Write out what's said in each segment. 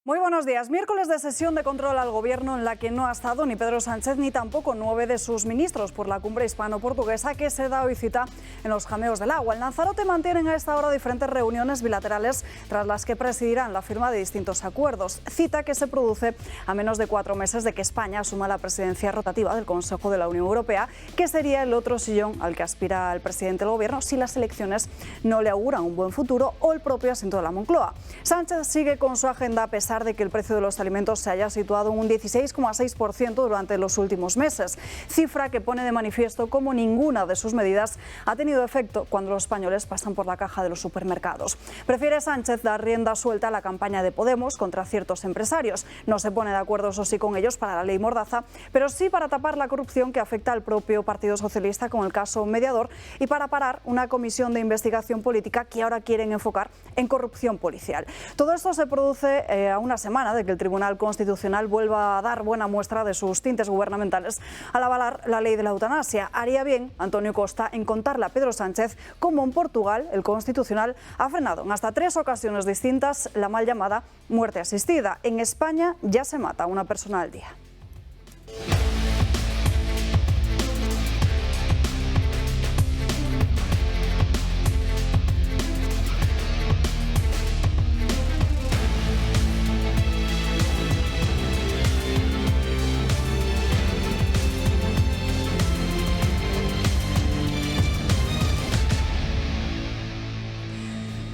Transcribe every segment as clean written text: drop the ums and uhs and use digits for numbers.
Muy buenos días. Miércoles de sesión de control al Gobierno en la que no ha estado ni Pedro Sánchez ni tampoco 9 de sus ministros por la cumbre hispano-portuguesa que se da hoy cita en los Jameos del Agua. En Lanzarote mantienen a esta hora diferentes reuniones bilaterales tras las que presidirán la firma de distintos acuerdos. Cita que se produce a menos de 4 meses de que España asuma la presidencia rotativa del Consejo de la Unión Europea, que sería el otro sillón al que aspira el presidente del Gobierno si las elecciones no le auguran un buen futuro o el propio asiento de la Moncloa. Sánchez sigue con su agenda a pesar de que el precio de los alimentos se haya situado en un 16,6% durante los últimos meses, cifra que pone de manifiesto cómo ninguna de sus medidas ha tenido efecto cuando los españoles pasan por la caja de los supermercados. Prefiere Sánchez dar rienda suelta a la campaña de Podemos contra ciertos empresarios. No se pone de acuerdo, eso sí, con ellos para la ley Mordaza, pero sí para tapar la corrupción que afecta al propio Partido Socialista con el caso Mediador y para parar una comisión de investigación política que ahora quieren enfocar en corrupción policial. Todo esto se produce a una semana de que el Tribunal Constitucional vuelva a dar buena muestra de sus tintes gubernamentales al avalar la ley de la eutanasia. Haría bien Antonio Costa en contarle a Pedro Sánchez cómo en Portugal el Constitucional ha frenado en hasta 3 ocasiones distintas la mal llamada muerte asistida. En España ya se mata a una persona al día.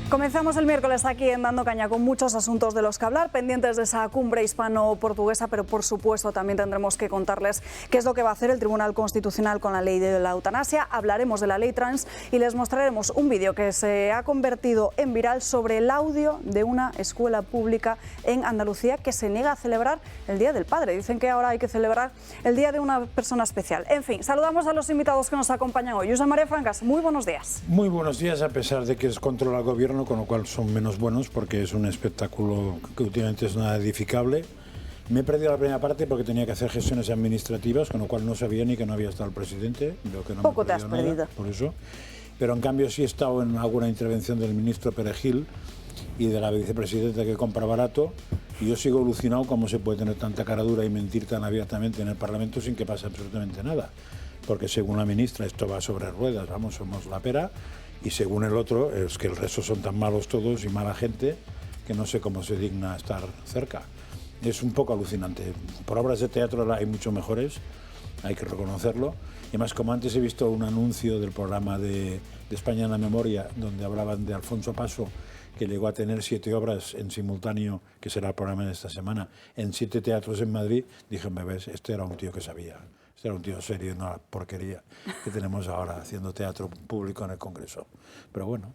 Comenzamos el miércoles aquí en Dando Caña con muchos asuntos de los que hablar, pendientes de esa cumbre hispano-portuguesa, pero por supuesto también tendremos que contarles qué es lo que va a hacer el Tribunal Constitucional con la ley de la eutanasia. Hablaremos de la ley trans y les mostraremos un vídeo que se ha convertido en viral sobre el audio de una escuela pública en Andalucía que se niega a celebrar el Día del Padre. Dicen que ahora hay que celebrar el Día de una persona especial. En fin, saludamos a los invitados que nos acompañan hoy. Josep María Francas, muy buenos días. Muy buenos días, a pesar de que es control al Gobierno, con lo cual son menos buenos porque es un espectáculo que últimamente es nada edificable. Me he perdido la primera parte porque tenía que hacer gestiones administrativas, con lo cual no sabía ni que no había estado el presidente. Veo que no Poco te has perdido. Por eso. Pero en cambio sí he estado en alguna intervención del ministro Perejil y de la vicepresidenta que compra barato, y yo sigo alucinado cómo se puede tener tanta cara dura y mentir tan abiertamente en el Parlamento sin que pase absolutamente nada. Porque según la ministra esto va sobre ruedas, vamos, somos la pera. Y según el otro, es que el resto son tan malos todos y mala gente que no sé cómo se digna estar cerca. Es un poco alucinante. Por obras de teatro hay mucho mejores, hay que reconocerlo. Y además, como antes he visto un anuncio del programa de España en la Memoria, donde hablaban de Alfonso Paso, que llegó a tener 7 obras en simultáneo, que será el programa de esta semana, en 7 teatros en Madrid, dije, me ves, este era un tío que sabía. Era un tío serio, no la porquería que tenemos ahora haciendo teatro público en el Congreso. Pero bueno.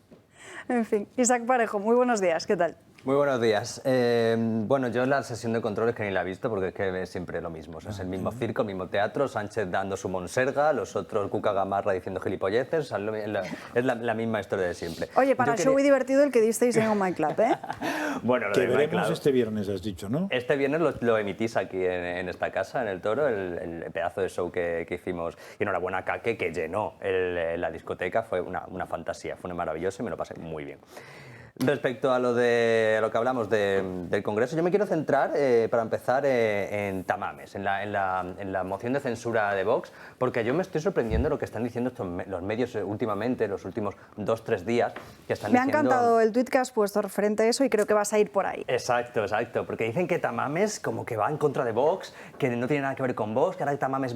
En fin, Isaac Parejo, muy buenos días, ¿qué tal? Muy buenos días. Bueno, yo la sesión de control es que ni la he visto porque es que es siempre lo mismo. O sea, es el mismo circo, el mismo teatro, Sánchez dando su monserga, los otros Cuca Gamarra diciendo gilipolleces. O sea, es la misma historia de siempre. Oye, para show y divertido el que disteis en Oh My Club, ¿eh? Bueno, lo que de veremos Club. Este viernes, has dicho, ¿no? Este viernes lo emitís aquí en esta casa, en el Toro, el pedazo de show que hicimos. Y enhorabuena a Kake, que llenó la discoteca. Fue una fantasía, fue maravilloso y me lo pasé muy bien. Respecto a lo que hablamos del Congreso, yo me quiero centrar, para empezar, en Tamames, en la moción de censura de Vox, porque yo me estoy sorprendiendo lo que están diciendo los medios últimamente, los últimos 2-3 días, que están diciendo... Me ha encantado el tuit que has puesto referente a eso y creo que vas a ir por ahí. Exacto, porque dicen que Tamames como que va en contra de Vox, que no tiene nada que ver con Vox, que ahora Tamames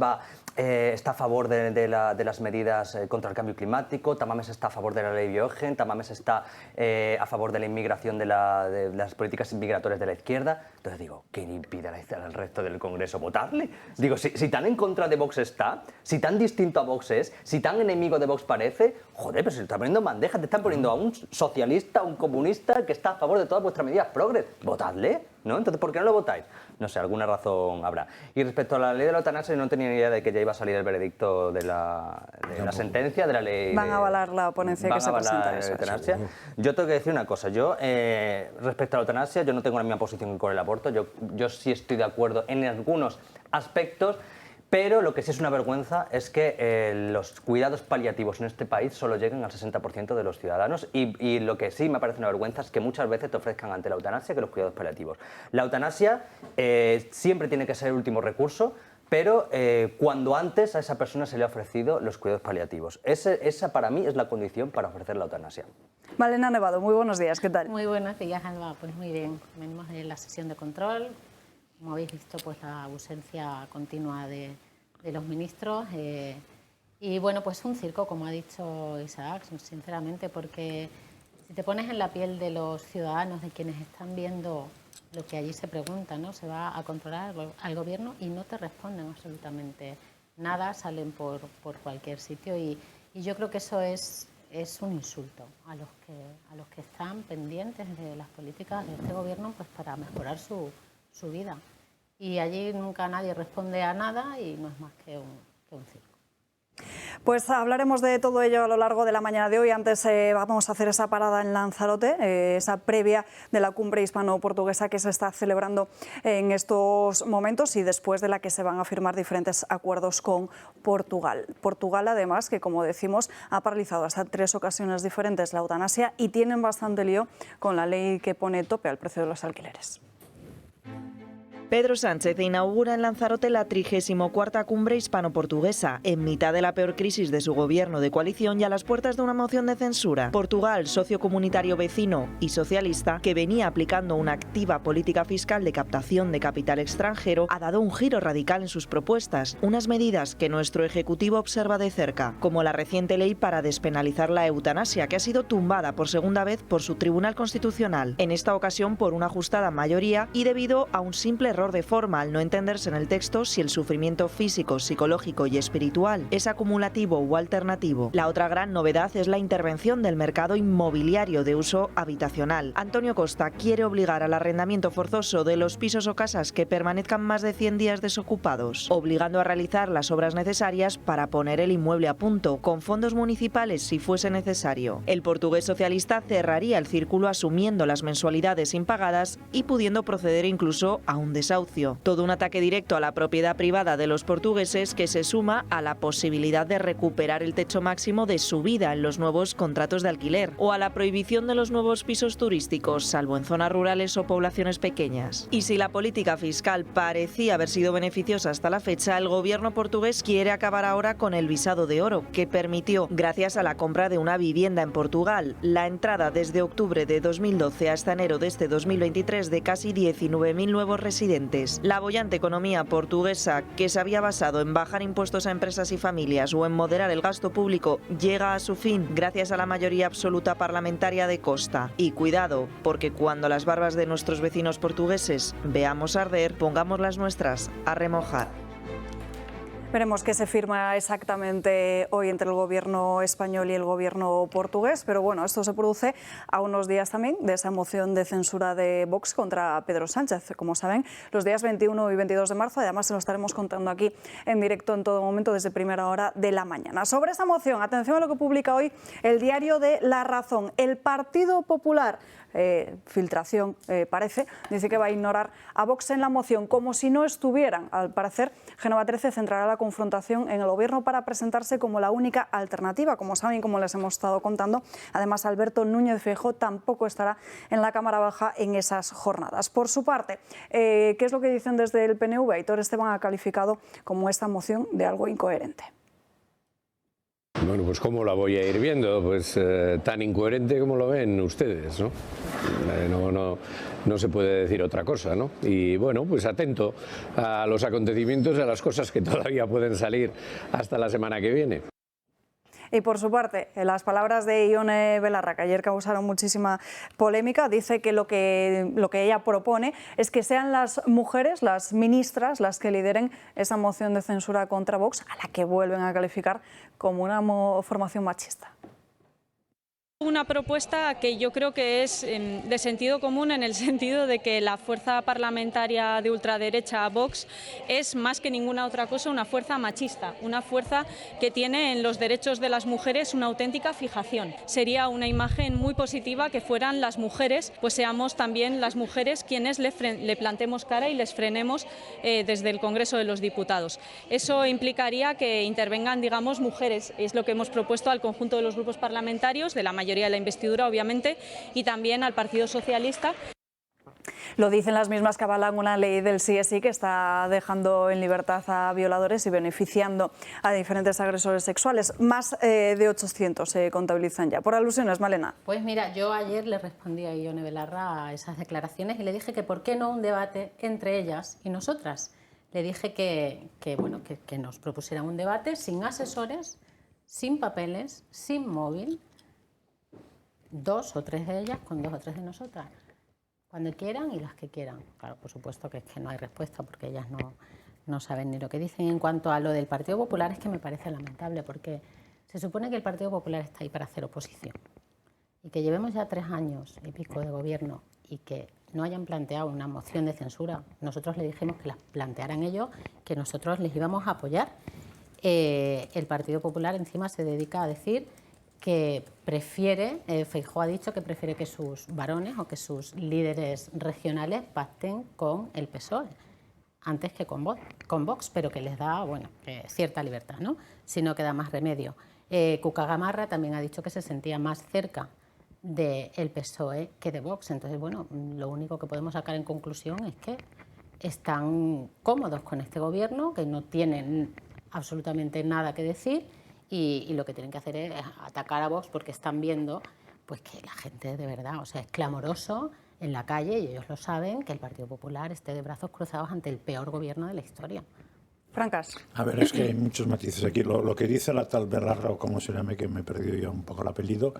está a favor de las medidas contra el cambio climático, Tamames está a favor de la ley Biogen, Tamames está a favor de la inmigración, de las políticas migratorias de la izquierda. Entonces digo, ¿qué impide al resto del Congreso votarle? Digo, si tan en contra de Vox está, si tan distinto a Vox es, si tan enemigo de Vox parece, joder, pero se le está poniendo en bandeja, te están poniendo a un socialista, a un comunista que está a favor de todas vuestras medidas progres. Votadle, ¿no? Entonces, ¿por qué no lo votáis? No sé, alguna razón habrá. Y respecto a la ley de la eutanasia, no tenía ni idea de que ya iba a salir el veredicto de la sentencia, de la ley... Van a avalar la ponencia que se presenta. La eutanasia. Yo tengo que decir una cosa. Yo, respecto a la eutanasia, yo no tengo la misma posición que con el aborto. Yo sí estoy de acuerdo en algunos aspectos, Pero lo que sí es una vergüenza es que los cuidados paliativos en este país solo lleguen al 60% de los ciudadanos y lo que sí me parece una vergüenza es que muchas veces te ofrezcan ante la eutanasia que los cuidados paliativos. La eutanasia siempre tiene que ser el último recurso, pero cuando antes a esa persona se le ha ofrecido los cuidados paliativos. Esa para mí es la condición para ofrecer la eutanasia. Malena Nevado, muy buenos días, ¿qué tal? Muy buenos días, Alba. Pues muy bien, venimos de la sesión de control. Como habéis visto, pues la ausencia continua de los ministros y bueno, pues un circo, como ha dicho Isaac, sinceramente, porque si te pones en la piel de los ciudadanos, de quienes están viendo lo que allí se pregunta, ¿no? Se va a controlar al gobierno y no te responden absolutamente nada, salen por cualquier sitio y yo creo que eso es un insulto a los que están pendientes de las políticas de este gobierno, pues para mejorar su vida. Y allí nunca nadie responde a nada y no es más que un circo. Pues hablaremos de todo ello a lo largo de la mañana de hoy. Antes vamos a hacer esa parada en Lanzarote, esa previa de la cumbre hispano-portuguesa que se está celebrando en estos momentos y después de la que se van a firmar diferentes acuerdos con Portugal. Portugal, además, que como decimos, ha paralizado hasta 3 ocasiones diferentes la eutanasia y tienen bastante lío con la ley que pone tope al precio de los alquileres. Pedro Sánchez inaugura en Lanzarote la 34ª cumbre hispano-portuguesa, en mitad de la peor crisis de su gobierno de coalición y a las puertas de una moción de censura. Portugal, socio comunitario vecino y socialista, que venía aplicando una activa política fiscal de captación de capital extranjero, ha dado un giro radical en sus propuestas, unas medidas que nuestro Ejecutivo observa de cerca, como la reciente ley para despenalizar la eutanasia, que ha sido tumbada por segunda vez por su Tribunal Constitucional, en esta ocasión por una ajustada mayoría y debido a un simple error de forma al no entenderse en el texto si el sufrimiento físico, psicológico y espiritual es acumulativo o alternativo. La otra gran novedad es la intervención del mercado inmobiliario de uso habitacional. Antonio Costa quiere obligar al arrendamiento forzoso de los pisos o casas que permanezcan más de 100 días desocupados, obligando a realizar las obras necesarias para poner el inmueble a punto, con fondos municipales si fuese necesario. El portugués socialista cerraría el círculo asumiendo las mensualidades impagadas y pudiendo proceder incluso a un desahucio. Todo un ataque directo a la propiedad privada de los portugueses que se suma a la posibilidad de recuperar el techo máximo de subida en los nuevos contratos de alquiler o a la prohibición de los nuevos pisos turísticos, salvo en zonas rurales o poblaciones pequeñas. Y si la política fiscal parecía haber sido beneficiosa hasta la fecha, el gobierno portugués quiere acabar ahora con el visado de oro, que permitió, gracias a la compra de una vivienda en Portugal, la entrada desde octubre de 2012 hasta enero de este 2023 de casi 19.000 nuevos residentes. La boyante economía portuguesa, que se había basado en bajar impuestos a empresas y familias o en moderar el gasto público, llega a su fin gracias a la mayoría absoluta parlamentaria de Costa. Y cuidado, porque cuando las barbas de nuestros vecinos portugueses veamos arder, pongamos las nuestras a remojar. Veremos qué se firma exactamente hoy entre el gobierno español y el gobierno portugués, pero bueno, esto se produce a unos días también de esa moción de censura de Vox contra Pedro Sánchez. Como saben, los días 21 y 22 de marzo, además se lo estaremos contando aquí en directo en todo momento desde primera hora de la mañana. Sobre esa moción, atención a lo que publica hoy el diario de La Razón. El Partido Popular, filtración parece, dice que va a ignorar a Vox en la moción, como si no estuvieran. Al parecer, Génova 13 centrará la confrontación en el gobierno para presentarse como la única alternativa. Como saben, como les hemos estado contando, además Alberto Núñez Feijóo tampoco estará en la Cámara Baja en esas jornadas. Por su parte, ¿qué es lo que dicen desde el PNV? Aitor Esteban ha calificado como esta moción de algo incoherente. Bueno, pues ¿cómo la voy a ir viendo? Pues tan incoherente como lo ven ustedes, ¿no? No se puede decir otra cosa, ¿no? Y bueno, pues atento a los acontecimientos, a las cosas que todavía pueden salir hasta la semana que viene. Y por su parte, las palabras de Ione Belarra, que ayer causaron muchísima polémica, dice que lo que ella propone es que sean las mujeres, las ministras, las que lideren esa moción de censura contra Vox, a la que vuelven a calificar como una formación machista. Una propuesta que yo creo que es de sentido común, en el sentido de que la fuerza parlamentaria de ultraderecha, Vox, es más que ninguna otra cosa una fuerza machista, una fuerza que tiene en los derechos de las mujeres una auténtica fijación. Sería una imagen muy positiva que fueran las mujeres, pues seamos también las mujeres quienes le plantemos cara y les frenemos desde el Congreso de los Diputados. Eso implicaría que intervengan, digamos, mujeres, es lo que hemos propuesto al conjunto de los grupos parlamentarios, de la mayoría de la investidura, obviamente, y también al Partido Socialista. Lo dicen las mismas que avalan una ley del sí es sí que está dejando en libertad a violadores y beneficiando a diferentes agresores sexuales. Más de 800 se contabilizan ya. Por alusiones, Malena. Pues mira, yo ayer le respondí a Ione Belarra a esas declaraciones y le dije que por qué no un debate entre ellas y nosotras. Le dije que nos propusieran un debate sin asesores, sin papeles, sin móvil, 2 o 3 de ellas con 2 o 3 de nosotras, cuando quieran y las que quieran. Claro, por supuesto que es que no hay respuesta porque ellas no saben ni lo que dicen. En cuanto a lo del Partido Popular, es que me parece lamentable porque se supone que el Partido Popular está ahí para hacer oposición y que llevemos ya 3 años y pico de gobierno y que no hayan planteado una moción de censura. Nosotros le dijimos que las plantearan ellos, que nosotros les íbamos a apoyar. El Partido Popular encima se dedica a decir que prefiere, Feijóo ha dicho que prefiere que sus varones o que sus líderes regionales pacten con el PSOE antes que con Vox, pero que les da cierta libertad, ¿no? Si no queda más remedio. Cuca Gamarra también ha dicho que se sentía más cerca del PSOE que de Vox. Entonces, bueno, lo único que podemos sacar en conclusión es que están cómodos con este gobierno, que no tienen absolutamente nada que decir. Y lo que tienen que hacer es atacar a Vox porque están viendo pues que la gente de verdad, o sea, es clamoroso en la calle y ellos lo saben, que el Partido Popular esté de brazos cruzados ante el peor gobierno de la historia. Francas. A ver, es que hay muchos matices aquí. Lo que dice la tal Belarra, o como se llame, que me he perdido ya un poco el apellido,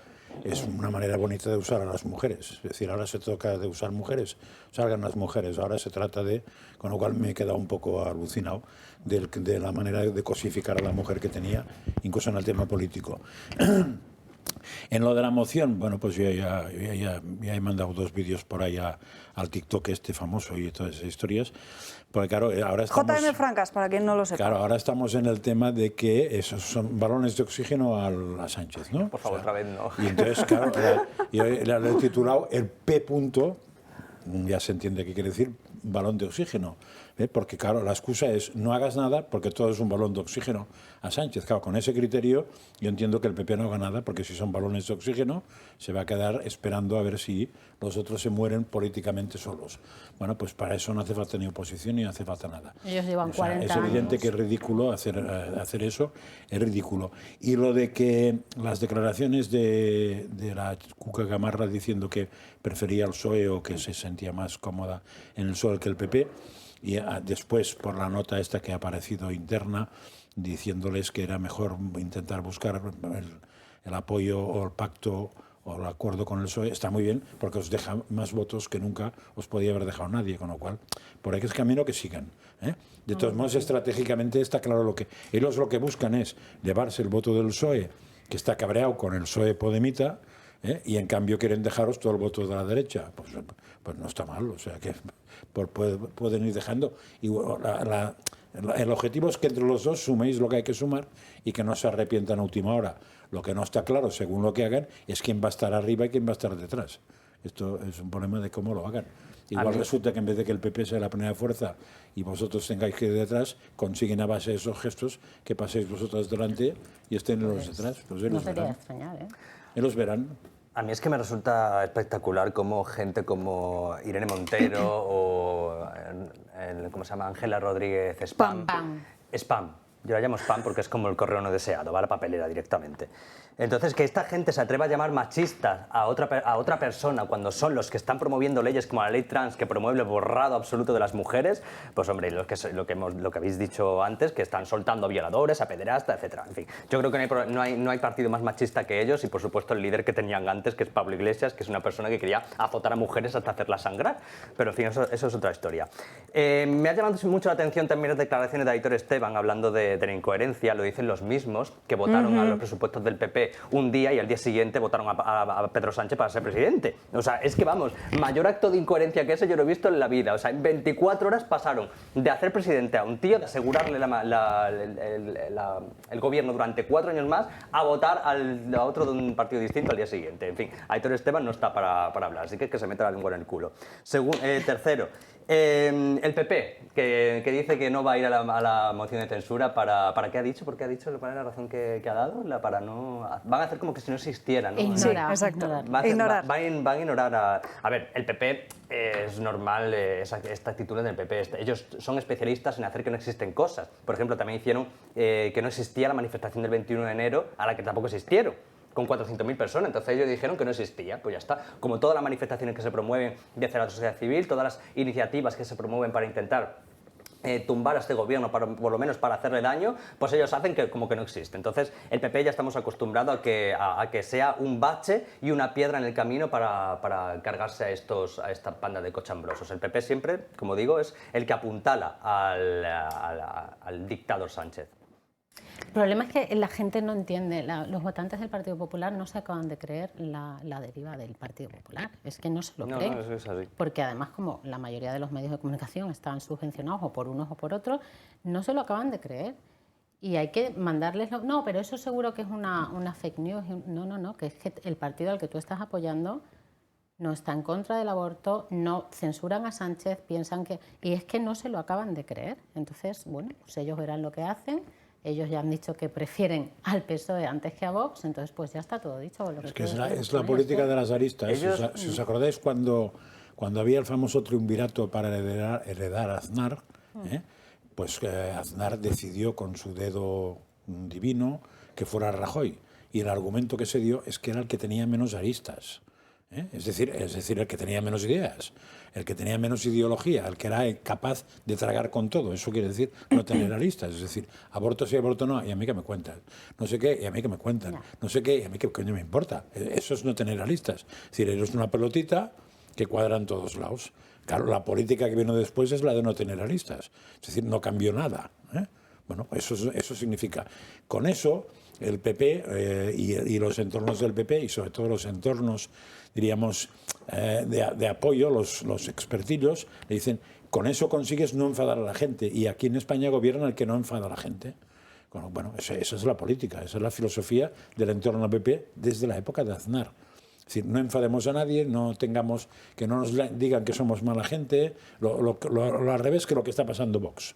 es una manera bonita de usar a las mujeres. Es decir, ahora se toca de usar mujeres, salgan las mujeres. Ahora se trata de, con lo cual me he quedado un poco alucinado de la manera de cosificar a la mujer que tenía, incluso en el tema político. En lo de la moción, bueno, pues yo ya he mandado 2 vídeos por ahí al TikTok este famoso y todas esas historias, porque claro, ahora estamos... JM Francas, para quien no lo sepa. Claro, ahora estamos en el tema de que esos son balones de oxígeno a Sánchez, ¿no? Por favor, otra vez no. Y entonces, claro, yo le he titulado el P punto, ya se entiende qué quiere decir, balón de oxígeno. Porque, claro, la excusa es no hagas nada porque todo es un balón de oxígeno a Sánchez. Claro, con ese criterio yo entiendo que el PP no haga nada porque si son balones de oxígeno se va a quedar esperando a ver si los otros se mueren políticamente solos. Bueno, pues para eso no hace falta ni oposición ni hace falta nada. Ellos llevan 40 es evidente años. que es ridículo hacer eso, es ridículo. Y lo de que las declaraciones de la Cuca Gamarra diciendo que prefería el PSOE o que se sentía más cómoda en el PSOE que el PP, y después por la nota esta que ha aparecido interna diciéndoles que era mejor intentar buscar el apoyo o el pacto o el acuerdo con el PSOE, está muy bien porque os deja más votos que nunca os podía haber dejado nadie, con lo cual por ahí es camino que sigan, ¿eh? De todos modos, estratégicamente está claro lo que ellos lo que buscan es llevarse el voto del PSOE, que está cabreado con el PSOE podemita, y en cambio quieren dejaros todo el voto de la derecha. Pues no está mal, o sea que pueden ir dejando. Y el objetivo es que entre los dos suméis lo que hay que sumar y que no se arrepientan a última hora. Lo que no está claro, según lo que hagan, es quién va a estar arriba y quién va a estar detrás. Esto es un problema de cómo lo hagan. Igual resulta que en vez de que el PP sea la primera fuerza y vosotros tengáis que ir detrás, consiguen a base de esos gestos que paséis vosotros delante y estén los detrás. Pues no sería extrañar, ¿eh? Los verán. A mí es que me resulta espectacular cómo gente como Irene Montero o ¿cómo se llama? Ángela Rodríguez Spam. Spam. Yo la llamo spam porque es como el correo no deseado, va a la papelera directamente. Entonces, que esta gente se atreva a llamar machistas a otra persona cuando son los que están promoviendo leyes como la ley trans que promueve el borrado absoluto de las mujeres, pues hombre, lo que habéis dicho antes, que están soltando a violadores, a pederastas, etcétera. En fin, yo creo que no hay partido más machista que ellos y, por supuesto, el líder que tenían antes, que es Pablo Iglesias, que es una persona que quería azotar a mujeres hasta hacerlas sangrar. Pero, en fin, eso es otra historia. Me ha llamado mucho la atención también las declaraciones de Aitor Esteban hablando de de la incoherencia lo dicen los mismos que votaron a los presupuestos del PP un día y al día siguiente votaron a Pedro Sánchez para ser presidente. O sea, es que vamos, mayor acto de incoherencia que ese yo lo he visto en la vida. O sea, en 24 horas pasaron de hacer presidente a un tío, de asegurarle el gobierno durante 4 años más, a votar a otro de un partido distinto al día siguiente. En fin, Aitor Esteban no está para hablar, así que se meta la lengua en el culo. Tercero, el PP, que dice que no va a ir a la moción de censura ¿para qué ha dicho? ¿Por qué ha dicho? ¿Cuál es la razón que ha dado? Para no... Van a hacer como que si no existiera, ¿no? Ignorar. Sí, exacto. Ignorar. Van a ignorar a ver, el PP es normal, esta actitud del PP. Ellos son especialistas en hacer que no existen cosas. Por ejemplo, también hicieron que no existía la manifestación del 21 de enero, a la que tampoco existieron, con 400.000 personas. Entonces ellos dijeron que no existía, pues ya está. Como todas las manifestaciones que se promueven desde la sociedad civil, todas las iniciativas que se promueven para intentar tumbar a este gobierno, por lo menos para hacerle daño, pues ellos hacen como que no existe. Entonces el PP ya estamos acostumbrados a que sea un bache y una piedra en el camino para cargarse a esta panda de cochambrosos. El PP siempre, como digo, es el que apuntala al dictador Sánchez. El problema es que la gente no entiende, los votantes del Partido Popular no se acaban de creer la deriva del Partido Popular, es que no se lo creen. No, eso es así. Porque además, como la mayoría de los medios de comunicación están subvencionados o por unos o por otros, no se lo acaban de creer. Y hay que mandarles... No, pero eso seguro que es una fake news. No, que es que el partido al que tú estás apoyando no está en contra del aborto, no censuran a Sánchez, piensan que... Y es que no se lo acaban de creer. Entonces, bueno, pues ellos verán lo que hacen. Ellos ya han dicho que prefieren al PSOE antes que a Vox, entonces pues ya está todo dicho. Es que es la política de las aristas. Si os acordáis cuando había el famoso triunvirato para heredar a Aznar, pues Aznar decidió con su dedo divino que fuera Rajoy. Y el argumento que se dio es que era el que tenía menos aristas. Es decir, el que tenía menos ideas, el que tenía menos ideología, el que era capaz de tragar con todo. Eso quiere decir no tener aristas. Es decir, aborto sí, aborto no, y a mí que me cuentan. No sé qué, y a mí que me cuentan. No sé qué, y a mí que coño me importa. Eso es no tener aristas. Es decir, eres una pelotita que cuadra en todos lados. Claro, la política que vino después es la de no tener aristas. Es decir, no cambió nada. Bueno, eso significa. Con eso, el PP y los entornos del PP, y sobre todo los entornos, diríamos, de apoyo, los expertillos, le dicen, con eso consigues no enfadar a la gente. Y aquí en España gobierna el que no enfada a la gente. Bueno, esa es la política, esa es la filosofía del entorno del PP desde la época de Aznar. Es decir, no enfademos a nadie, que no nos digan que somos mala gente, lo al revés que lo que está pasando Vox.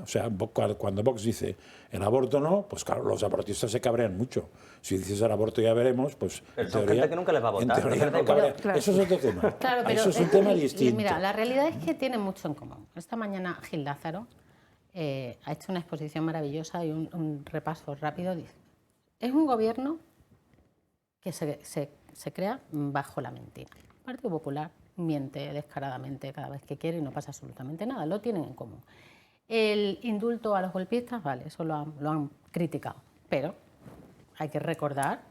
O sea, cuando Vox dice el aborto no, pues claro, los abortistas se cabrean mucho. Si dices el aborto ya veremos, pues pero son gente que nunca les va a votar. Claro. Eso es otro tema. Claro, pero eso es un tema distinto. Mira, la realidad es que tienen mucho en común. Esta mañana Gil Lázaro ha hecho una exposición maravillosa y un repaso rápido. Dice, es un gobierno que se crea bajo la mentira. El Partido Popular miente descaradamente cada vez que quiere y no pasa absolutamente nada. Lo tienen en común. El indulto a los golpistas, vale, eso lo han criticado, pero hay que recordar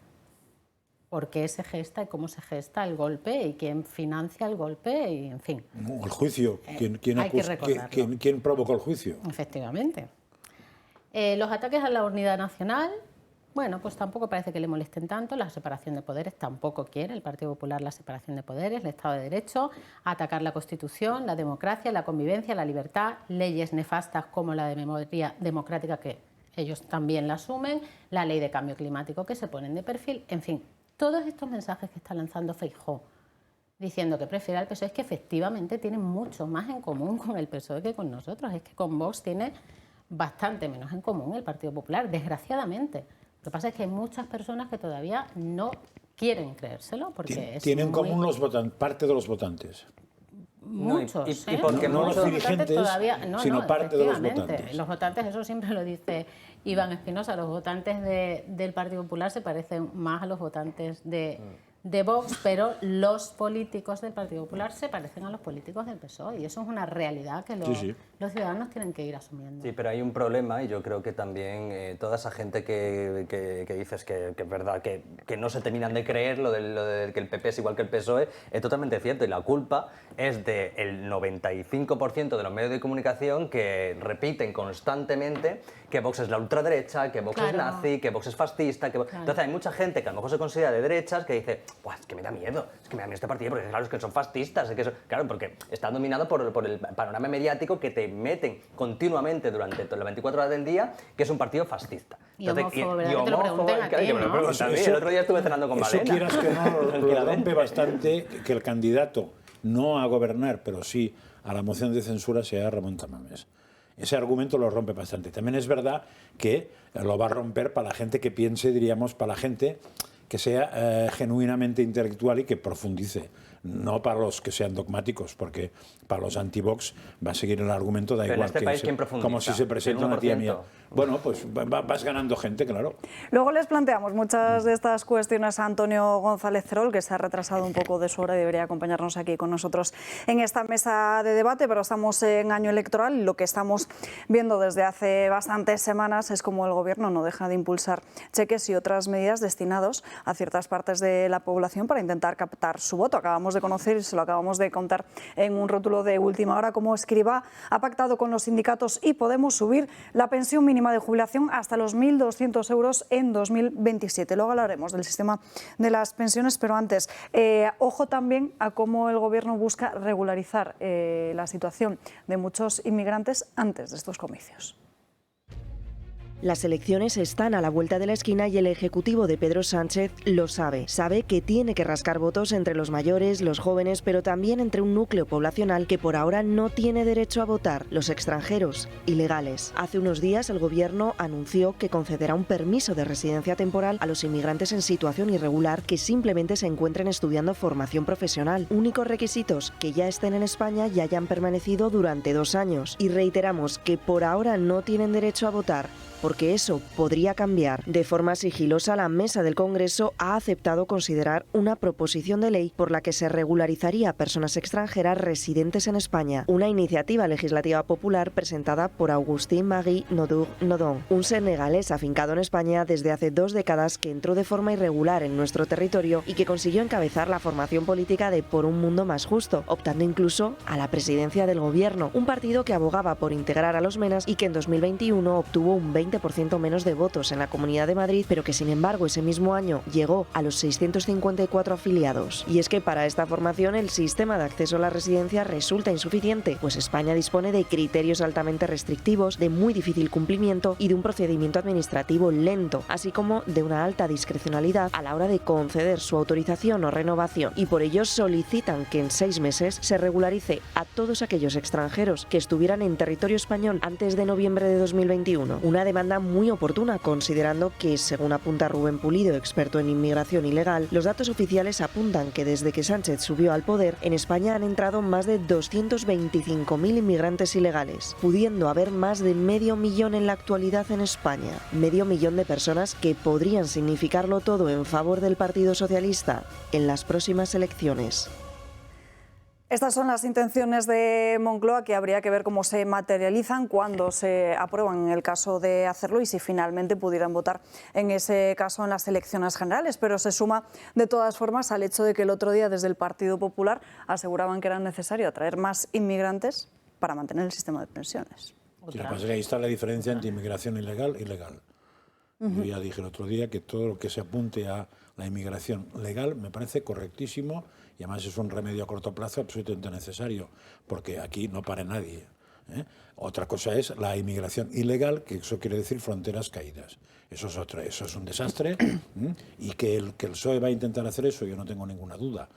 por qué se gesta y cómo se gesta el golpe y quién financia el golpe y, en fin. No, el juicio, ¿quién provocó el juicio? Efectivamente. Los ataques a la unidad nacional, bueno, pues tampoco parece que le molesten tanto. La separación de poderes tampoco quiere el Partido Popular, la separación de poderes, el Estado de Derecho, atacar la Constitución, la democracia, la convivencia, la libertad, leyes nefastas como la de memoria democrática, que ellos también la asumen, la ley de cambio climático que se ponen de perfil, en fin, todos estos mensajes que está lanzando Feijóo diciendo que prefiere al PSOE, es que efectivamente tienen mucho más en común con el PSOE que con nosotros. Es que con Vox tiene bastante menos en común el Partido Popular, desgraciadamente. Lo que pasa es que hay muchas personas que todavía no quieren creérselo porque tienen en común parte de los votantes. Muchos, y porque no los dirigentes, sino parte de los votantes. Los votantes, eso siempre lo dice Iván Espinosa, los votantes del Partido Popular se parecen más a los votantes de de Vox, pero los políticos del Partido Popular se parecen a los políticos del PSOE y eso es una realidad que los ciudadanos tienen que ir asumiendo. Sí, pero hay un problema y yo creo que también toda esa gente que dices que es verdad, que no se terminan de creer lo de que el PP es igual que el PSOE, es totalmente cierto y la culpa es del 95% de los medios de comunicación que repiten constantemente que Vox es la ultraderecha, que Vox es nazi, que Vox es fascista. Entonces hay mucha gente que a lo mejor se considera de derechas que dice, es que me da miedo, es que me da miedo este partido porque claro, es que son fascistas, claro, porque está dominado por el panorama mediático que te meten continuamente durante las 24 horas del día, que es un partido fascista. Y homófobo, ¿verdad? Que te lo pregunten a ti, que me lo preguntan a mí. El otro día estuve cenando con Malena. Eso quieras que no, lo rompe bastante que el candidato no a gobernar, pero sí a la moción de censura sea Ramón Tamames. Ese argumento lo rompe bastante. También es verdad que lo va a romper para la gente que piense, diríamos, para la gente que sea genuinamente intelectual y que profundice. No para los que sean dogmáticos, porque para los anti-Vox va a seguir el argumento, da igual este país, como si se presenta una tía mía. Bueno, pues vas ganando gente, claro. Luego les planteamos muchas de estas cuestiones a Antonio González Cerol, que se ha retrasado un poco de su hora y debería acompañarnos aquí con nosotros en esta mesa de debate, pero estamos en año electoral y lo que estamos viendo desde hace bastantes semanas es cómo el Gobierno no deja de impulsar cheques y otras medidas destinados a ciertas partes de la población para intentar captar su voto. Acabamos de conocer y se lo acabamos de contar en un rótulo de última hora cómo Escrivá ha pactado con los sindicatos y Podemos subir la pensión mínima de jubilación hasta los 1.200 euros en 2027. Luego hablaremos del sistema de las pensiones, pero antes, ojo también a cómo el Gobierno busca regularizar la situación de muchos inmigrantes antes de estos comicios. Las elecciones están a la vuelta de la esquina y el Ejecutivo de Pedro Sánchez lo sabe. Sabe que tiene que rascar votos entre los mayores, los jóvenes, pero también entre un núcleo poblacional que por ahora no tiene derecho a votar, los extranjeros ilegales. Hace unos días el Gobierno anunció que concederá un permiso de residencia temporal a los inmigrantes en situación irregular que simplemente se encuentren estudiando formación profesional. Únicos requisitos: que ya estén en España y hayan permanecido durante 2 años. Y reiteramos que por ahora no tienen derecho a votar, porque eso podría cambiar. De forma sigilosa, la Mesa del Congreso ha aceptado considerar una proposición de ley por la que se regularizaría a personas extranjeras residentes en España, una iniciativa legislativa popular presentada por Augustin-Marie Nodon, un senegalés afincado en España desde hace 2 décadas que entró de forma irregular en nuestro territorio y que consiguió encabezar la formación política de Por un Mundo Más Justo, optando incluso a la presidencia del Gobierno, un partido que abogaba por integrar a los MENAs y que en 2021 obtuvo un 20% menos de votos en la Comunidad de Madrid, pero que sin embargo ese mismo año llegó a los 654 afiliados. Y es que para esta formación el sistema de acceso a la residencia resulta insuficiente, pues España dispone de criterios altamente restrictivos, de muy difícil cumplimiento y de un procedimiento administrativo lento, así como de una alta discrecionalidad a la hora de conceder su autorización o renovación, y por ello solicitan que en 6 meses se regularice a todos aquellos extranjeros que estuvieran en territorio español antes de noviembre de 2021. Una demanda muy oportuna, considerando que, según apunta Rubén Pulido, experto en inmigración ilegal, los datos oficiales apuntan que desde que Sánchez subió al poder, en España han entrado más de 225.000 inmigrantes ilegales, pudiendo haber más de 500.000 en la actualidad en España. 500.000 de personas que podrían significarlo todo en favor del Partido Socialista en las próximas elecciones. Estas son las intenciones de Moncloa, que habría que ver cómo se materializan, cuándo se aprueban en el caso de hacerlo y si finalmente pudieran votar en ese caso en las elecciones generales. Pero se suma de todas formas al hecho de que el otro día desde el Partido Popular aseguraban que era necesario atraer más inmigrantes para mantener el sistema de pensiones. Sí, lo que pasa es que ahí está la diferencia entre inmigración ilegal y legal. Yo ya dije el otro día que todo lo que se apunte a la inmigración legal me parece correctísimo y además es un remedio a corto plazo absolutamente necesario, porque aquí no para nadie. Otra cosa es la inmigración ilegal, que eso quiere decir fronteras caídas. Eso es otra, eso es un desastre y que el PSOE va a intentar hacer eso, yo no tengo ninguna duda.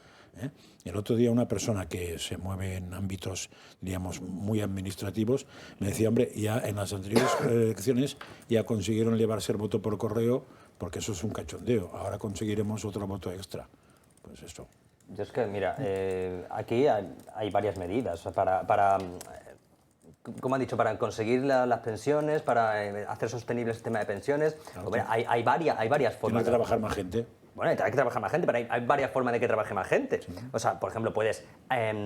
El otro día una persona que se mueve en ámbitos, diríamos, muy administrativos, me decía, hombre, ya en las anteriores elecciones ya consiguieron llevarse el voto por correo, porque eso es un cachondeo, ahora conseguiremos otro voto extra. Pues eso. Yo es que, mira, aquí hay varias medidas para como han dicho, para conseguir las pensiones, para hacer sostenible el sistema de pensiones. Claro, hay varias formas. Tiene que trabajar más gente. Bueno, hay que trabajar más gente, pero hay varias formas de que trabaje más gente. O sea, por ejemplo, puedes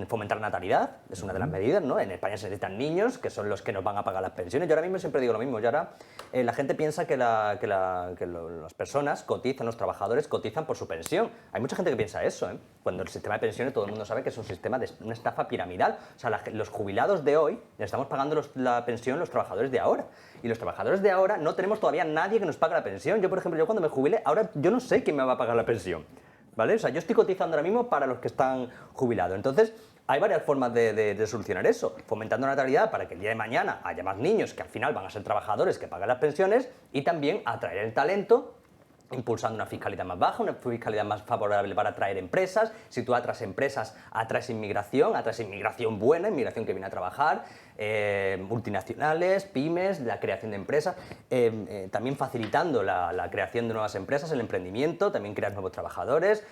fomentar la natalidad, es una de las medidas, ¿no? En España se necesitan niños, que son los que nos van a pagar las pensiones. Yo ahora mismo siempre digo lo mismo. Yo ahora, la gente piensa que las personas cotizan, los trabajadores cotizan por su pensión. Hay mucha gente que piensa eso, ¿eh? Cuando el sistema de pensiones todo el mundo sabe que es un sistema de una estafa piramidal. O sea, los jubilados de hoy le estamos pagando la pensión los trabajadores de ahora. Y los trabajadores de ahora no tenemos todavía nadie que nos pague la pensión. Yo, por ejemplo, cuando me jubile, ahora yo no sé quién me va a pagar la pensión, ¿vale? O sea, yo estoy cotizando ahora mismo para los que están jubilados. Entonces, hay varias formas de solucionar eso. Fomentando la natalidad para que el día de mañana haya más niños que al final van a ser trabajadores que pagan las pensiones, y también atraer el talento, impulsando una fiscalidad más baja, una fiscalidad más favorable para atraer empresas. Si tú atraes empresas, atraes inmigración buena, inmigración que viene a trabajar, multinacionales, pymes, la creación de empresas, también facilitando la creación de nuevas empresas, el emprendimiento, también crear nuevos trabajadores,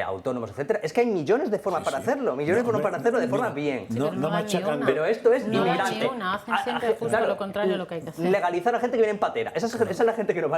autónomos, etcétera. Es que hay millones de formas para hacerlo, millones de formas para hacerlo de forma bien. Sí, pero pero esto es inmigrante. Hacen siempre justo lo contrario de lo que hay que hacer. Legalizar a gente que viene en patera. Esa es la gente que nos va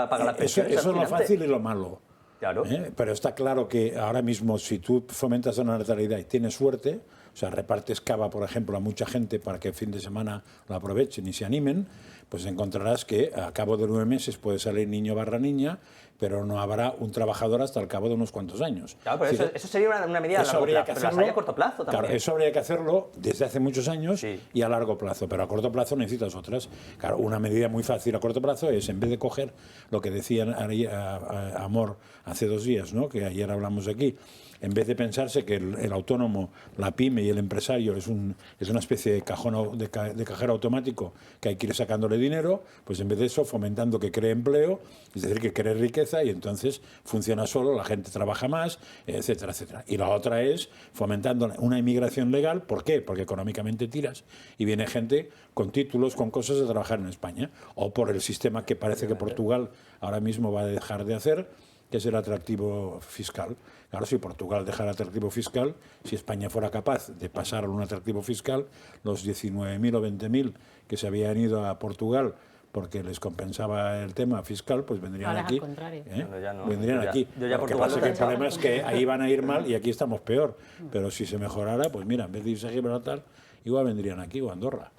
a pagar las pensiones. Eso es lo fácil y lo malo. Claro. Pero está claro que ahora mismo, si tú fomentas la natalidad y tienes suerte, o sea, repartes cava, por ejemplo, a mucha gente para que el fin de semana lo aprovechen y se animen, pues encontrarás que a cabo de 9 meses puede salir niño barra niña, pero no habrá un trabajador hasta el cabo de unos cuantos años. Claro, pero eso sería una medida a largo plazo, pero las hay a corto plazo también. Claro, eso habría que hacerlo desde hace muchos años, sí, y a largo plazo, pero a corto plazo necesitas otras. Claro, una medida muy fácil a corto plazo es, en vez de coger lo que decía Amor hace 2 días, ¿no?, que ayer hablamos aquí, en vez de pensarse que el autónomo, la pyme y el empresario es una especie de cajero automático que hay que ir sacándole dinero, pues en vez de eso, fomentando que cree empleo, es decir, que cree riqueza, y entonces funciona solo, la gente trabaja más, etcétera, etcétera. Y la otra es fomentando una inmigración legal. ¿Por qué? Porque económicamente tiras y viene gente con títulos, con cosas, de trabajar en España. O por el sistema que parece que Portugal ahora mismo va a dejar de hacer, que es el atractivo fiscal. Claro, si Portugal dejara atractivo fiscal, si España fuera capaz de pasar a un atractivo fiscal, los 19.000 o 20.000 que se habían ido a Portugal porque les compensaba el tema fiscal, pues vendrían ahora aquí. Al contrario. Vendrían aquí. Lo que pasa es que el problema es que ahí van a ir mal y aquí estamos peor. Pero si se mejorara, pues mira, en vez de irse a Gibraltar, igual vendrían aquí o a Andorra.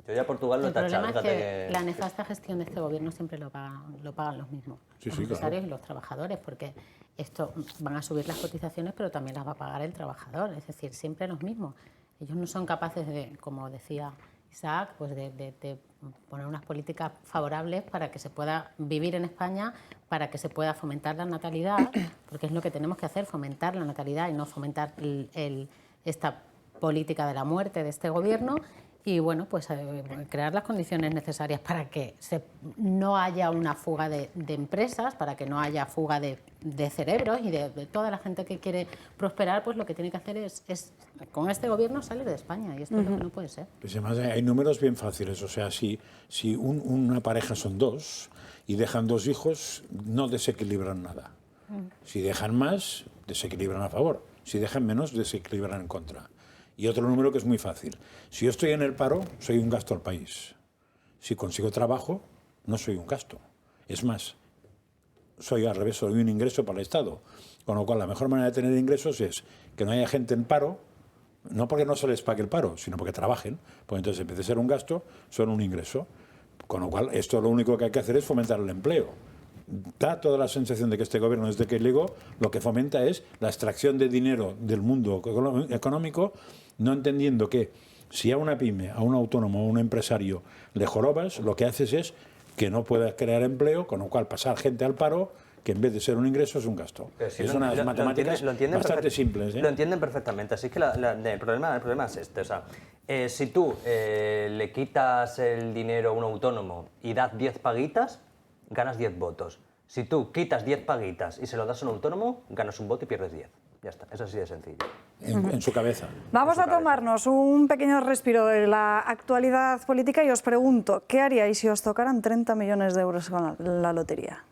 Yo ya Portugal lo he tachado. El problema es que la nefasta gestión de este gobierno siempre lo pagan los mismos, los empresarios, claro, y los trabajadores, porque esto van a subir las cotizaciones, pero también las va a pagar el trabajador, es decir, siempre los mismos. Ellos no son capaces de, como decía Isaac, pues de poner unas políticas favorables para que se pueda vivir en España, para que se pueda fomentar la natalidad, porque es lo que tenemos que hacer, fomentar la natalidad y no fomentar esta política de la muerte de este gobierno. Y bueno, pues crear las condiciones necesarias para que no haya una fuga de empresas, para que no haya fuga de cerebros y de toda la gente que quiere prosperar, pues lo que tiene que hacer es con este gobierno salir de España, y esto es lo que no puede ser. Pues además hay números bien fáciles, o sea, si una pareja son 2 y dejan 2 hijos, no desequilibran nada. Si dejan más, desequilibran a favor. Si dejan menos, desequilibran en contra. Y otro número que es muy fácil. Si yo estoy en el paro, soy un gasto al país. Si consigo trabajo, no soy un gasto. Es más, soy al revés, soy un ingreso para el Estado. Con lo cual, la mejor manera de tener ingresos es que no haya gente en paro, no porque no se les pague el paro, sino porque trabajen. Pues entonces, en vez de ser un gasto, son un ingreso. Con lo cual, esto lo único que hay que hacer es fomentar el empleo. Da toda la sensación de que este gobierno, desde que llegó, lo que fomenta es la extracción de dinero del mundo económico, no entendiendo que si a una pyme, a un autónomo, a un empresario le jorobas, lo que haces es que no pueda crear empleo, con lo cual pasar gente al paro, que en vez de ser un ingreso es un gasto. Si es unas matemáticas bastante simples. Lo entienden perfectamente. Así que el problema es este. O sea, si tú le quitas el dinero a un autónomo y das 10 paguitas, ganas 10 votos. Si tú quitas 10 paguitas y se lo das a un autónomo, ganas un voto y pierdes 10. Ya está, es así de sencillo. En su cabeza. Vamos a tomarnos un pequeño respiro de la actualidad política y os pregunto, ¿qué haríais si os tocaran 30 millones de euros con la lotería?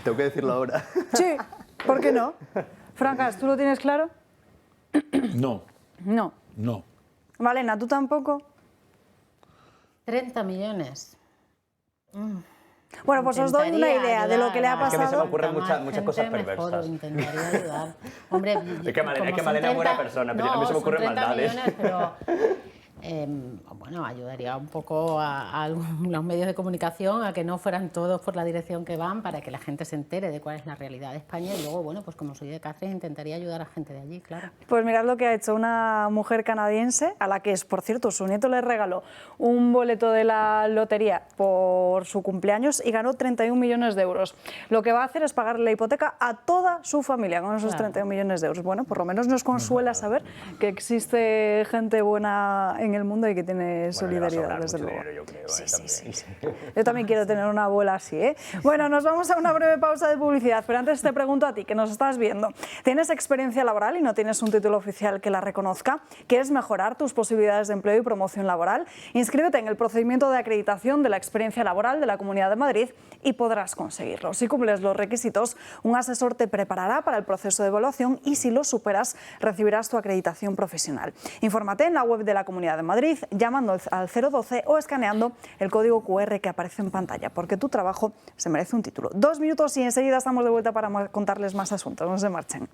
Tengo que decirlo ahora. Sí, ¿por qué no? Francas, ¿tú lo tienes claro? No. No. No. Malena, ¿tú tampoco? 30 millones. Bueno, pues os doy una idea de lo que le ha pasado. Es que a mí se me ocurren muchas cosas mejor, perversas. Intentaría ayudar. Hombre, es que Malena es buena persona, pero a mí se me ocurren maldades. Millones, pero, bueno, ayudaría un poco a los medios de comunicación a que no fueran todos por la dirección que van, para que la gente se entere de cuál es la realidad de España, y luego, bueno, pues como soy de Cáceres, intentaría ayudar a gente de allí, claro. Pues mirad lo que ha hecho una mujer canadiense, a la que, por cierto, su nieto le regaló un boleto de la lotería por su cumpleaños y ganó 31 millones de euros. Lo que va a hacer es pagar la hipoteca a toda su familia con esos 31 millones de euros. Bueno, por lo menos nos consuela saber que existe gente buena en el mundo y que tiene solidaridad, desde luego. Dinero, yo creo, Sí. Yo también quiero tener una abuela así, ¿eh? Bueno, nos vamos a una breve pausa de publicidad, pero antes te pregunto a ti, que nos estás viendo. ¿Tienes experiencia laboral y no tienes un título oficial que la reconozca? ¿Quieres mejorar tus posibilidades de empleo y promoción laboral? Inscríbete en el procedimiento de acreditación de la experiencia laboral de la Comunidad de Madrid y podrás conseguirlo. Si cumples los requisitos, un asesor te preparará para el proceso de evaluación y si lo superas, recibirás tu acreditación profesional. Infórmate en la web de la Comunidad de Madrid, llamando al 012 o escaneando el código QR que aparece en pantalla, porque tu trabajo se merece un título. 2 minutos y enseguida estamos de vuelta para contarles más asuntos. No se marchen.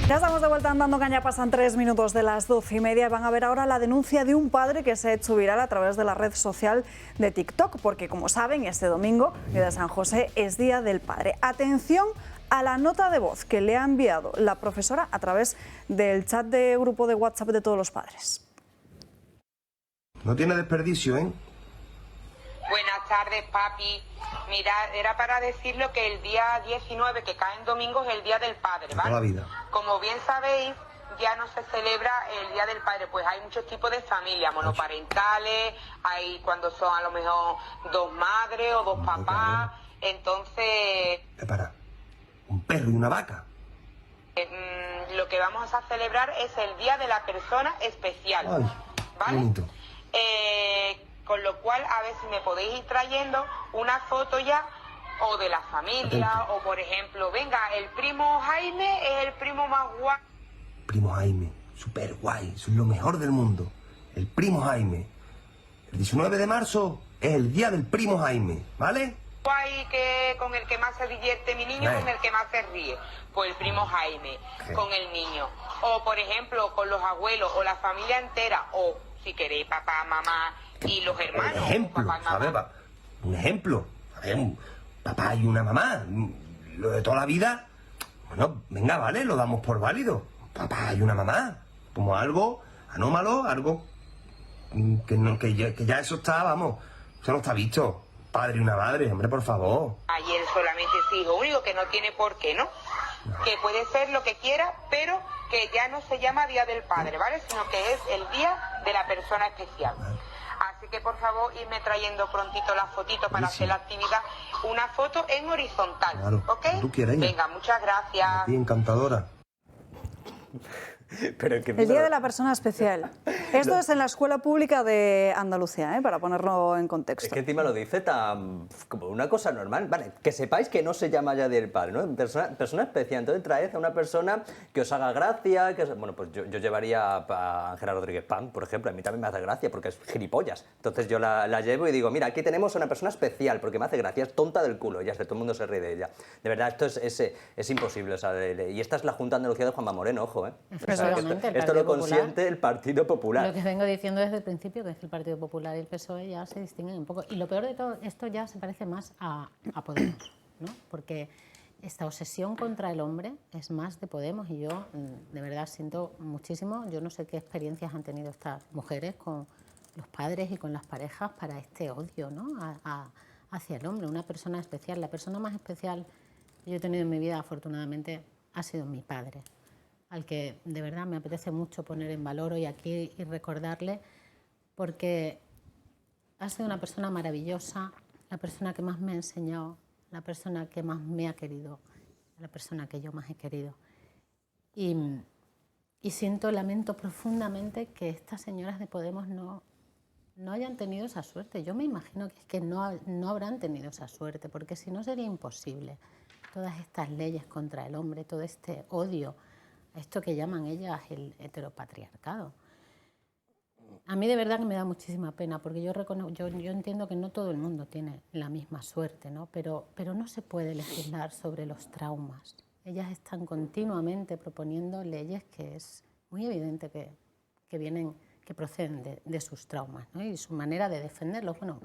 Ya estamos de vuelta andando caña, pasan 3 minutos de las 12:30 y van a ver ahora la denuncia de un padre que se ha hecho viral a través de la red social de TikTok, porque como saben, este domingo, día de San José, es Día del Padre. Atención a la nota de voz que le ha enviado la profesora a través del chat de grupo de WhatsApp de todos los padres. No tiene desperdicio, ¿eh? Buenas tardes, papi. Mira, era para decirlo que el día 19, que cae en domingo, es el Día del Padre, ¿vale? Toda la vida. Como bien sabéis, ya no se celebra el Día del Padre, pues hay muchos tipos de familias, monoparentales, hay cuando son a lo mejor 2 madres o 2 papás, entonces... Para, un perro y una vaca. Lo que vamos a celebrar es el Día de la Persona Especial, Ay, ¿vale? bonito. Con lo cual, a ver si me podéis ir trayendo una foto ya, o de la familia, Atento. o por ejemplo, venga, el primo Jaime es el primo más guay. Primo Jaime, súper guay, es lo mejor del mundo. El primo Jaime. El 19 de marzo es el día del primo Jaime, ¿vale? Guay, que con el que más se divierte mi niño, con el que más se ríe. Pues el primo Jaime, con el niño. O por ejemplo, con los abuelos, o la familia entera, o si queréis, papá, mamá y los hermanos. Un ejemplo, papá y mamá. ¿sabes? Un ejemplo. ¿Sabes? Un papá y una mamá. Lo de toda la vida. Bueno, venga, vale, lo damos por válido. Papá y una mamá. Como algo anómalo, algo que ya eso está, vamos, eso no está visto. Padre y una madre, hombre, por favor. Y él solamente es hijo único, que no tiene por qué, ¿no? Que puede ser lo que quiera, pero que ya no se llama Día del Padre, ¿vale? Sino que es el Día de la Persona Especial. Así que, por favor, irme trayendo prontito las fotitos para hacer la actividad. Una foto en horizontal, Claro, ¿ok? como tú quieras. Venga, muchas gracias. A ti, encantadora. Pero es que El Día de la Persona Especial. Esto es en la Escuela Pública de Andalucía, para ponerlo en contexto. Es que encima lo dice tan como una cosa normal. Vale, que sepáis que no se llama ya del padre, ¿no? Persona especial. Entonces traed a una persona que os haga gracia, que bueno, pues yo llevaría a Ángela Rodríguez Pan, por ejemplo. A mí también me hace gracia porque es gilipollas. Entonces yo la llevo y digo, mira, aquí tenemos a una persona especial porque me hace gracia, es tonta del culo, ya sé, todo el mundo se ríe de ella. De verdad, esto es imposible. O sea, y esta es la Junta de Andalucía de Juanma Moreno, ojo, ¿eh? O sea, esto lo consiente el Partido Popular. Lo que vengo diciendo desde el principio, que es que el Partido Popular y el PSOE ya se distinguen un poco. Y lo peor de todo, esto ya se parece más a Podemos, ¿no? Porque esta obsesión contra el hombre es más de Podemos y yo de verdad siento muchísimo. Yo no sé qué experiencias han tenido estas mujeres con los padres y con las parejas para este odio, ¿no? Hacia el hombre, una persona especial. La persona más especial que yo he tenido en mi vida, afortunadamente, ha sido mi padre, al que de verdad me apetece mucho poner en valor hoy aquí y recordarle, porque ha sido una persona maravillosa, la persona que más me ha enseñado, la persona que más me ha querido, la persona que yo más he querido. Y lamento profundamente que estas señoras de Podemos no hayan tenido esa suerte. Yo me imagino que es que no habrán tenido esa suerte, porque si no sería imposible todas estas leyes contra el hombre, todo este odio, esto que llaman ellas el heteropatriarcado. A mí de verdad que me da muchísima pena, porque yo entiendo que no todo el mundo tiene la misma suerte, ¿no? Pero no se puede legislar sobre los traumas. Ellas están continuamente proponiendo leyes que es muy evidente que proceden de sus traumas, ¿no? Y su manera de defenderlos. Bueno,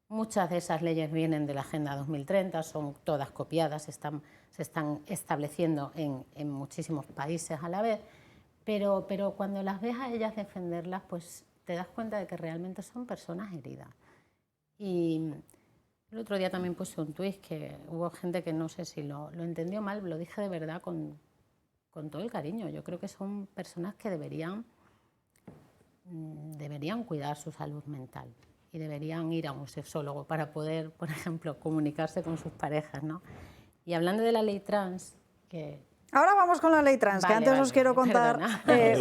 muchas de esas leyes vienen de la Agenda 2030, son todas copiadas, se están estableciendo en muchísimos países a la vez. Pero cuando las ves a ellas defenderlas, pues te das cuenta de que realmente son personas heridas. Y el otro día también puse un tuit que hubo gente que no sé si lo entendió mal, lo dije de verdad con todo el cariño. Yo creo que son personas que deberían cuidar su salud mental y deberían ir a un sexólogo para poder, por ejemplo, comunicarse con sus parejas, ¿no? Y hablando de la ley trans, que... Ahora vamos con la ley trans, que antes os quiero contar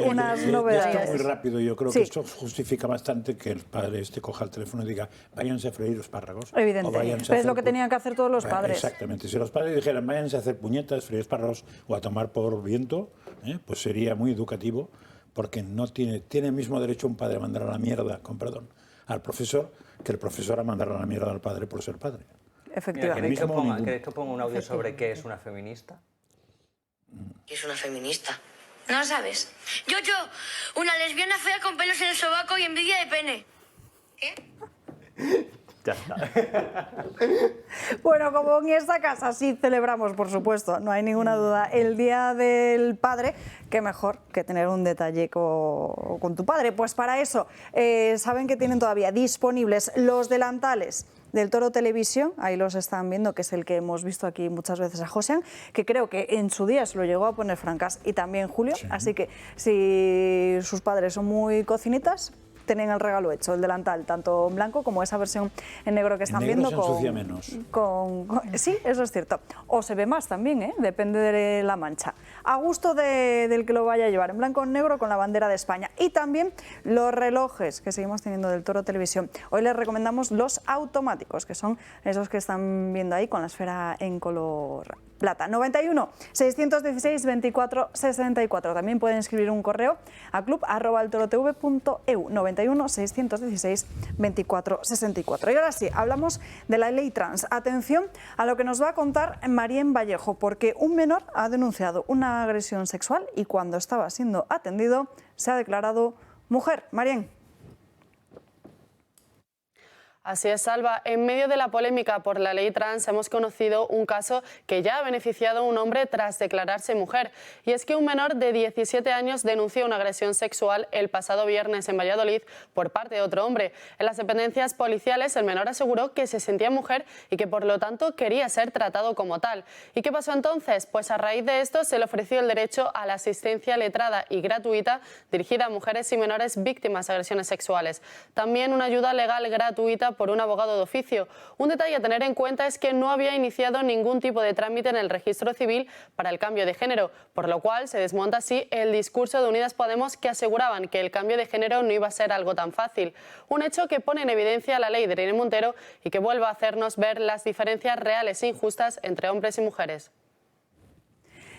unas novedades. Esto muy rápido, yo creo que esto justifica bastante que el padre coja el teléfono y diga váyanse a freír espárragos. Evidente, es lo que tenían que hacer todos los padres. Exactamente, si los padres dijeran váyanse a hacer puñetas, freír espárragos o a tomar por viento, pues sería muy educativo, porque no tiene el mismo derecho un padre a mandar a la mierda, con perdón, al profesor, que el profesor a mandar a la mierda al padre por ser padre. Efectivamente. ¿Queréis que ponga un audio sobre qué es una feminista? ¿Qué es una feminista? No lo sabes. Yo, una lesbiana fea con pelos en el sobaco y envidia de pene. ¿Qué? Ya está. Bueno, como en esta casa sí celebramos, por supuesto, no hay ninguna duda, el Día del Padre, qué mejor que tener un detalle con tu padre. Pues para eso, saben que tienen todavía disponibles los delantales del Toro Televisión, ahí los están viendo, que es el que hemos visto aquí muchas veces a Josean, que creo que en su día se lo llegó a poner Francas y también Julio, sí. Así que si sus padres son muy cocinitas, tienen el regalo hecho, el delantal, tanto en blanco como esa versión en negro que están viendo. Se ensucia menos. Sí, eso es cierto. O se ve más también, depende de la mancha. A gusto del que lo vaya a llevar, en blanco o en negro con la bandera de España. Y también los relojes que seguimos teniendo del Toro Televisión. Hoy les recomendamos los automáticos, que son esos que están viendo ahí con la esfera en color plata. 91 616 24 64. También pueden escribir un correo a club@eltorotv.eu. 91 616 24 64. Y ahora sí, hablamos de la ley trans. Atención a lo que nos va a contar Marién Vallejo, porque un menor ha denunciado una agresión sexual y cuando estaba siendo atendido se ha declarado mujer. Marién. Así es, Salva. En medio de la polémica por la ley trans hemos conocido un caso que ya ha beneficiado a un hombre tras declararse mujer. Y es que un menor de 17 años denunció una agresión sexual el pasado viernes en Valladolid por parte de otro hombre. En las dependencias policiales el menor aseguró que se sentía mujer y que por lo tanto quería ser tratado como tal. ¿Y qué pasó entonces? Pues a raíz de esto se le ofreció el derecho a la asistencia letrada y gratuita dirigida a mujeres y menores víctimas de agresiones sexuales. También una ayuda legal gratuita por un abogado de oficio. Un detalle a tener en cuenta es que no había iniciado ningún tipo de trámite en el registro civil para el cambio de género, por lo cual se desmonta así el discurso de Unidas Podemos, que aseguraban que el cambio de género no iba a ser algo tan fácil. Un hecho que pone en evidencia la ley de Irene Montero y que vuelve a hacernos ver las diferencias reales e injustas entre hombres y mujeres.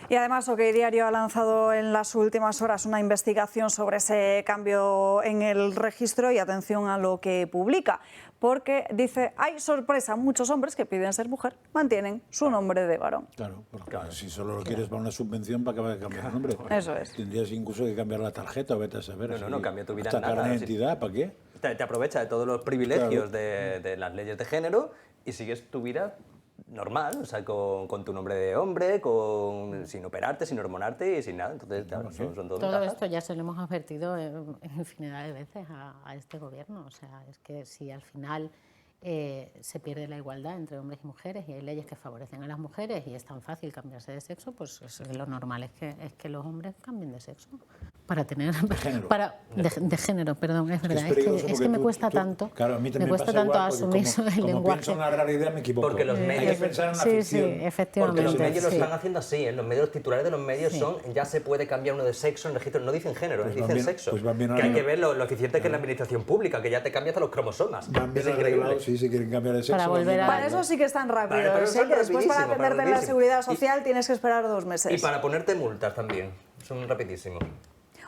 Y además OK Diario ha lanzado en las últimas horas una investigación sobre ese cambio en el registro y atención a lo que publica, porque dice, hay sorpresa, muchos hombres que piden ser mujer mantienen su nombre de varón. Claro, porque si solo lo quieres para una subvención, ¿para qué vas a cambiar el nombre? Eso es. Tendrías incluso que cambiar la tarjeta o vete a saber. No cambia tu vida hasta en nada. Hasta carnet de identidad, ¿para qué? Te aprovecha de todos los privilegios de las leyes de género y sigues tu vida normal, o sea, con tu nombre de hombre, sin operarte, sin hormonarte y sin nada. Entonces, claro, son todo esto ya se lo hemos advertido en infinidad de veces a este gobierno. O sea, es que si al final se pierde la igualdad entre hombres y mujeres y hay leyes que favorecen a las mujeres y es tan fácil cambiarse de sexo, pues lo normal es que los hombres cambien de sexo para tener de género, perdón, es verdad, es que me cuesta tanto, claro, a mí me cuesta tanto asumir el lenguaje. Pienso en la realidad, me equivoco. Porque los medios sí, efectivamente. Porque los medios lo están haciendo así, los medios, los titulares de los medios son ya se puede cambiar uno de sexo en registro, no dicen género, pues dicen sexo. Pues que hay que ver lo eficiente que es la administración pública, que ya te cambia hasta los cromosomas. Es increíble. Sí, si quieren cambiar de sexo. Para eso sí que están rápidos, que después para atenderte en la seguridad social tienes que esperar 2 meses. Y para ponerte multas también, son rapidísimos.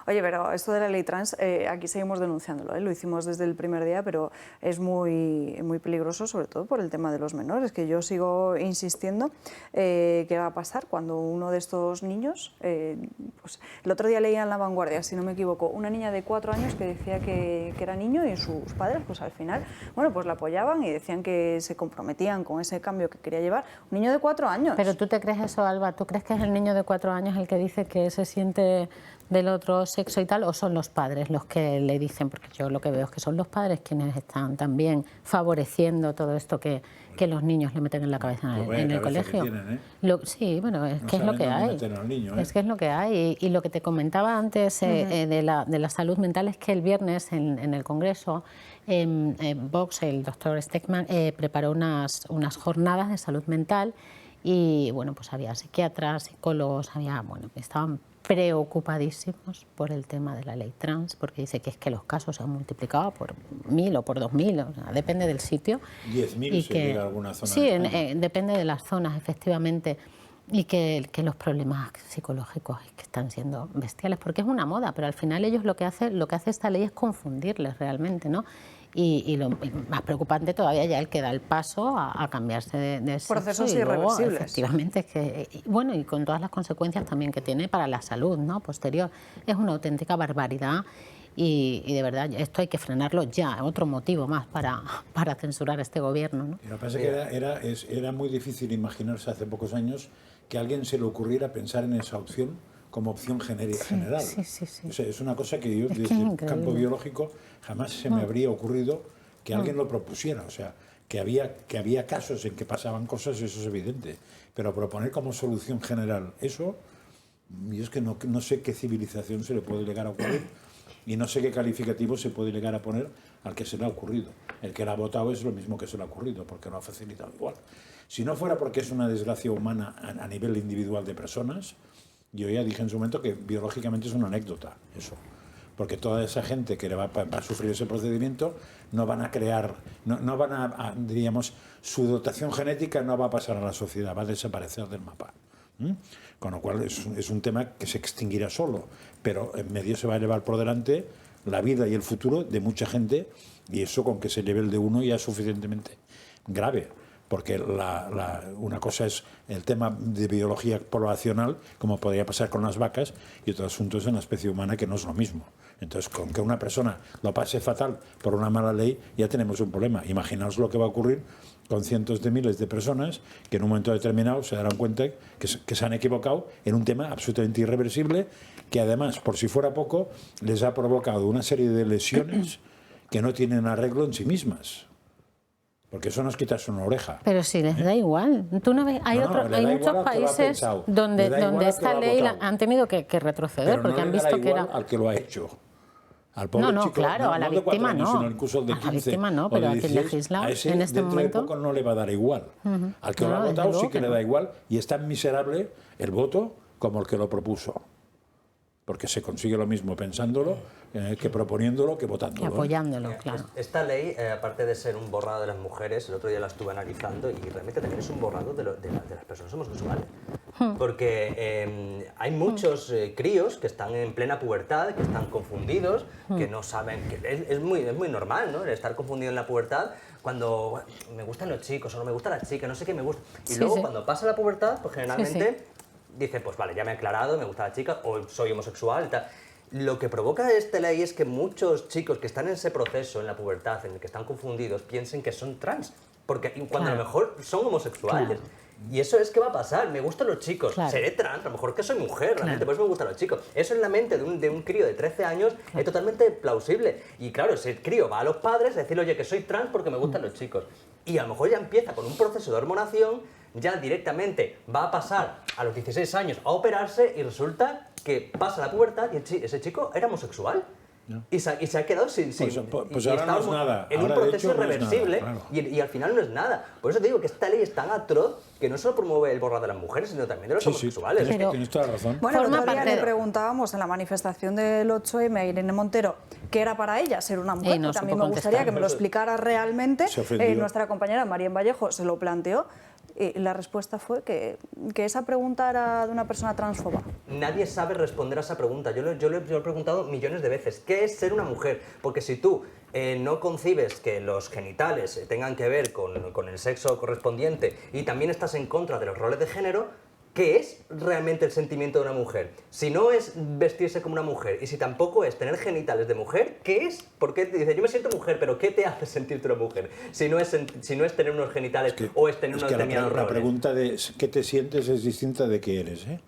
Oye, pero esto de la ley trans, aquí seguimos denunciándolo, lo hicimos desde el primer día, pero es muy peligroso, sobre todo por el tema de los menores, que yo sigo insistiendo qué va a pasar cuando uno de estos niños, pues, el otro día leía en La Vanguardia, si no me equivoco, una niña de 4 años que decía que era niño y sus padres, pues al final, bueno, pues la apoyaban y decían que se comprometían con ese cambio que quería llevar. Un niño de 4 años. Pero ¿tú te crees eso, Alba? ¿Tú crees que es el niño de 4 años el que dice que se siente del otro sexo y tal, o son los padres los que le dicen? Porque yo lo que veo es que son los padres quienes están también favoreciendo todo esto que los niños le meten en la cabeza en el colegio. Tienen, Sí, bueno, es no que es lo que hay. Niño, Es que es lo que hay. Y lo que te comentaba antes de la salud mental es que el viernes en el Congreso Vox, el doctor Stegman, preparó unas jornadas de salud mental y bueno, pues había psiquiatras, psicólogos, estaban preocupadísimos por el tema de la ley trans, porque dice que es que los casos se han multiplicado por 1000 o por 2000, o sea, depende del sitio. 10.000 se llega a alguna zona. Sí, depende de las zonas, efectivamente. Y que los problemas psicológicos es que están siendo bestiales, porque es una moda, pero al final ellos lo que hace esta ley es confundirles realmente, ¿no? Y lo más preocupante todavía ya el que da el paso a cambiarse de sexo. Procesos y luego, irreversibles. efectivamente, es que, bueno, y con todas las consecuencias también que tiene para la salud, ¿no? Posterior. Es una auténtica barbaridad. Y de verdad, esto hay que frenarlo ya, otro motivo más para censurar a este gobierno, ¿no? Lo que pasa es que era muy difícil imaginarse hace pocos años que a alguien se le ocurriera pensar en esa opción como opción general. Sí. O sea, es una cosa que yo, desde el campo biológico, jamás se me habría ocurrido que alguien lo propusiera. O sea, que había casos en que pasaban cosas, eso es evidente. Pero proponer como solución general eso, yo es que no sé qué civilización se le puede llegar a ocurrir. Y no sé qué calificativo se puede llegar a poner al que se le ha ocurrido. El que lo ha votado es lo mismo que se le ha ocurrido, porque lo ha facilitado igual. Si no fuera porque es una desgracia humana a nivel individual de personas, yo ya dije en su momento que biológicamente es una anécdota, eso. Porque toda esa gente que va a sufrir ese procedimiento no van a crear, no van a, diríamos, su dotación genética no va a pasar a la sociedad, va a desaparecer del mapa. Con lo cual es un tema que se extinguirá solo, pero en medio se va a llevar por delante la vida y el futuro de mucha gente, y eso con que se lleve el de uno ya es suficientemente grave, porque una cosa es el tema de biología poblacional, como podría pasar con las vacas, y otro asunto es en la especie humana, que no es lo mismo. Entonces, con que una persona lo pase fatal por una mala ley, ya tenemos un problema. Imaginaos lo que va a ocurrir con cientos de miles de personas que en un momento determinado se darán cuenta que se han equivocado en un tema absolutamente irreversible, que además, por si fuera poco, les ha provocado una serie de lesiones que no tienen arreglo en sí mismas. Porque eso no es quitarse una oreja. Pero si les da igual. Tú no ves, hay muchos países donde esta ley han tenido que retroceder, porque han visto que era al que lo ha hecho. Al pobre chico, claro, a la víctima años, no. Sino incluso al de 15, a la víctima no, pero a quien legisla en este dentro momento. de poco no le va a dar igual. Al que lo ha votado sí que le da igual, y es tan miserable el voto como el que lo propuso. Porque se consigue lo mismo pensándolo que proponiéndolo, que votándolo. Que apoyándolo, claro. Esta ley, aparte de ser un borrado de las mujeres, el otro día la estuve analizando y realmente también es un borrado de las personas homosexuales. Porque hay muchos críos que están en plena pubertad, que están confundidos, que no saben, que es muy normal, ¿no? El estar confundido en la pubertad, cuando me gustan los chicos o no me gusta la chica, no sé qué me gusta. Y luego cuando pasa la pubertad, pues generalmente dice, pues vale, ya me he aclarado, me gusta la chica o soy homosexual y tal. Lo que provoca esta ley es que muchos chicos que están en ese proceso, en la pubertad, en el que están confundidos, piensen que son trans, porque cuando a lo mejor son homosexuales. Y eso es que va a pasar, me gustan los chicos, seré trans, a lo mejor que soy mujer, realmente por eso me gustan los chicos. Eso en la mente de un crío de 13 años es totalmente plausible. Y claro, ese crío va a los padres a decirle, oye, que soy trans porque me gustan los chicos. Y a lo mejor ya empieza con un proceso de hormonación, ya directamente va a pasar a los 16 años a operarse y resulta que pasa la pubertad y ese chico era homosexual. No. Y se ha quedado sin pues ahora no es nada. En ahora un proceso irreversible, no es nada, claro. y al final no es nada. Por eso te digo que esta ley es tan atroz que no solo promueve el borrado de las mujeres, sino también de los homosexuales. Sí, tienes toda la razón. Bueno, el otro día le preguntábamos en la manifestación del 8M a Irene Montero qué era para ella ser una mujer, que también me gustaría que me lo explicara realmente. Nuestra compañera Marien Vallejo se lo planteó. Y la respuesta fue que esa pregunta era de una persona transfoba. Nadie sabe responder a esa pregunta. Yo lo he preguntado millones de veces. ¿Qué es ser una mujer? Porque si tú no concibes que los genitales tengan que ver con el sexo correspondiente y también estás en contra de los roles de género, ¿qué es realmente el sentimiento de una mujer? Si no es vestirse como una mujer y si tampoco es tener genitales de mujer, ¿qué es? ¿Por qué te dice, yo me siento mujer, pero qué te hace sentirte una mujer? Si no es tener unos genitales o es tener unos determinados roles. La pregunta de qué te sientes es distinta de qué eres, ¿eh?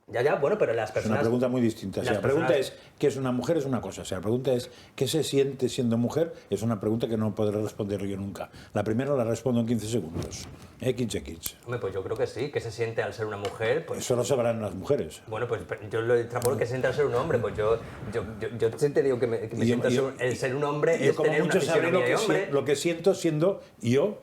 Ya, bueno, pero las personas... Es una pregunta muy distinta. Si la pregunta es ¿qué es una mujer? Es una cosa. Si la pregunta es ¿qué se siente siendo mujer? Es una pregunta que no podré responder yo nunca. La primera la respondo en 15 segundos. 15 kits. Hombre, pues yo creo que sí. ¿Qué se siente al ser una mujer? Pues... Eso lo sabrán las mujeres. Bueno, pues yo lo extrapolo que se siente al ser un hombre. Pues yo te digo que me siento el ser un hombre es tener una fisionomía de hombre. Lo que siento siendo yo,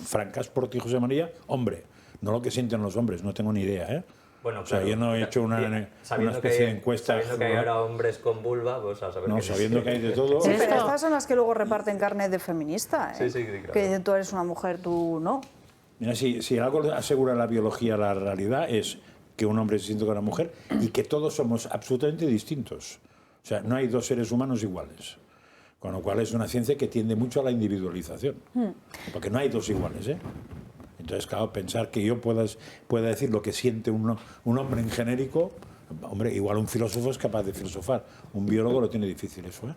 Francas Porti y José María, hombre. No lo que sienten los hombres, no tengo ni idea, ¿eh? Bueno, o sea, yo no he hecho una especie de encuesta. Sabiendo que hay ahora hombres con vulva, pues a saber. No, sabiendo que hay de todo. Sí, pero estas son las que luego reparten carnet de feminista, ¿eh? Sí, claro. Que dicen tú eres una mujer, tú no. Mira, si algo asegura la biología, la realidad es que un hombre se siente con una mujer y que todos somos absolutamente distintos. O sea, no hay dos seres humanos iguales. Con lo cual es una ciencia que tiende mucho a la individualización. Porque no hay dos iguales, ¿eh? Entonces, claro, pensar que yo pueda decir lo que siente un hombre en genérico, hombre, igual un filósofo es capaz de filosofar, un biólogo lo tiene difícil eso, ¿eh?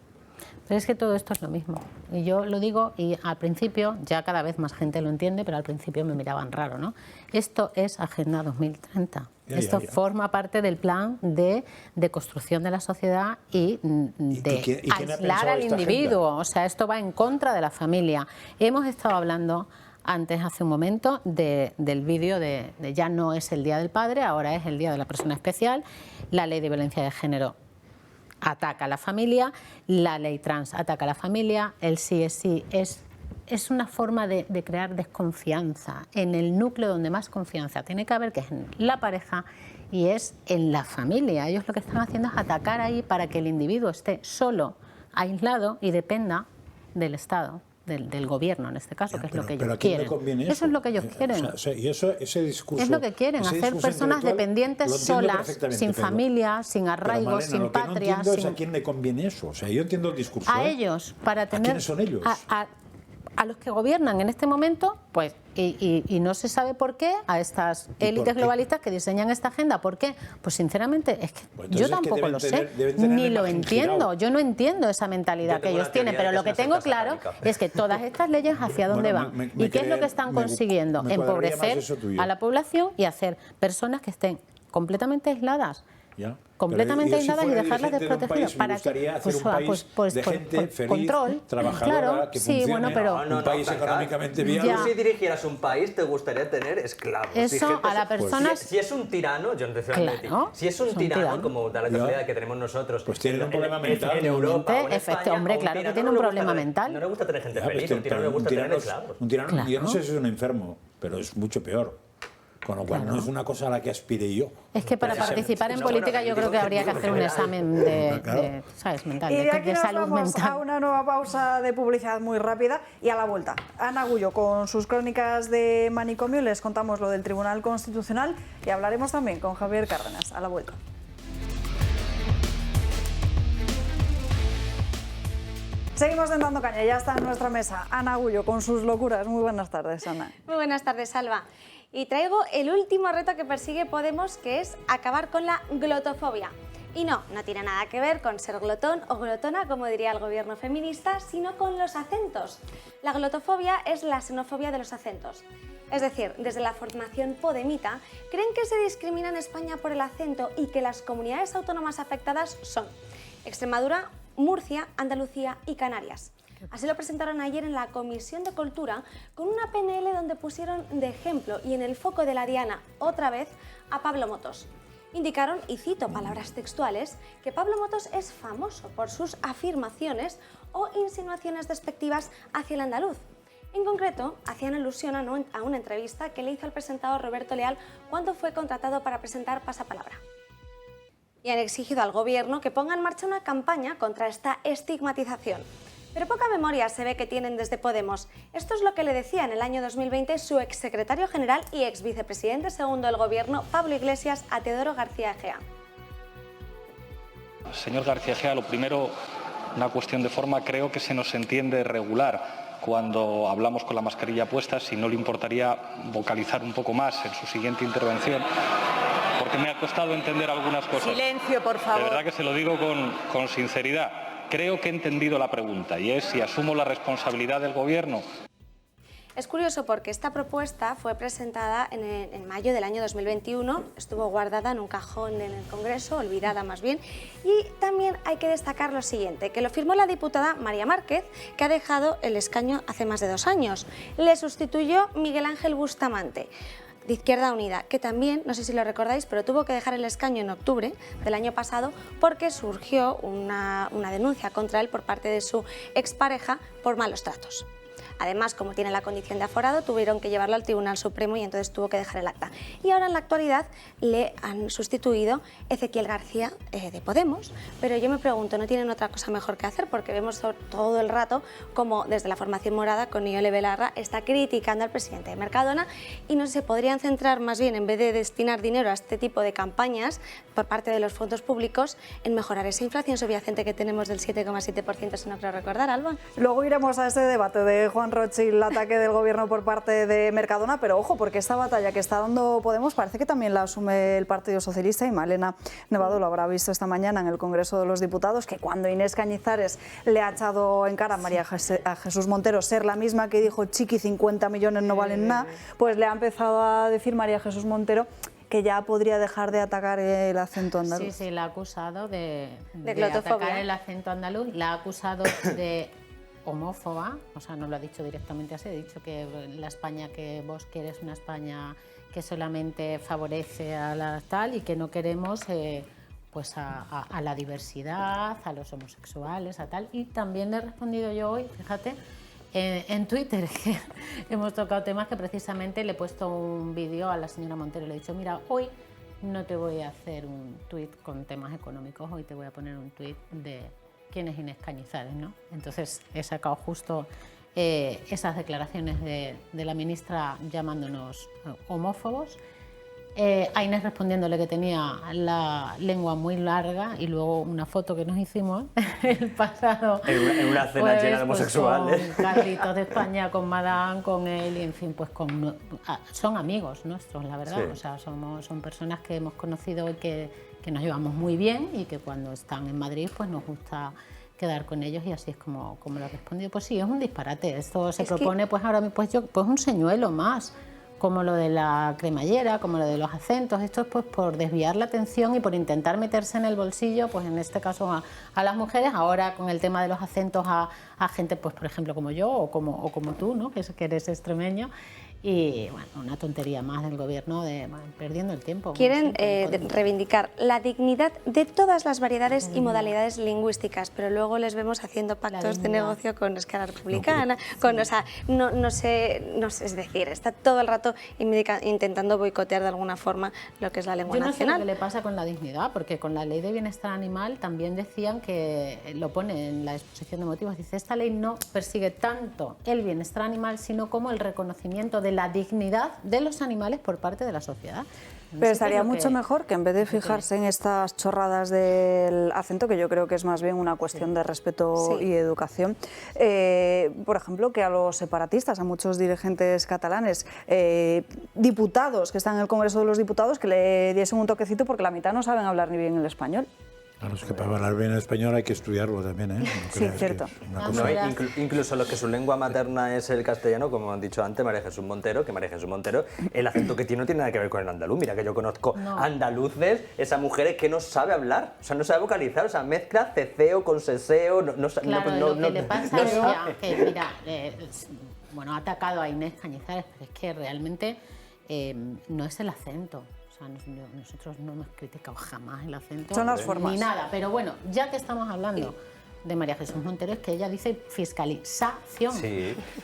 Pero es que todo esto es lo mismo. Y yo lo digo, y al principio, ya cada vez más gente lo entiende, pero al principio me miraban raro, ¿no? Esto es Agenda 2030. Esto forma parte del plan de construcción de la sociedad y de aislar al individuo. Agenda? O sea, esto va en contra de la familia. Hemos estado hablando antes, hace un momento, del vídeo de ya no es el Día del Padre, ahora es el Día de la Persona Especial. La ley de violencia de género ataca a la familia, la ley trans ataca a la familia, el sí es sí es una forma de crear desconfianza en el núcleo donde más confianza tiene que haber, que es en la pareja y es en la familia. Ellos lo que están haciendo es atacar ahí para que el individuo esté solo, aislado y dependa del Estado. Del gobierno, en este caso, que es lo que ellos quieren. Eso es lo que ellos quieren. O sea, y ese discurso... Es lo que quieren, hacer personas dependientes solas, sin familia, sin arraigo, sin patria. Lo que no entiendo es a quién le conviene eso. O sea, yo entiendo el discurso. A ellos, para tener... ¿A quiénes son ellos? A los que gobiernan en este momento, pues, y no se sabe por qué, a estas élites globalistas que diseñan esta agenda. ¿Por qué? Pues sinceramente, es que yo tampoco lo sé, ni lo entiendo. Yo no entiendo esa mentalidad que ellos tienen, pero lo que tengo claro es que todas estas leyes hacia dónde van. ¿Y qué es lo que están consiguiendo? Empobrecer a la población y hacer personas que estén completamente aisladas. Completamente aisladas y dejarlas desprotegidas. Me gustaría hacer un país de gente feliz, control, trabajadora, claro, que sí, funcione, bueno, pero un país económicamente viable. Si dirigieras un país, te gustaría tener esclavos. Eso a la persona... Si es un tirano, yo no te estoy hablando de ti, si es un tirano, como da la casualidad que tenemos nosotros, pues tiene un problema mental. En Europa, en España, hombre, claro que tiene un problema mental. No le gusta tener gente feliz, un tirano le gusta tener esclavos. Un tirano, yo no sé si es un enfermo, pero es mucho peor. Con lo cual no es una cosa a la que aspire yo. Es que para participar en política yo creo que habría que hacer un examen de ¿sabes? Mental, y de aquí nos salud vamos mental. A una nueva pausa de publicidad muy rápida y a la vuelta. Ana Gullo con sus crónicas de manicomio, les contamos lo del Tribunal Constitucional y hablaremos también con Javier Cárdenas. A la vuelta. Seguimos dando caña, ya está en nuestra mesa Ana Gullo con sus locuras. Muy buenas tardes, Ana. Muy buenas tardes, Salva. Y traigo el último reto que persigue Podemos, que es acabar con la glotofobia. Y no tiene nada que ver con ser glotón o glotona, como diría el gobierno feminista, sino con los acentos. La glotofobia es la xenofobia de los acentos. Es decir, desde la formación podemita, creen que se discrimina en España por el acento y que las comunidades autónomas afectadas son Extremadura, Murcia, Andalucía y Canarias. Así lo presentaron ayer en la Comisión de Cultura con una PNL donde pusieron de ejemplo y en el foco de la diana, otra vez, a Pablo Motos. Indicaron, y cito palabras textuales, que Pablo Motos es famoso por sus afirmaciones o insinuaciones despectivas hacia el andaluz. En concreto, hacían alusión a una entrevista que le hizo al presentador Roberto Leal cuando fue contratado para presentar Pasapalabra. Y han exigido al gobierno que ponga en marcha una campaña contra esta estigmatización. Pero poca memoria se ve que tienen desde Podemos. Esto es lo que le decía en el año 2020 su exsecretario general y exvicepresidente segundo del Gobierno, Pablo Iglesias, a Teodoro García Egea. Señor García Egea, lo primero, una cuestión de forma, creo que se nos entiende regular cuando hablamos con la mascarilla puesta. Si no le importaría vocalizar un poco más en su siguiente intervención, porque me ha costado entender algunas cosas. Silencio, por favor. De verdad que se lo digo con sinceridad. Creo que he entendido la pregunta y es si asumo la responsabilidad del Gobierno. Es curioso porque esta propuesta fue presentada en mayo del año 2021, estuvo guardada en un cajón en el Congreso, olvidada más bien, y también hay que destacar lo siguiente, que lo firmó la diputada María Márquez, que ha dejado el escaño hace más de 2 años. Le sustituyó Miguel Ángel Bustamante, de Izquierda Unida, que también, no sé si lo recordáis, pero tuvo que dejar el escaño en octubre del año pasado porque surgió una denuncia contra él por parte de su expareja por malos tratos. Además, como tiene la condición de aforado, tuvieron que llevarlo al Tribunal Supremo y entonces tuvo que dejar el acta. Y ahora en la actualidad le han sustituido Ezequiel García de Podemos, pero yo me pregunto, ¿no tienen otra cosa mejor que hacer? Porque vemos todo el rato como desde la formación morada con Iole Belarra está criticando al presidente de Mercadona y no sé, se podrían centrar más bien, en vez de destinar dinero a este tipo de campañas por parte de los fondos públicos, en mejorar esa inflación subyacente que tenemos del 7,7%, si no creo recordar, Alba. Luego iremos a ese debate de Juan Roig y el ataque del Gobierno por parte de Mercadona, pero ojo, porque esta batalla que está dando Podemos parece que también la asume el Partido Socialista, y Malena Nevado lo habrá visto esta mañana en el Congreso de los Diputados, que cuando Inés Cañizares le ha echado en cara a Jesús Montero ser la misma que dijo chiqui, 50 millones no valen nada, pues le ha empezado a decir María Jesús Montero que ya podría dejar de atacar el acento andaluz. Sí, la ha acusado de glotofobia. atacar el acento andaluz, la ha acusado de homófoba, o sea, no lo ha dicho directamente así, ha dicho que la España que vos quieres es una España que solamente favorece a la tal y que no queremos pues a la diversidad, a los homosexuales, a tal. Y también le he respondido yo hoy, fíjate, en Twitter, que hemos tocado temas que precisamente le he puesto un vídeo a la señora Montero, le he dicho, mira, hoy no te voy a hacer un tuit con temas económicos, hoy te voy a poner un tuit de quién es Inés Cañizares, ¿no? Entonces he sacado justo esas declaraciones de la ministra llamándonos homófobos, a Inés respondiéndole que tenía la lengua muy larga y luego una foto que nos hicimos el pasado en una cena llena de homosexuales. Con Carlitos de España, con Madame, con él y en fin, pues son amigos nuestros, la verdad. Sí. O sea, son personas que hemos conocido y que nos llevamos muy bien y que cuando están en Madrid pues nos gusta quedar con ellos y así es como lo he respondido. Pues sí, es un disparate. Esto se propone pues ahora pues un señuelo más, como lo de la cremallera, como lo de los acentos. Esto es pues por desviar la atención y por intentar meterse en el bolsillo, pues en este caso a las mujeres, ahora con el tema de los acentos a gente, pues por ejemplo como yo o como tú, ¿no? que eres extremeño. Y bueno, una tontería más del Gobierno perdiendo el tiempo. Quieren reivindicar la dignidad de todas las variedades y modalidades lingüísticas, pero luego les vemos haciendo pactos de negocio con Esquerra Republicana, no sé, es decir, está todo el rato intentando boicotear de alguna forma lo que es la lengua nacional. Yo no sé lo que le pasa con la dignidad, porque con la Ley de Bienestar Animal también decían que, lo pone en la exposición de motivos, dice, esta ley no persigue tanto el bienestar animal, sino como el reconocimiento de la dignidad de los animales por parte de la sociedad. Pero estaría mucho mejor que en vez de fijarse en estas chorradas del acento, que yo creo que es más bien una cuestión de respeto y educación, por ejemplo, que a los separatistas, a muchos dirigentes catalanes, diputados que están en el Congreso de los Diputados, que le diesen un toquecito porque la mitad no saben hablar ni bien el español. Claro, es que para hablar bien el español hay que estudiarlo también, ¿eh? No sí, cierto. Incluso los que su lengua materna es el castellano, como han dicho antes María Jesús Montero, que María Jesús Montero, el acento que tiene no tiene nada que ver con el andaluz. Mira que yo conozco andaluces, esa mujer es que no sabe hablar, o sea, no sabe vocalizar, o sea, mezcla ceceo con seseo, lo que le pasa es que, mira, bueno, ha atacado a Inés Cañizares, pero es que realmente no es el acento. Nosotros no hemos criticado jamás el acento. Son las formas. Ni nada, pero bueno, ya que estamos hablando de María Jesús Montero, es que ella dice fiscalización,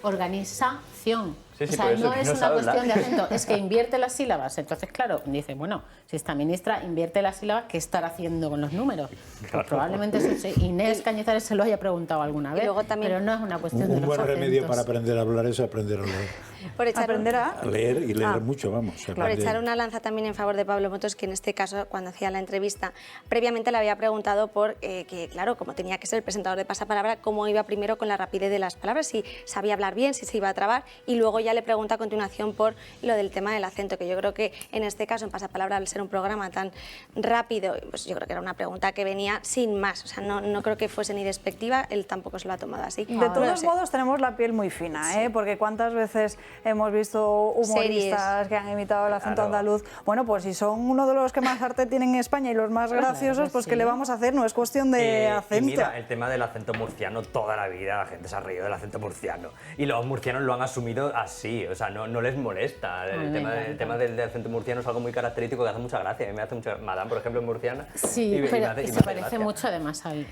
organización. Sí, sí, o sea, por eso no que es no una sabe cuestión hablar. de acento, es que invierte las sílabas. Entonces, claro, dice, bueno, si esta ministra invierte las sílabas, ¿qué estará haciendo con los números? Pues probablemente Inés Cañizares se lo haya preguntado alguna vez, pero no es una cuestión de Un los buen remedio acentos. para aprender a hablar es aprender a leer. Por echar A leer y leer mucho, vamos. Por echar una lanza también en favor de Pablo Motos, que en este caso, cuando hacía la entrevista, previamente le había preguntado por que, claro, como tenía que ser el presentador de Pasapalabra, cómo iba primero con la rapidez de las palabras, si sabía hablar bien, si se iba a trabar, y luego ya le pregunta a continuación por lo del tema del acento, que yo creo que en este caso, en Pasapalabra, al ser un programa tan rápido, pues yo creo que era una pregunta que venía sin más, o sea, no creo que fuese ni despectiva, él tampoco se lo ha tomado así. De todos modos, tenemos la piel muy fina, ¿eh? Porque cuántas veces hemos visto humoristas que han imitado el acento andaluz. Bueno, pues si son uno de los que más arte tienen en España y los más graciosos, pues ¿qué le vamos a hacer? No es cuestión de acento. Y mira, el tema del acento murciano, toda la vida la gente se ha reído del acento murciano. Y los murcianos lo han asumido así, o sea, no les molesta. El tema del acento murciano es algo muy característico que hace mucha gracia. A mí me hace mucha... Madame, por ejemplo, es murciana. Sí, pero se parece mucho además al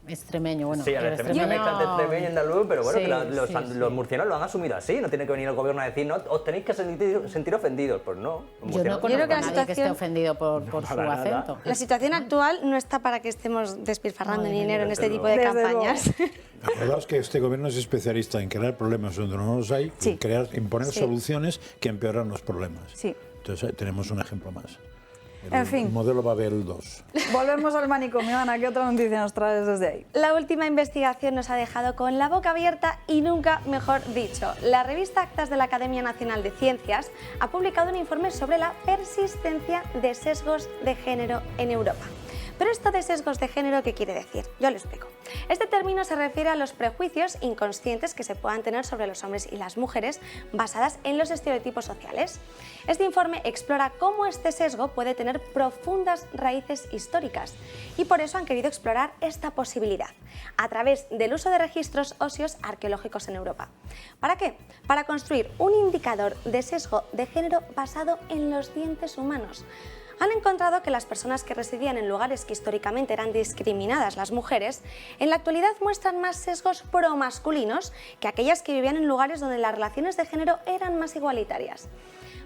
extremeño. Bueno, sí, al extremeño extremeño y andaluz, pero bueno, que los murcianos lo han asumido así. No tiene que venir el gobierno a decir, no, os tenéis que sentir ofendidos. Pues no. Yo no conozco a nadie que esté ofendido por su acento. La situación actual no está para que estemos despilfarrando dinero en este tipo de campañas. Acordaos que este gobierno es especialista en crear problemas donde no los hay y imponer soluciones que empeoran los problemas. Sí. Entonces tenemos un ejemplo más. En fin. El modelo Babel 2. Volvemos al manicomio. Ana, ¿qué otra noticia nos traes desde ahí? La última investigación nos ha dejado con la boca abierta y nunca mejor dicho. La revista Actas de la Academia Nacional de Ciencias ha publicado un informe sobre la persistencia de sesgos de género en Europa. Pero esto de sesgos de género, ¿qué quiere decir? Yo lo explico. Este término se refiere a los prejuicios inconscientes que se puedan tener sobre los hombres y las mujeres basadas en los estereotipos sociales. Este informe explora cómo este sesgo puede tener profundas raíces históricas y por eso han querido explorar esta posibilidad a través del uso de registros óseos arqueológicos en Europa. ¿Para qué? Para construir un indicador de sesgo de género basado en los dientes humanos. Han encontrado que las personas que residían en lugares que históricamente eran discriminadas las mujeres, en la actualidad muestran más sesgos promasculinos que aquellas que vivían en lugares donde las relaciones de género eran más igualitarias.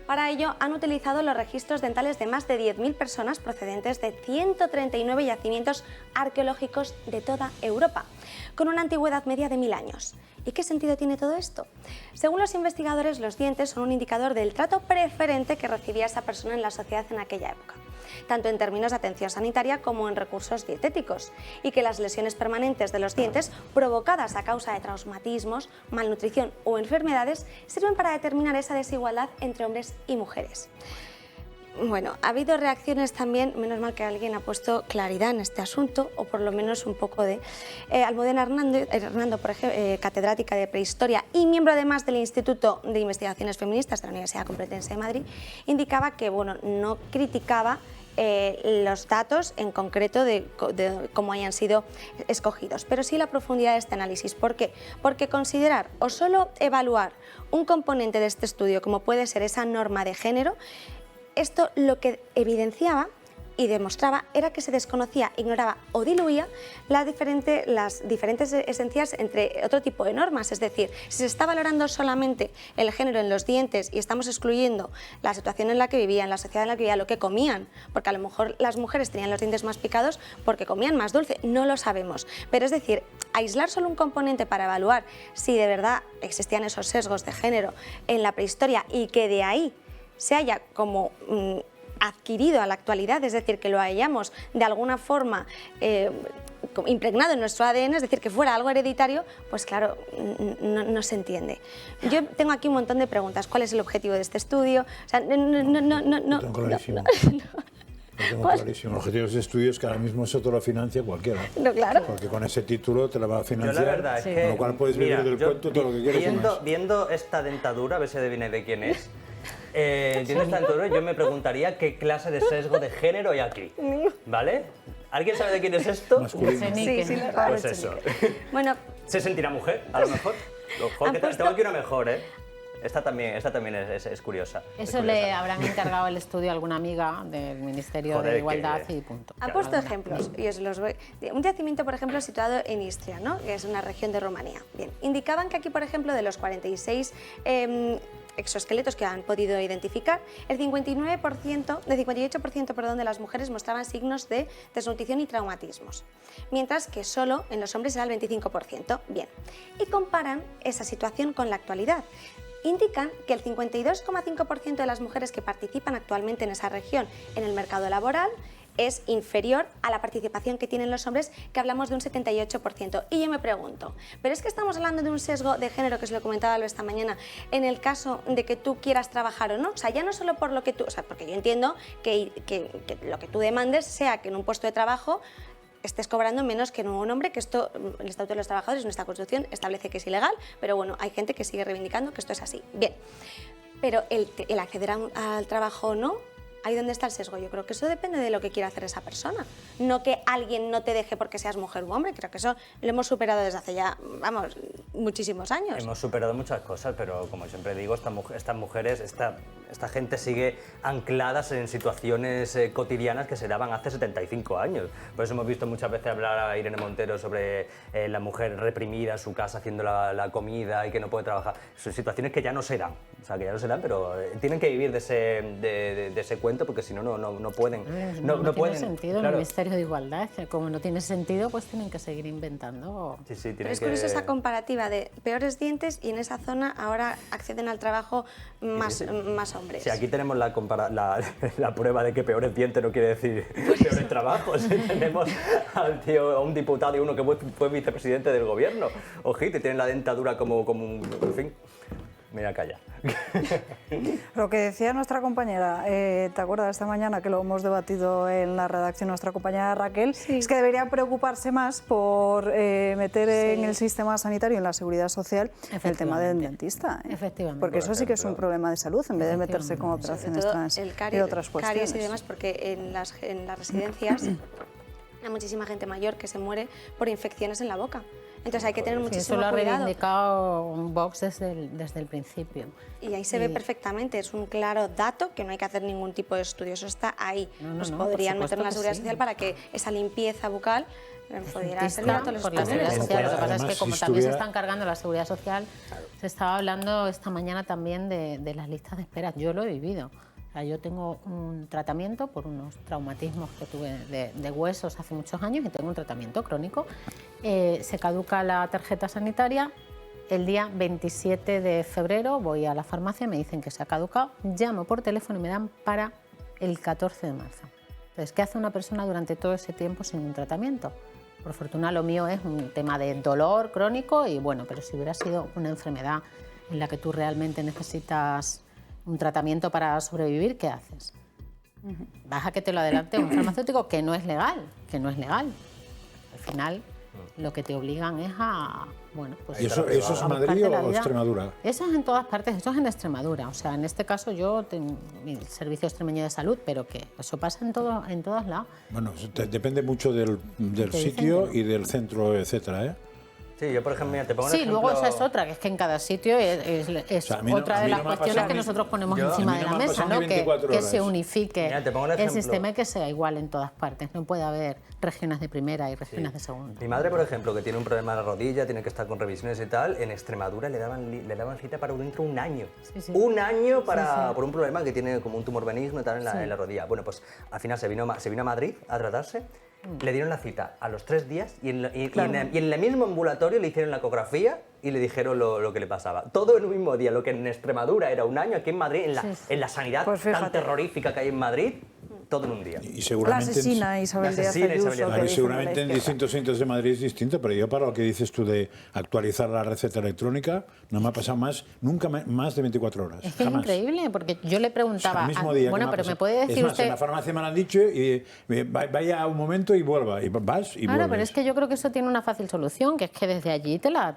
Para ello han utilizado los registros dentales de más de 10.000 personas procedentes de 139 yacimientos arqueológicos de toda Europa, con una antigüedad media de 1000 años. ¿Y qué sentido tiene todo esto? Según los investigadores, los dientes son un indicador del trato preferente que recibía esa persona en la sociedad en aquella época, tanto en términos de atención sanitaria como en recursos dietéticos, y que las lesiones permanentes de los dientes provocadas a causa de traumatismos, malnutrición o enfermedades sirven para determinar esa desigualdad entre hombres y mujeres. Bueno, ha habido reacciones también, menos mal que alguien ha puesto claridad en este asunto, o por lo menos un poco de... Almudena Hernando, por ejemplo, catedrática de Prehistoria y miembro además del Instituto de Investigaciones Feministas de la Universidad Complutense de Madrid, indicaba que no criticaba los datos en concreto de cómo hayan sido escogidos, pero sí la profundidad de este análisis. ¿Por qué? Porque considerar o solo evaluar un componente de este estudio como puede ser esa norma de género, esto lo que evidenciaba y demostraba era que se desconocía, ignoraba o diluía las diferentes esencias entre otro tipo de normas. Es decir, si se está valorando solamente el género en los dientes y estamos excluyendo la situación en la que vivían, la sociedad en la que vivían, lo que comían, porque a lo mejor las mujeres tenían los dientes más picados porque comían más dulce, no lo sabemos. Pero es decir, aislar solo un componente para evaluar si de verdad existían esos sesgos de género en la prehistoria y que de ahí se haya como adquirido a la actualidad, es decir, que lo hayamos de alguna forma impregnado en nuestro ADN, es decir, que fuera algo hereditario, pues claro, no se entiende. Yo tengo aquí un montón de preguntas. ¿Cuál es el objetivo de este estudio? O sea, Lo tengo clarísimo. Lo tengo clarísimo. El objetivo de este estudio es que ahora mismo eso te lo financia cualquiera. No, claro. Porque con ese título te lo va a financiar. Yo la verdad es que, con lo cual puedes vivir del cuento todo lo que quieras. Viendo esta dentadura, a ver si adivináis de quién es. Viendo esta dentadura, yo me preguntaría qué clase de sesgo de género hay aquí. ¿Vale? ¿Alguien sabe de quién es esto? Masculino. Sí, Pues eso. Bueno, ¿Se sentirá mujer, a lo mejor? Ojo, que tengo aquí una mejor, ¿eh? Esta también es curiosa. Eso le habrán encargado el estudio a alguna amiga del Ministerio de Igualdad y punto. Ha puesto ejemplos y os los voy. Un yacimiento, por ejemplo, situado en Istria, ¿no? Que es una región de Rumanía. Bien, indicaban que aquí, por ejemplo, de los 46 exoesqueletos que han podido identificar, el 58% de las mujeres mostraban signos de desnutrición y traumatismos, mientras que solo en los hombres era el 25%. Bien, y comparan esa situación con la actualidad. Indican que el 52,5% de las mujeres que participan actualmente en esa región en el mercado laboral es inferior a la participación que tienen los hombres, que hablamos de un 78%. Y yo me pregunto, ¿pero es que estamos hablando de un sesgo de género, que os lo comentaba esta mañana, en el caso de que tú quieras trabajar o no? O sea, ya no solo por lo que tú... O sea, porque yo entiendo que lo que tú demandes sea que en un puesto de trabajo estés cobrando menos que un hombre, que esto, el Estatuto de los Trabajadores, nuestra Constitución, establece que es ilegal, pero bueno, hay gente que sigue reivindicando que esto es así. Bien, pero el acceder al trabajo o no, ahí donde está el sesgo. Yo creo que eso depende de lo que quiera hacer esa persona, no que alguien no te deje porque seas mujer u hombre. Creo que eso lo hemos superado desde hace ya, vamos, muchísimos años. Hemos superado muchas cosas, pero como siempre digo, estas mujeres, esta gente sigue ancladas en situaciones cotidianas que se daban hace 75 años. Por eso hemos visto muchas veces hablar a Irene Montero sobre la mujer reprimida en su casa haciendo la comida y que no puede trabajar. Son situaciones que ya no se dan, o sea, que ya no se dan, pero tienen que vivir de ese cuento, porque si no, no pueden. No tiene sentido, claro. El Ministerio de Igualdad, que como no tiene sentido, pues tienen que seguir inventando. Sí, pero es curioso esa comparativa de peores dientes y en esa zona ahora acceden al trabajo más hombres. Sí, aquí tenemos la prueba de que peores dientes no quiere decir peores trabajos. Tenemos a un diputado y uno que fue vicepresidente del gobierno. Ojito, tienen la dentadura como un... En fin, mira, calla. Lo que decía nuestra compañera, ¿te acuerdas esta mañana que lo hemos debatido en la redacción, nuestra compañera Raquel? Sí. Es que debería preocuparse más por meter en el sistema sanitario y en la seguridad social el tema del dentista. Efectivamente. Porque eso sí que es un problema de salud, en vez de meterse con operaciones trans y otras cuestiones. Y demás, porque en las residencias hay muchísima gente mayor que se muere por infecciones en la boca. Entonces hay que tener muchísimo cuidado. Eso lo ha reivindicado Vox desde el principio. Y ahí se ve perfectamente, es un claro dato que no hay que hacer ningún tipo de estudio, eso está ahí. Nos podrían meter en la seguridad social para que esa limpieza bucal pudiera ser a todos los españoles. Lo que pasa es que como también se están cargando la seguridad social, se estaba hablando esta mañana también de las listas de espera. Yo lo he vivido. O sea, yo tengo un tratamiento por unos traumatismos que tuve de huesos hace muchos años y tengo un tratamiento crónico. Se caduca la tarjeta sanitaria. El día 27 de febrero voy a la farmacia, me dicen que se ha caducado, llamo por teléfono y me dan para el 14 de marzo. Entonces, ¿qué hace una persona durante todo ese tiempo sin un tratamiento? Por fortuna lo mío es un tema de dolor crónico y bueno, pero si hubiera sido una enfermedad en la que tú realmente necesitas un tratamiento para sobrevivir, ¿qué haces? Vas a que te lo adelante un farmacéutico que no es legal, Al final, lo que te obligan es a... Bueno, pues ¿Y eso es Madrid o Extremadura? Eso es en todas partes, eso es en Extremadura. O sea, en este caso yo tengo mi Servicio Extremeño de Salud, pero que eso pasa en todos lados. Bueno, depende mucho del sitio y del centro, etcétera, ¿eh? Sí, yo por ejemplo, mira, te pongo un ejemplo... luego esa es otra, que es que en cada sitio es o sea, otra de las cuestiones que nosotros ponemos encima de la mesa, ¿no? Que se unifique el sistema y que sea igual en todas partes. No puede haber regiones de primera y regiones de segunda. Mi madre, por ejemplo, que tiene un problema de la rodilla, tiene que estar con revisiones y tal, en Extremadura le daban cita para dentro de un año. Un año por un problema que tiene como un tumor benigno y tal en la rodilla. Bueno, pues al final se vino a Madrid a tratarse. Le dieron la cita a los 3 días y en el mismo ambulatorio le hicieron la ecografía y le dijeron lo que le pasaba. Todo en un mismo día, lo que en Extremadura era un año, aquí en Madrid, en la sanidad tan terrorífica que hay en Madrid, todo en un día. Y seguramente la asesina Isabel Díaz Ayuso. Seguramente en distintos centros de Madrid es distinto, pero yo para lo que dices tú de actualizar la receta electrónica, no me ha pasado nunca más de 24 horas. Es que es increíble, porque yo le preguntaba... bueno, pero me puede decir usted... En la farmacia me lo han dicho y vaya un momento y vuelva, y vas y vuelves. Pero es que yo creo que eso tiene una fácil solución, que es que desde allí te la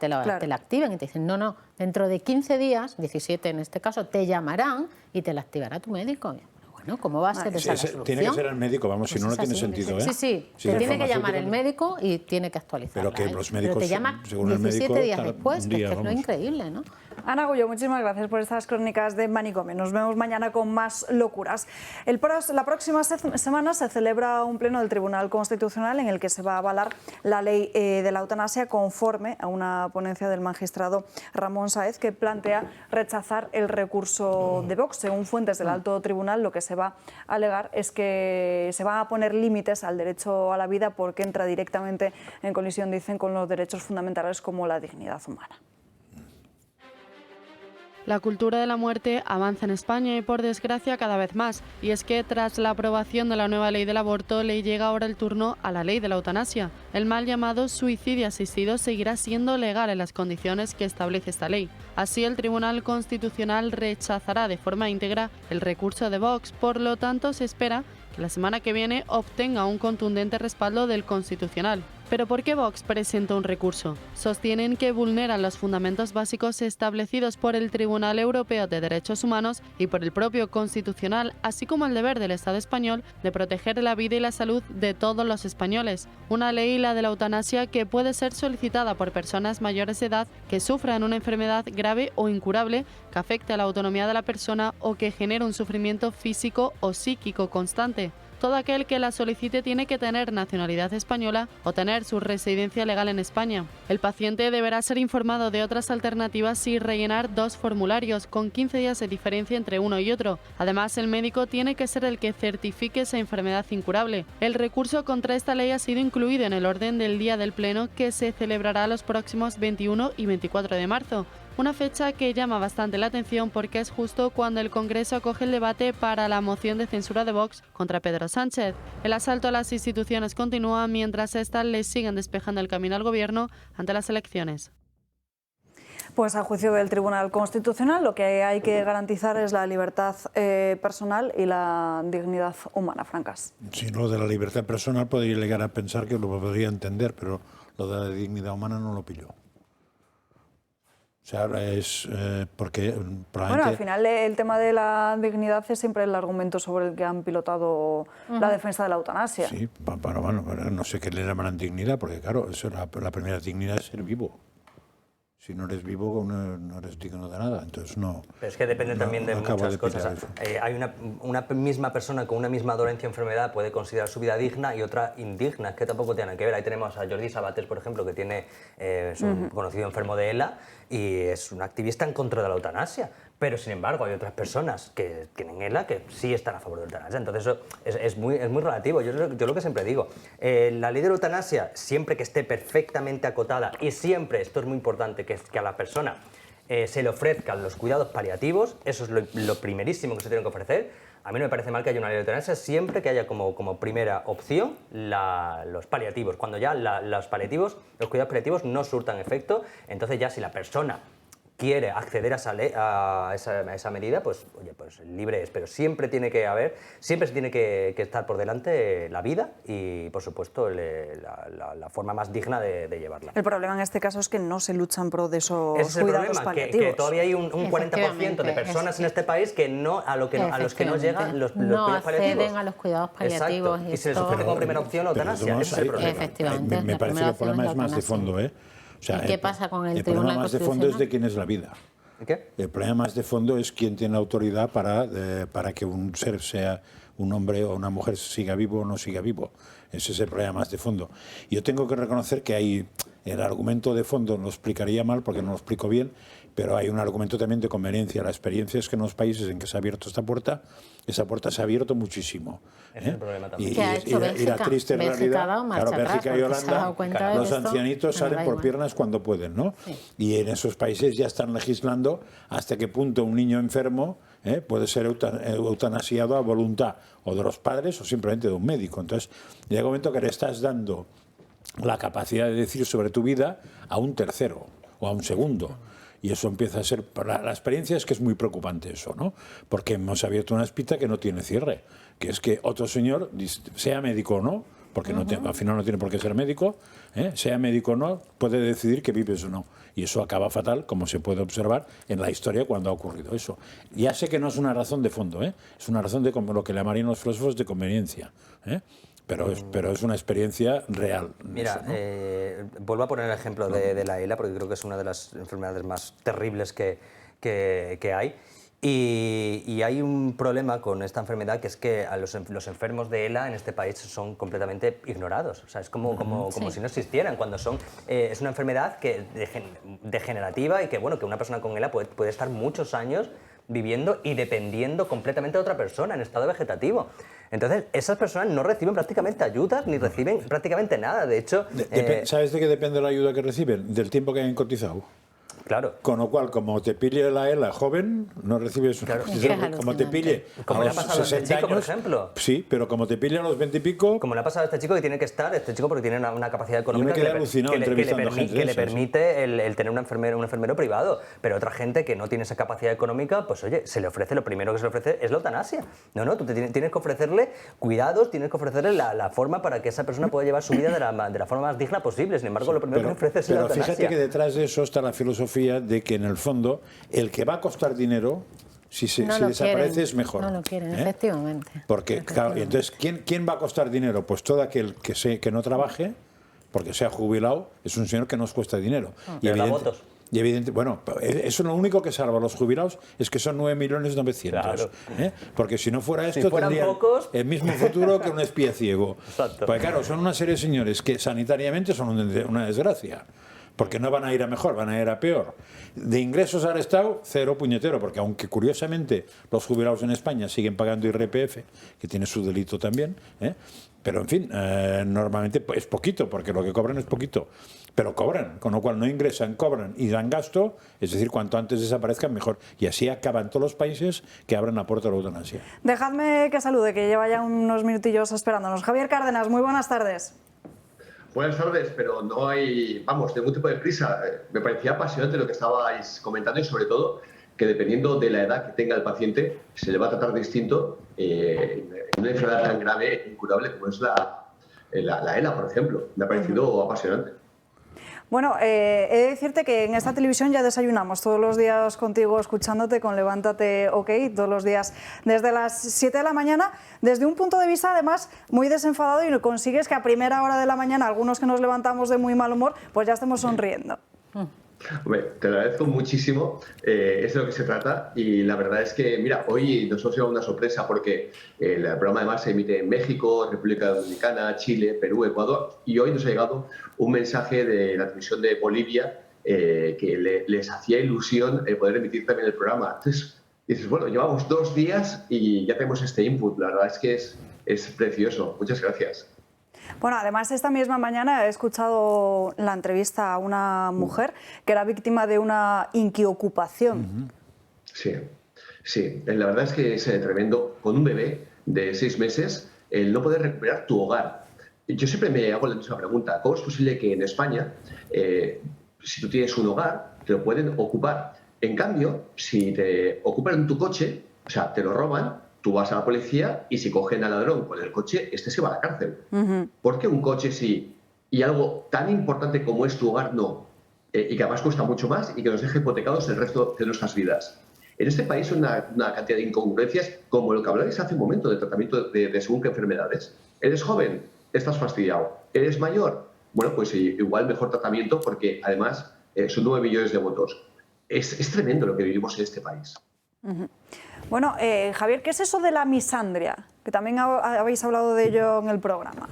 activen y te dicen, no, dentro de 15 días, 17 en este caso, te llamarán y te la activará tu médico. Bueno, ¿cómo va a ser esa la solución? Tiene que ser el médico, vamos, si no, no tiene sentido. Sí, te tiene que llamar el médico y tiene que actualizarla. Pero que los médicos, pero te llama según el 17 médico, días después, que es lo vamos. increíble, ¿no? Ana Gullo, muchísimas gracias por estas crónicas de Manicomio. Nos vemos mañana con más locuras. La próxima semana se celebra un pleno del Tribunal Constitucional en el que se va a avalar la ley de la eutanasia conforme a una ponencia del magistrado Ramón Sáez que plantea rechazar el recurso de Vox. Según fuentes del Alto Tribunal, lo que se va a alegar es que se van a poner límites al derecho a la vida porque entra directamente en colisión, dicen, con los derechos fundamentales como la dignidad humana. La cultura de la muerte avanza en España y, por desgracia, cada vez más. Y es que, tras la aprobación de la nueva ley del aborto, le llega ahora el turno a la ley de la eutanasia. El mal llamado suicidio asistido seguirá siendo legal en las condiciones que establece esta ley. Así, el Tribunal Constitucional rechazará de forma íntegra el recurso de Vox. Por lo tanto, se espera que la semana que viene obtenga un contundente respaldo del Constitucional. ¿Pero por qué Vox presenta un recurso? Sostienen que vulneran los fundamentos básicos establecidos por el Tribunal Europeo de Derechos Humanos y por el propio Constitucional, así como el deber del Estado español de proteger la vida y la salud de todos los españoles. Una ley, la de la eutanasia, que puede ser solicitada por personas mayores de edad que sufran una enfermedad grave o incurable que afecte a la autonomía de la persona o que genere un sufrimiento físico o psíquico constante. Todo aquel que la solicite tiene que tener nacionalidad española o tener su residencia legal en España. El paciente deberá ser informado de otras alternativas y rellenar 2 formularios, con 15 días de diferencia entre uno y otro. Además, el médico tiene que ser el que certifique esa enfermedad incurable. El recurso contra esta ley ha sido incluido en el orden del día del Pleno, que se celebrará los próximos 21 y 24 de marzo. Una fecha que llama bastante la atención porque es justo cuando el Congreso acoge el debate para la moción de censura de Vox contra Pedro Sánchez. El asalto a las instituciones continúa mientras éstas le siguen despejando el camino al Gobierno ante las elecciones. Pues a juicio del Tribunal Constitucional lo que hay que garantizar es la libertad personal y la dignidad humana, Francas. Sí, lo de la libertad personal podría llegar a pensar que lo podría entender, pero lo de la dignidad humana no lo pilló. O sea, es porque probablemente... Bueno, al final el tema de la dignidad es siempre el argumento sobre el que han pilotado la defensa de la eutanasia. Sí, pero bueno, no sé qué le llamarán dignidad, porque claro, eso la primera dignidad es ser vivo. Si no eres vivo, no eres digno de nada, entonces no... Pero es que depende también de muchas cosas. Hay una misma persona con una misma dolencia o enfermedad puede considerar su vida digna y otra indigna, es que tampoco tiene que ver. Ahí tenemos a Jordi Sabatés, por ejemplo, que es un conocido enfermo de ELA y es un activista en contra de la eutanasia. Pero, sin embargo, hay otras personas que tienen ELA que sí están a favor de la eutanasia. Entonces, eso es muy relativo. Yo lo que siempre digo, la ley de la eutanasia, siempre que esté perfectamente acotada y siempre, esto es muy importante, que a la persona se le ofrezcan los cuidados paliativos, eso es lo primerísimo que se tiene que ofrecer. A mí no me parece mal que haya una ley de eutanasia siempre que haya como primera opción los paliativos. Cuando ya los cuidados paliativos no surtan efecto, entonces ya si la persona quiere acceder a esa medida, pues oye, pues libre es, pero siempre se tiene que estar por delante la vida y, por supuesto, la forma más digna de llevarla. El problema en este caso es que no se luchan pro de esos Ese es el cuidados problema, paliativos. que todavía hay un 40% de personas en este país que a los que no llegan los cuidados paliativos. No acceden a los cuidados paliativos. Exacto. Y se les ofrece como primera opción la eutanasia, ese es el problema. Efectivamente. Me parece que el problema es más de fondo, ¿eh? O sea, ¿Y qué pasa con el problema Tribunal más de fondo es de quién es la vida. ¿Qué? El problema más de fondo es quién tiene autoridad para que un ser, sea un hombre o una mujer, siga vivo o no siga vivo. Ese es el problema más de fondo. Yo tengo que reconocer que hay el argumento de fondo, lo explicaría mal porque no lo explico bien, pero hay un argumento también de conveniencia. La experiencia es que en los países en que se ha abierto esa puerta se ha abierto muchísimo. Ese es el problema también. Y la triste realidad, claro, Bélgica y Holanda, los ancianitos salen por piernas cuando pueden, ¿no? Sí. Y en esos países ya están legislando hasta qué punto un niño enfermo puede ser eutanasiado a voluntad o de los padres o simplemente de un médico. Entonces, llega un momento que le estás dando la capacidad de decir sobre tu vida a un tercero o a un segundo. Y eso empieza a ser... La experiencia es que es muy preocupante eso, ¿no? Porque hemos abierto una espita que no tiene cierre, que es que otro señor, sea médico o no, porque al final no tiene por qué ser médico, sea médico o no, puede decidir que vives o no. Y eso acaba fatal, como se puede observar en la historia cuando ha ocurrido eso. Ya sé que no es una razón de fondo, es una razón de lo que llamarían los filósofos de conveniencia, pero es una experiencia real. Mira, eso, ¿no? Vuelvo a poner el ejemplo de la ELA, porque creo que es una de las enfermedades más terribles que hay. Y hay un problema con esta enfermedad, que es que a los enfermos de ELA en este país son completamente ignorados. O sea, es como si no existieran, cuando es una enfermedad degenerativa y que, bueno, que una persona con ELA puede estar muchos años viviendo y dependiendo completamente de otra persona en estado vegetativo. Entonces, esas personas no reciben prácticamente ayudas ni reciben prácticamente nada. De hecho... ¿Sabes de qué depende la ayuda que reciben? Del tiempo que hayan cotizado. Claro. Con lo cual, como te pille la ELA joven, no recibes... Claro. Como te pille como a le ha los pasado a este 60 chico, por años, ejemplo. Sí, pero como te pille a los 20 y pico... Como le ha pasado a este chico, que tiene que estar, este chico porque tiene una capacidad económica Yo me quedé alucinado entrevistando gente que le permite el tener un enfermero privado, pero otra gente que no tiene esa capacidad económica, pues oye, se le ofrece, lo primero que se le ofrece es la eutanasia. No, tú tienes que ofrecerle cuidados, tienes que ofrecerle la forma para que esa persona pueda llevar su vida de la forma más digna posible. Sin embargo, lo primero que le ofreces es la eutanasia. Pero fíjate que detrás de eso está la filosofía de que en el fondo el que va a costar dinero, si desaparece es mejor. No lo quieren, efectivamente. Porque, claro, y entonces, ¿quién va a costar dinero? Pues todo aquel que no trabaje, porque sea jubilado, es un señor que nos cuesta dinero. Y evidente, bueno, eso lo único que salva a los jubilados es que son 9.900.000. Claro. Porque si no fuera esto, tendrían el mismo futuro que un espía ciego. Exacto. Porque claro, son una serie de señores que sanitariamente son una desgracia. Porque no van a ir a mejor, van a ir a peor. De ingresos al Estado, cero puñetero, porque aunque curiosamente los jubilados en España siguen pagando IRPF, que tiene su delito también, pero en fin, normalmente es poquito, porque lo que cobran es poquito. Pero cobran, con lo cual no ingresan, cobran y dan gasto, es decir, cuanto antes desaparezcan mejor. Y así acaban todos los países que abran la puerta a la eutanasia. Dejadme que salude, que lleva ya unos minutillos esperándonos. Javier Cárdenas, muy buenas tardes. Buenas tardes, pero no hay, ningún tipo de prisa. Me parecía apasionante lo que estabais comentando y sobre todo que dependiendo de la edad que tenga el paciente se le va a tratar distinto en una enfermedad tan grave e incurable como es la ELA, por ejemplo. Me ha parecido apasionante. Bueno, he de decirte que en esta televisión ya desayunamos todos los días contigo, escuchándote con Levántate OK, todos los días desde las 7 de la mañana, desde un punto de vista además muy desenfadado, y consigues que a primera hora de la mañana, algunos que nos levantamos de muy mal humor, pues ya estemos sonriendo. Hombre, te agradezco muchísimo, es de lo que se trata, y la verdad es que, mira, hoy nos hemos llevado una sorpresa porque el programa además se emite en México, República Dominicana, Chile, Perú, Ecuador, y hoy nos ha llegado un mensaje de la televisión de Bolivia que les hacía ilusión poder emitir también el programa. Entonces dices, bueno, llevamos 2 días y ya tenemos este input, la verdad es que es precioso. Muchas gracias. Bueno, además esta misma mañana he escuchado la entrevista a una mujer que era víctima de una inquiocupación. Sí, la verdad es que es tremendo. Con un bebé de 6 meses, el no poder recuperar tu hogar. Yo siempre me hago la misma pregunta. ¿Cómo es posible que en España, si tú tienes un hogar, te lo pueden ocupar? En cambio, si te ocupan tu coche, o sea, te lo roban, tú vas a la policía y si cogen al ladrón con el coche, este se va a la cárcel. ¿Por qué un coche sí y algo tan importante como es tu hogar no? Y que además cuesta mucho más y que nos deja hipotecados el resto de nuestras vidas. En este país hay una cantidad de incongruencias, como lo que hablabais hace un momento de tratamiento de según qué enfermedades. ¿Eres joven? Estás fastidiado. ¿Eres mayor? Bueno, pues igual mejor tratamiento porque además son 9 millones de votos. Es tremendo lo que vivimos en este país. Bueno, Javier, ¿qué es eso de la misandria? Que también habéis hablado de ello en el programa.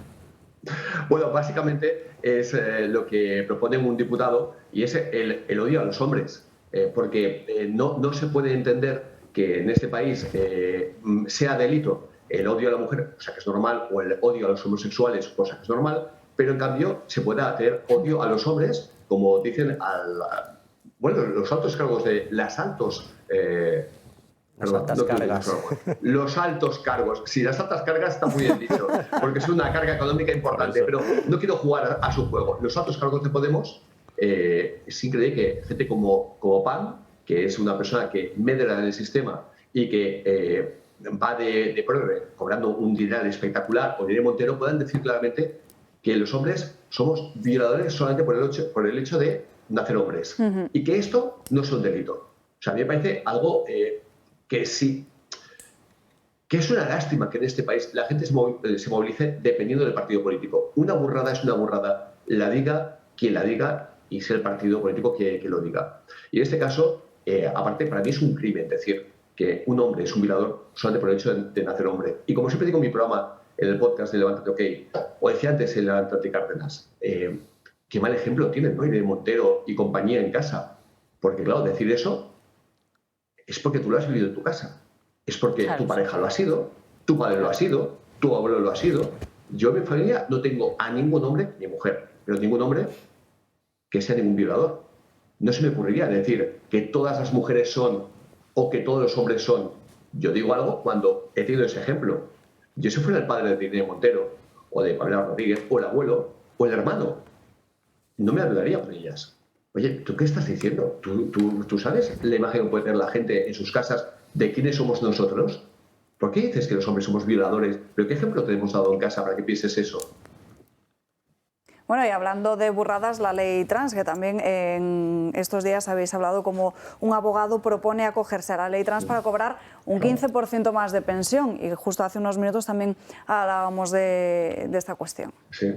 Bueno, básicamente es lo que propone un diputado y es el odio a los hombres. Porque no se puede entender que en este país sea delito el odio a la mujer, cosa que es normal, o el odio a los homosexuales, cosa que es normal, pero en cambio se pueda tener odio a los hombres, como dicen los altos cargos de las altas cargas. Los altos cargos. Sí, las altas cargas está muy bien dicho, porque es una carga económica importante, pero no quiero jugar a su juego. Los altos cargos de Podemos, es increíble que gente como Pan, que es una persona que medra en el sistema y que va de prórroga cobrando un dineral espectacular, o Irene Montero, puedan decir claramente que los hombres somos violadores solamente por el hecho de nacer hombres. Y que esto no es un delito. O sea, a mí me parece algo que sí, que es una lástima que en este país la gente se movilice dependiendo del partido político. Una burrada es una burrada, la diga quien la diga y sea el partido político que lo diga. Y en este caso, aparte, para mí es un crimen decir que un hombre es un violador solamente por el hecho de nacer hombre. Y como siempre digo en mi programa, en el podcast de Levántate OK, o decía antes en Levántate Cárdenas, qué mal ejemplo tienen, ¿no? Irene Montero y compañía en casa. Porque claro, decir eso es porque tú lo has vivido en tu casa. Es porque tu pareja lo ha sido, tu padre lo ha sido, tu abuelo lo ha sido. Yo en mi familia no tengo a ningún hombre, ni mujer, pero ningún hombre que sea ningún violador. No se me ocurriría decir que todas las mujeres son o que todos los hombres son. Yo digo algo cuando he tenido ese ejemplo. Yo si fuera el padre de Irene Montero, o de Pamela Rodríguez, o el abuelo, o el hermano, no me hablaría con ellas. Oye, ¿tú qué estás diciendo? ¿Tú sabes la imagen que puede tener la gente en sus casas de quiénes somos nosotros? ¿Por qué dices que los hombres somos violadores? ¿Pero qué ejemplo te hemos dado en casa para que pienses eso? Bueno, y hablando de burradas, la ley trans, que también en estos días habéis hablado como un abogado propone acogerse a la ley trans para cobrar un 15% más de pensión. Y justo hace unos minutos también hablábamos de esta cuestión. Sí.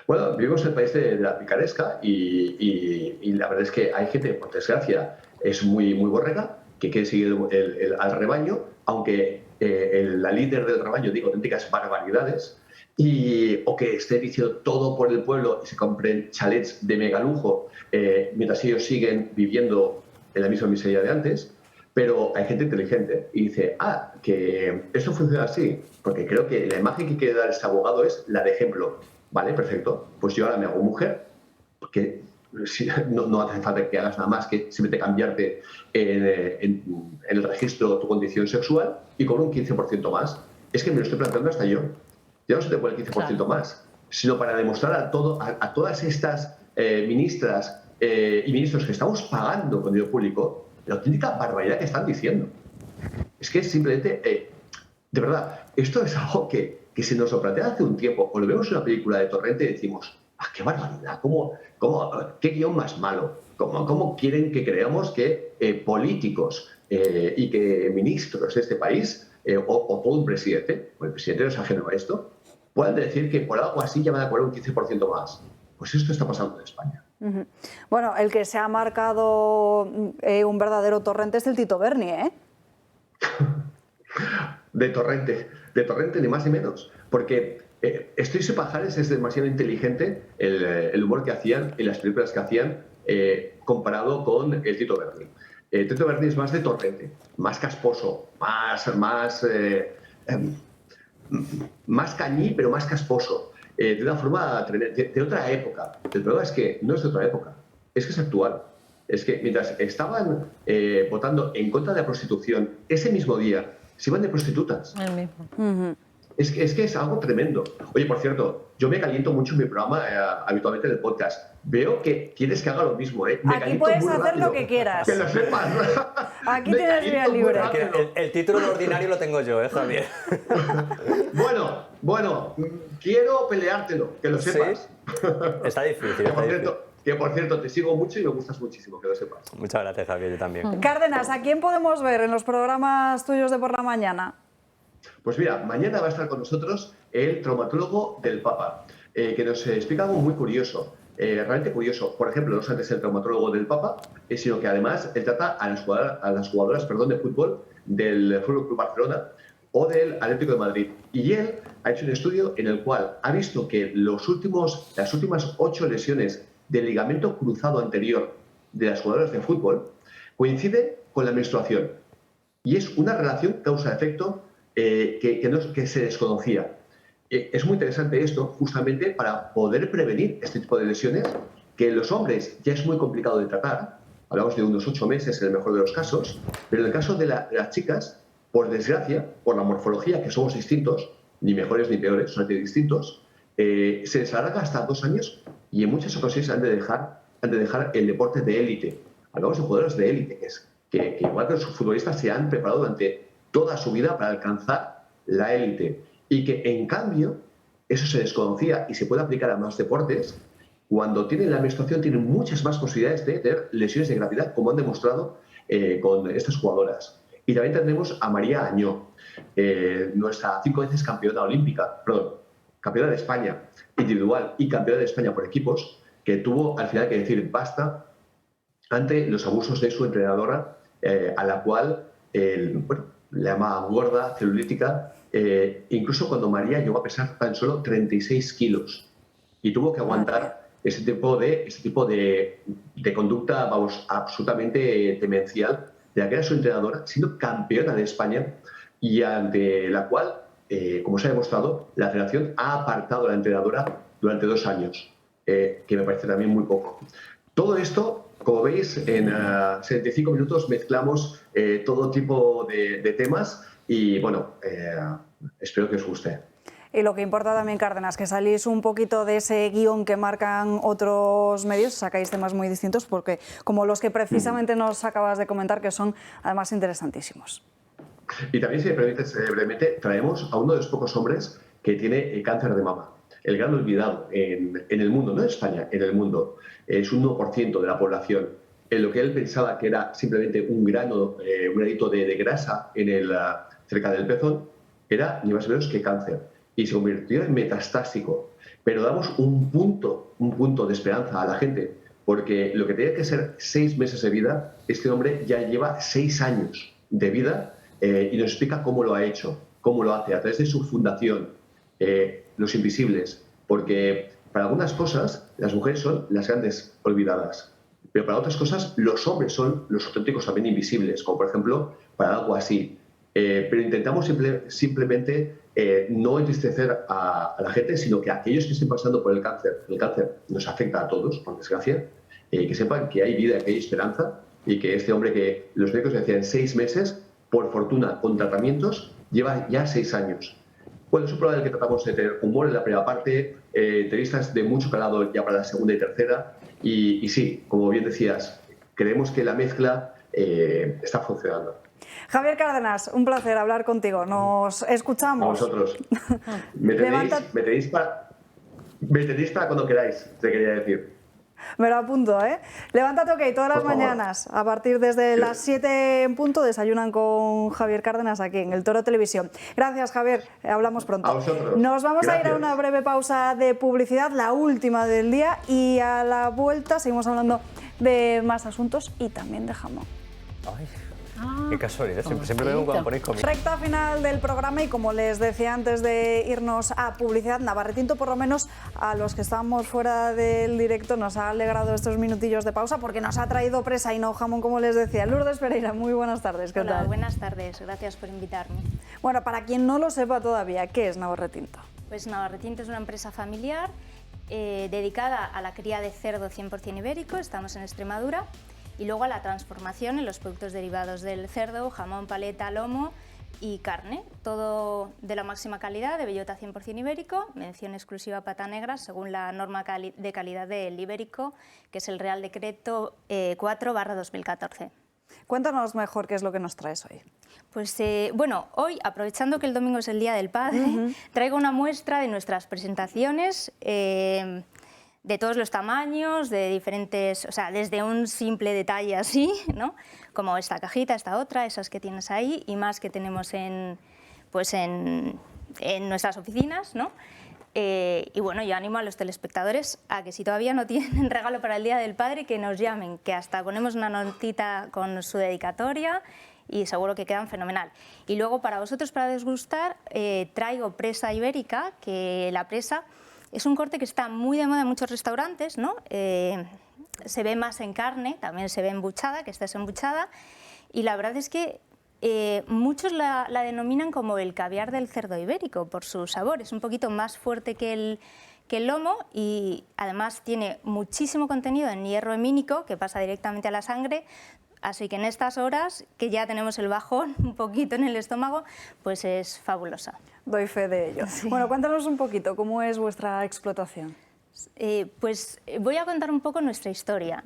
Bueno, vivimos en el país de la picaresca y la verdad es que hay gente, por desgracia, es muy borrega, que quiere seguir al rebaño, aunque la líder del rebaño diga auténticas barbaridades, o que esté diciendo todo por el pueblo y se compren chalets de mega lujo mientras ellos siguen viviendo en la misma miseria de antes. Pero hay gente inteligente y dice, que esto funciona así, porque creo que la imagen que quiere dar este abogado es la de ejemplo. Vale, perfecto, pues yo ahora me hago mujer, porque no hace falta que hagas nada más que simplemente cambiarte en el registro tu condición sexual y cobro un 15% más. Es que me lo estoy planteando hasta yo. Ya no se te pone el 15% más, sino para demostrar a todas estas ministras y ministros que estamos pagando con dinero público la auténtica barbaridad que están diciendo. Es que simplemente, de verdad, esto es algo que se nos lo plantea hace un tiempo, o lo vemos en una película de Torrente y decimos, qué barbaridad, qué guión más malo, cómo quieren que creamos que políticos y que ministros de este país, o todo un presidente, o el presidente no es ajeno a esto, puedan decir que por algo así ya van a cobrar un 15% más. Pues esto está pasando en España. Bueno, el que se ha marcado un verdadero torrente es el Tito Berni, ¿eh? De Torrente ni más ni menos, porque Estoy Pajares es demasiado inteligente el humor que hacían y las películas que hacían comparado con el Tito Berni. Tito Berni es más de Torrente, más casposo, más cañí, pero más casposo, de una forma de otra época. El problema es que no es de otra época, es que es actual. Es que mientras estaban votando en contra de la prostitución, ese mismo día se iban de prostitutas. El mismo. Es que es algo tremendo. Oye, por cierto, yo me caliento mucho en mi programa, habitualmente en el podcast. Veo que quieres que haga lo mismo, ¿eh? Aquí puedes hacer lo que quieras. Que lo sepas. Aquí tienes vía libre. El título de ordinario lo tengo yo, Javier. Bueno, quiero peleártelo, que lo sepas. ¿Sí? Está difícil. Que por cierto, te sigo mucho y me gustas muchísimo, que lo sepas. Muchas gracias, Javier, yo también. Cárdenas, ¿a quién podemos ver en los programas tuyos de por la mañana? Pues mira, mañana va a estar con nosotros el traumatólogo del Papa, que nos explica algo muy curioso, realmente curioso. Por ejemplo, no solamente es el traumatólogo del Papa, sino que además él trata a las jugadoras de fútbol del Fútbol Club Barcelona o del Atlético de Madrid. Y él ha hecho un estudio en el cual ha visto que las últimas 8 lesiones del ligamento cruzado anterior de las jugadoras de fútbol coinciden con la menstruación. Y es una relación causa-efecto que se desconocía. Es muy interesante esto justamente para poder prevenir este tipo de lesiones, que en los hombres ya es muy complicado de tratar. Hablamos de unos 8 meses en el mejor de los casos, pero en el caso de las chicas, por desgracia, por la morfología, que somos distintos, ni mejores ni peores, solamente distintos, se les alarga hasta 2 años y en muchas ocasiones han de dejar el deporte de élite. Hablamos de jugadores de élite, que igual que los futbolistas se han preparado durante toda su vida para alcanzar la élite. Y que, en cambio, eso se desconocía y se puede aplicar a más deportes. Cuando tienen la menstruación tienen muchas más posibilidades de tener lesiones de gravedad, como han demostrado con estas jugadoras. Y también tendremos a María Añó, nuestra 5 veces campeona olímpica, perdón, campeona de España individual y campeona de España por equipos, que tuvo al final que decir basta ante los abusos de su entrenadora, a la cual bueno, le llama gorda, celulítica, incluso cuando María llegó a pesar tan solo 36 kilos y tuvo que aguantar ese tipo de conducta, vamos, absolutamente demencial de la que era su entrenadora, siendo campeona de España y ante la cual, como se ha demostrado, la federación ha apartado a la entrenadora durante 2 años, que me parece también muy poco. Todo esto, como veis, en 75 minutos mezclamos todo tipo de temas y, bueno, espero que os guste. Y lo que importa también, Cárdenas, que salís un poquito de ese guión que marcan otros medios, sacáis temas muy distintos, porque como los que precisamente nos acabas de comentar, que son además interesantísimos. Y también, si me permites brevemente, traemos a uno de los pocos hombres que tiene cáncer de mama. El gran olvidado en el mundo, no en España, en el mundo. Es un 1% de la población. En lo que él pensaba que era simplemente un granito de grasa cerca del pezón, era ni más ni menos que cáncer. Y se convirtió en metastásico. Pero damos un punto de esperanza a la gente, porque lo que tenía que ser 6 meses de vida, este hombre ya lleva 6 años de vida y nos explica cómo lo ha hecho, cómo lo hace, a través de su fundación, Los Invisibles, porque para algunas cosas las mujeres son las grandes olvidadas, pero para otras cosas los hombres son los auténticos también invisibles, como por ejemplo para algo así. Pero intentamos simplemente no entristecer a la gente, sino que a aquellos que estén pasando por el cáncer nos afecta a todos, por desgracia, que sepan que hay vida, que hay esperanza y que este hombre que los médicos decían 6 meses, por fortuna, con tratamientos, lleva ya 6 años. Bueno, es un programa en el que tratamos de tener humor en la primera parte, entrevistas de mucho calado ya para la segunda y tercera, y sí, como bien decías, creemos que la mezcla está funcionando. Javier Cárdenas, un placer hablar contigo. Nos escuchamos. A vosotros. Me tenéis para cuando queráis, te quería decir. Me lo apunto, ¿eh? Levántate, OK, todas las mañanas, a partir desde las 7 en punto, desayunan con Javier Cárdenas aquí en El Toro Televisión. Gracias, Javier. Hablamos pronto. A vosotros. Nos vamos a ir a una breve pausa de publicidad, la última del día, y a la vuelta seguimos hablando de más asuntos y también de jamón. Ay. Qué casualidad, siempre veo cuando ponéis comida. Recta final del programa y como les decía antes de irnos a publicidad, Navarretinto, por lo menos a los que estamos fuera del directo, nos ha alegrado estos minutillos de pausa porque nos ha traído presa y no jamón, como les decía. Lourdes Pereira, muy buenas tardes, ¿qué tal? Buenas tardes, gracias por invitarme. Bueno, para quien no lo sepa todavía, ¿qué es Navarretinto? Pues Navarretinto es una empresa familiar dedicada a la cría de cerdo 100% ibérico, estamos en Extremadura, y luego a la transformación en los productos derivados del cerdo, jamón, paleta, lomo y carne, todo de la máxima calidad, de bellota 100% ibérico, mención exclusiva pata negra según la norma de calidad del ibérico, que es el Real Decreto 4/2014. Cuéntanos mejor qué es lo que nos traes hoy. Pues bueno, hoy, aprovechando que el domingo es el Día del Padre, traigo una muestra de nuestras presentaciones de todos los tamaños, de diferentes, o sea, desde un simple detalle así, ¿no? Como esta cajita, esta otra, esas que tienes ahí y más que tenemos en nuestras oficinas, ¿no? Y bueno, yo animo a los telespectadores a que si todavía no tienen regalo para el Día del Padre, que nos llamen, que hasta ponemos una notita con su dedicatoria y seguro que quedan fenomenal. Y luego para vosotros, para degustar, traigo presa ibérica, que la presa es un corte que está muy de moda en muchos restaurantes, ¿no? Se ve más en carne, también se ve embuchada, que esta es embuchada, y la verdad es que muchos la denominan como el caviar del cerdo ibérico por su sabor. Es un poquito más fuerte que el lomo y además tiene muchísimo contenido en hierro hemínico que pasa directamente a la sangre. Así que en estas horas, que ya tenemos el bajón un poquito en el estómago, pues es fabulosa. Doy fe de ello. Sí. Bueno, cuéntanos un poquito, ¿cómo es vuestra explotación? Pues voy a contar un poco nuestra historia.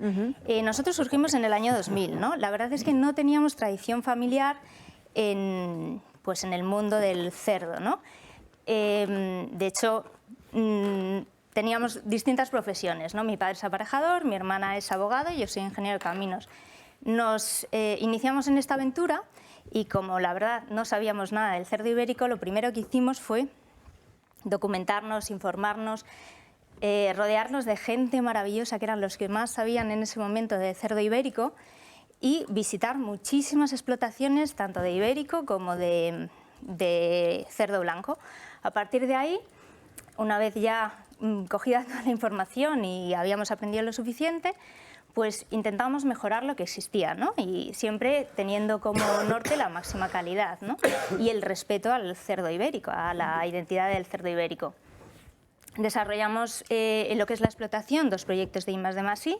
Nosotros surgimos en el año 2000, ¿no? La verdad es que no teníamos tradición familiar pues en el mundo del cerdo, ¿no? De hecho, teníamos distintas profesiones, ¿no? Mi padre es aparejador, mi hermana es abogado y yo soy ingeniero de caminos. Nos iniciamos en esta aventura y como la verdad no sabíamos nada del cerdo ibérico, lo primero que hicimos fue documentarnos, informarnos, rodearnos de gente maravillosa que eran los que más sabían en ese momento de cerdo ibérico y visitar muchísimas explotaciones tanto de ibérico como de cerdo blanco. A partir de ahí, una vez ya cogida toda la información y habíamos aprendido lo suficiente, pues intentamos mejorar lo que existía, ¿no? Y siempre teniendo como norte la máxima calidad, ¿no? Y el respeto al cerdo ibérico, a la identidad del cerdo ibérico. Desarrollamos en lo que es la explotación 2 proyectos de I+D+I,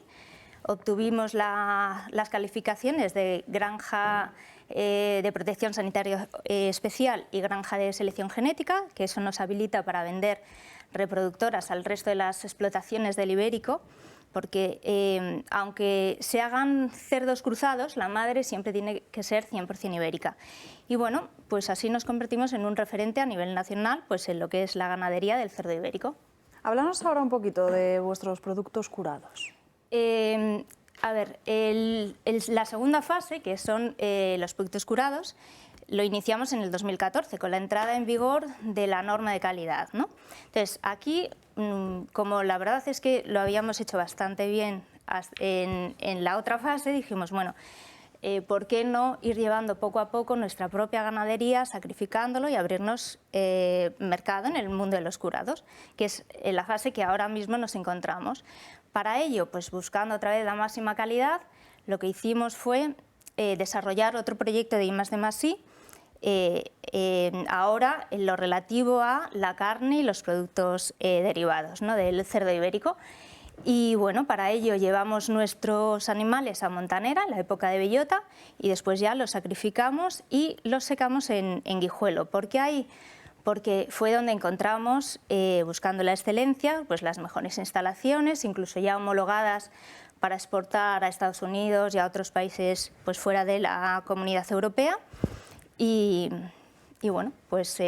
obtuvimos las calificaciones de granja de protección sanitaria especial y granja de selección genética, que eso nos habilita para vender reproductoras al resto de las explotaciones del ibérico, porque aunque se hagan cerdos cruzados, la madre siempre tiene que ser 100% ibérica. Y bueno, pues así nos convertimos en un referente a nivel nacional, pues en lo que es la ganadería del cerdo ibérico. Háblanos ahora un poquito de vuestros productos curados. A ver, la segunda fase, que son los productos curados, lo iniciamos en el 2014 con la entrada en vigor de la norma de calidad, ¿no? Entonces, aquí, como la verdad es que lo habíamos hecho bastante bien en la otra fase, dijimos, bueno, ¿por qué no ir llevando poco a poco nuestra propia ganadería, sacrificándolo y abrirnos mercado en el mundo de los curados, que es la fase que ahora mismo nos encontramos? Para ello, pues buscando otra vez la máxima calidad, lo que hicimos fue desarrollar otro proyecto de I+D+I, ahora en lo relativo a la carne y los productos derivados, ¿no?, del cerdo ibérico. Y bueno, para ello llevamos nuestros animales a montanera en la época de bellota y después ya los sacrificamos y los secamos en Guijuelo. ¿Por qué ahí? Porque fue donde encontramos, buscando la excelencia, pues las mejores instalaciones, incluso ya homologadas para exportar a Estados Unidos y a otros países pues fuera de la Comunidad Europea. Y bueno, pues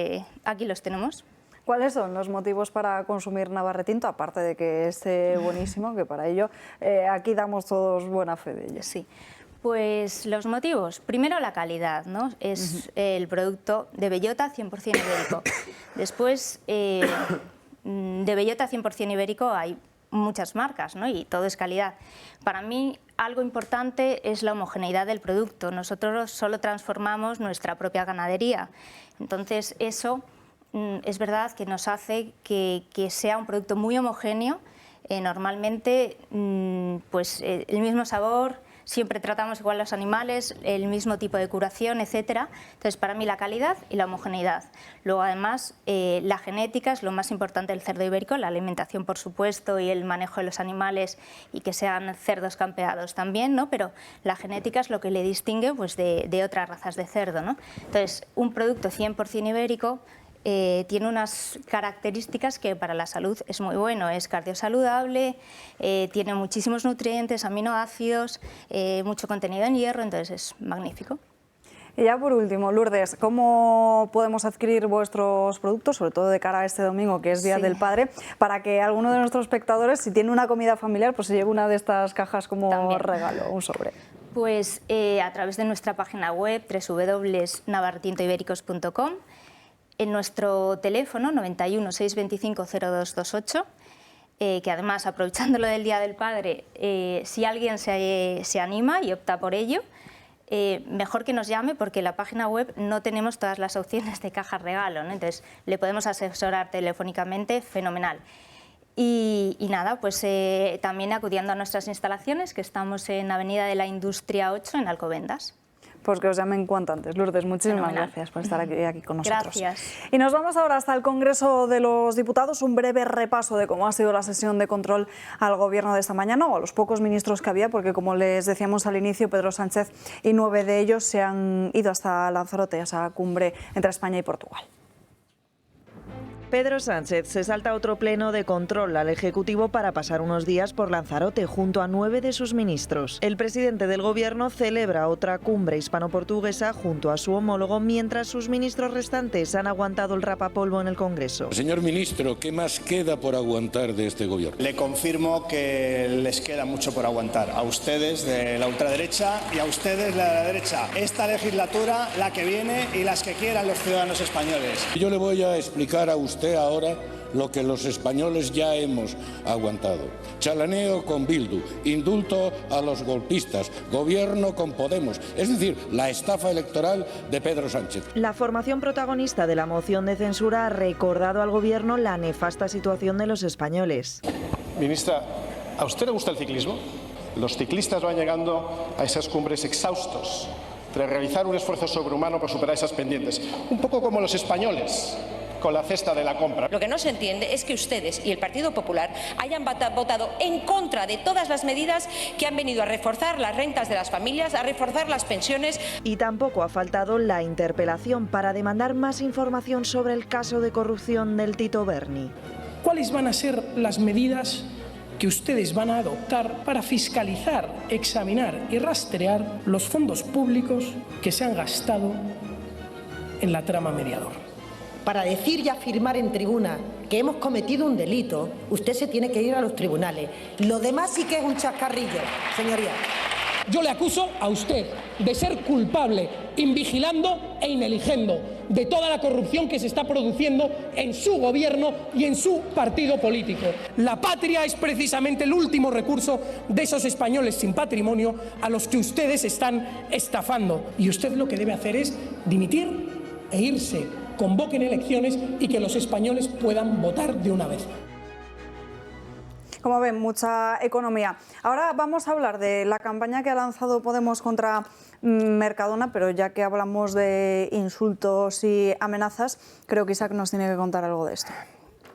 aquí los tenemos. ¿Cuáles son los motivos para consumir navarretinto, aparte de que esté buenísimo, que para ello aquí damos todos buena fe de ello? Sí, pues los motivos. Primero, la calidad, ¿no? Es el producto de bellota 100% ibérico. Después, de bellota 100% ibérico hay muchas marcas, ¿no?, y todo es calidad. Para mí, algo importante es la homogeneidad del producto. Nosotros solo transformamos nuestra propia ganadería. Entonces, eso es verdad que nos hace que sea un producto muy homogéneo. Normalmente, pues el mismo sabor, siempre tratamos igual los animales, el mismo tipo de curación, etcétera. Entonces, para mí la calidad y la homogeneidad. Luego, además, la genética es lo más importante del cerdo ibérico, la alimentación, por supuesto, y el manejo de los animales y que sean cerdos campeados también, ¿no? Pero la genética es lo que le distingue, pues, de otras razas de cerdo, ¿no? Entonces, un producto 100% ibérico tiene unas características que para la salud es muy bueno, es cardiosaludable, tiene muchísimos nutrientes, aminoácidos, mucho contenido en hierro, entonces es magnífico. Y ya por último, Lourdes, ¿cómo podemos adquirir vuestros productos, sobre todo de cara a este domingo, que es Día del Padre, para que alguno de nuestros espectadores, si tiene una comida familiar, pues se lleve una de estas cajas como regalo, un sobre? Pues a través de nuestra página web, www.navarretintoibéricos.com, en nuestro teléfono 91 625 0228, que además, aprovechándolo del Día del Padre, si alguien se anima y opta por ello, mejor que nos llame, porque en la página web no tenemos todas las opciones de caja regalo, ¿no? Entonces le podemos asesorar telefónicamente, fenomenal. Y nada, pues también acudiendo a nuestras instalaciones, que estamos en Avenida de la Industria 8, en Alcobendas. Pues que os llamen cuanto antes. Lourdes, muchísimas gracias por estar aquí con nosotros. Gracias. Y nos vamos ahora hasta el Congreso de los Diputados, un breve repaso de cómo ha sido la sesión de control al Gobierno de esta mañana, o a los pocos ministros que había, porque como les decíamos al inicio, Pedro Sánchez y 9 de ellos se han ido hasta Lanzarote, a esa cumbre entre España y Portugal. Pedro Sánchez se salta otro pleno de control al Ejecutivo para pasar unos días por Lanzarote junto a 9 de sus ministros. El presidente del Gobierno celebra otra cumbre hispano-portuguesa junto a su homólogo, mientras sus ministros restantes han aguantado el rapapolvo en el Congreso. Señor ministro, ¿qué más queda por aguantar de este gobierno? Le confirmo que les queda mucho por aguantar, a ustedes de la ultraderecha y a ustedes de la derecha. Esta legislatura, la que viene y las que quieran los ciudadanos españoles. Yo le voy a explicar a usted ahora lo que los españoles ya hemos aguantado. Chalaneo con Bildu, indulto a los golpistas, gobierno con Podemos, es decir, la estafa electoral de Pedro Sánchez. La formación protagonista de la moción de censura ha recordado al Gobierno la nefasta situación de los españoles. Ministra, ¿a usted le gusta el ciclismo? Los ciclistas van llegando a esas cumbres exhaustos, tras realizar un esfuerzo sobrehumano por superar esas pendientes, un poco como los españoles con la cesta de la compra. Lo que no se entiende es que ustedes y el Partido Popular hayan votado en contra de todas las medidas que han venido a reforzar las rentas de las familias, a reforzar las pensiones. Y tampoco ha faltado la interpelación para demandar más información sobre el caso de corrupción del Tito Berni. ¿Cuáles van a ser las medidas que ustedes van a adoptar para fiscalizar, examinar y rastrear los fondos públicos que se han gastado en la trama Mediador? Para decir y afirmar en tribuna que hemos cometido un delito, usted se tiene que ir a los tribunales. Lo demás sí que es un chascarrillo, señoría. Yo le acuso a usted de ser culpable, invigilando e ineligiendo de toda la corrupción que se está produciendo en su gobierno y en su partido político. La patria es precisamente el último recurso de esos españoles sin patrimonio a los que ustedes están estafando. Y usted lo que debe hacer es dimitir e irse. Convoquen elecciones y que los españoles puedan votar de una vez. Como ven, mucha economía. Ahora vamos a hablar de la campaña que ha lanzado Podemos contra Mercadona, pero ya que hablamos de insultos y amenazas, creo que Isaac nos tiene que contar algo de esto.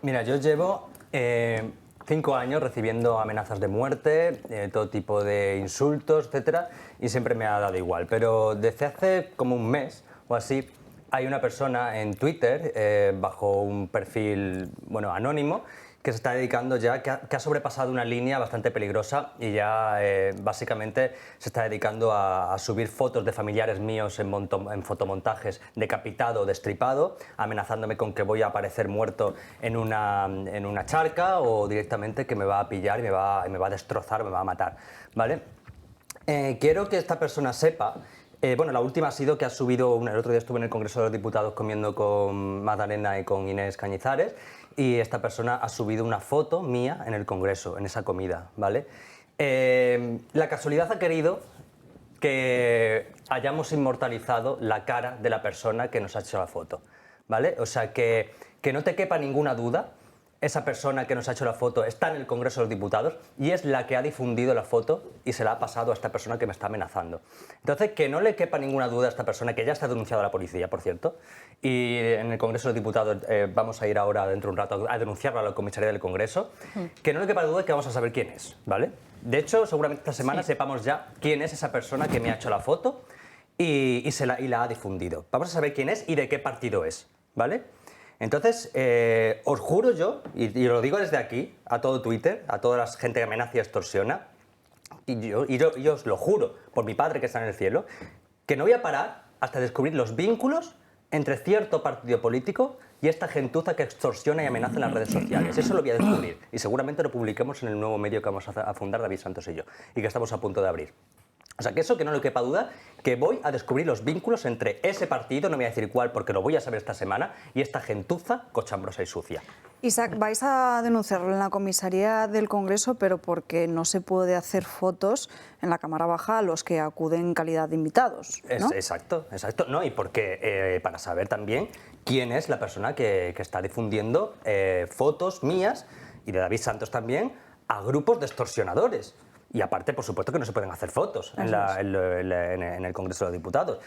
Mira, yo llevo 5 años recibiendo amenazas de muerte, todo tipo de insultos, etcétera, y siempre me ha dado igual. Pero desde hace como un mes o así, hay una persona en Twitter, bajo un perfil anónimo, que se está dedicando ya, que ha sobrepasado una línea bastante peligrosa y ya básicamente se está dedicando a subir fotos de familiares míos en fotomontajes decapitado o destripado, amenazándome con que voy a aparecer muerto en una charca o directamente que me va a pillar y me va a destrozar, me va a matar, ¿vale? Quiero que esta persona sepa. La última ha sido que ha subido, el otro día estuve en el Congreso de los Diputados comiendo con Magdalena y con Inés Cañizares, y esta persona ha subido una foto mía en el Congreso, en esa comida, ¿vale? La casualidad ha querido que hayamos inmortalizado la cara de la persona que nos ha hecho la foto, ¿vale? O sea, que no te quepa ninguna duda, esa persona que nos ha hecho la foto está en el Congreso de los Diputados y es la que ha difundido la foto y se la ha pasado a esta persona que me está amenazando. Entonces, que no le quepa ninguna duda a esta persona, que ya está denunciada a la policía, por cierto, y en el Congreso de los Diputados vamos a ir ahora, dentro de un rato, a denunciarla a la comisaría del Congreso, que no le quepa duda que vamos a saber quién es, ¿vale? De hecho, seguramente esta semana sepamos ya quién es esa persona que me ha hecho la foto y la ha difundido. Vamos a saber quién es y de qué partido es, ¿vale? Entonces, os juro yo, y lo digo desde aquí, a todo Twitter, a toda la gente que amenaza y extorsiona, y yo os lo juro, por mi Padre que está en el cielo, que no voy a parar hasta descubrir los vínculos entre cierto partido político y esta gentuza que extorsiona y amenaza en las redes sociales. Eso lo voy a descubrir, y seguramente lo publiquemos en el nuevo medio que vamos a fundar David Santos y yo, y que estamos a punto de abrir. O sea, que eso, que no le quepa duda, que voy a descubrir los vínculos entre ese partido, no voy a decir cuál porque lo voy a saber esta semana, y esta gentuza cochambrosa y sucia. Isaac, vais a denunciarlo en la comisaría del Congreso, pero porque no se puede hacer fotos en la Cámara Baja a los que acuden en calidad de invitados, ¿no? Exacto. No, y porque para saber también quién es la persona que está difundiendo fotos mías y de David Santos también a grupos de extorsionadores. Y aparte, por supuesto, que no se pueden hacer fotos en el Congreso de los Diputados.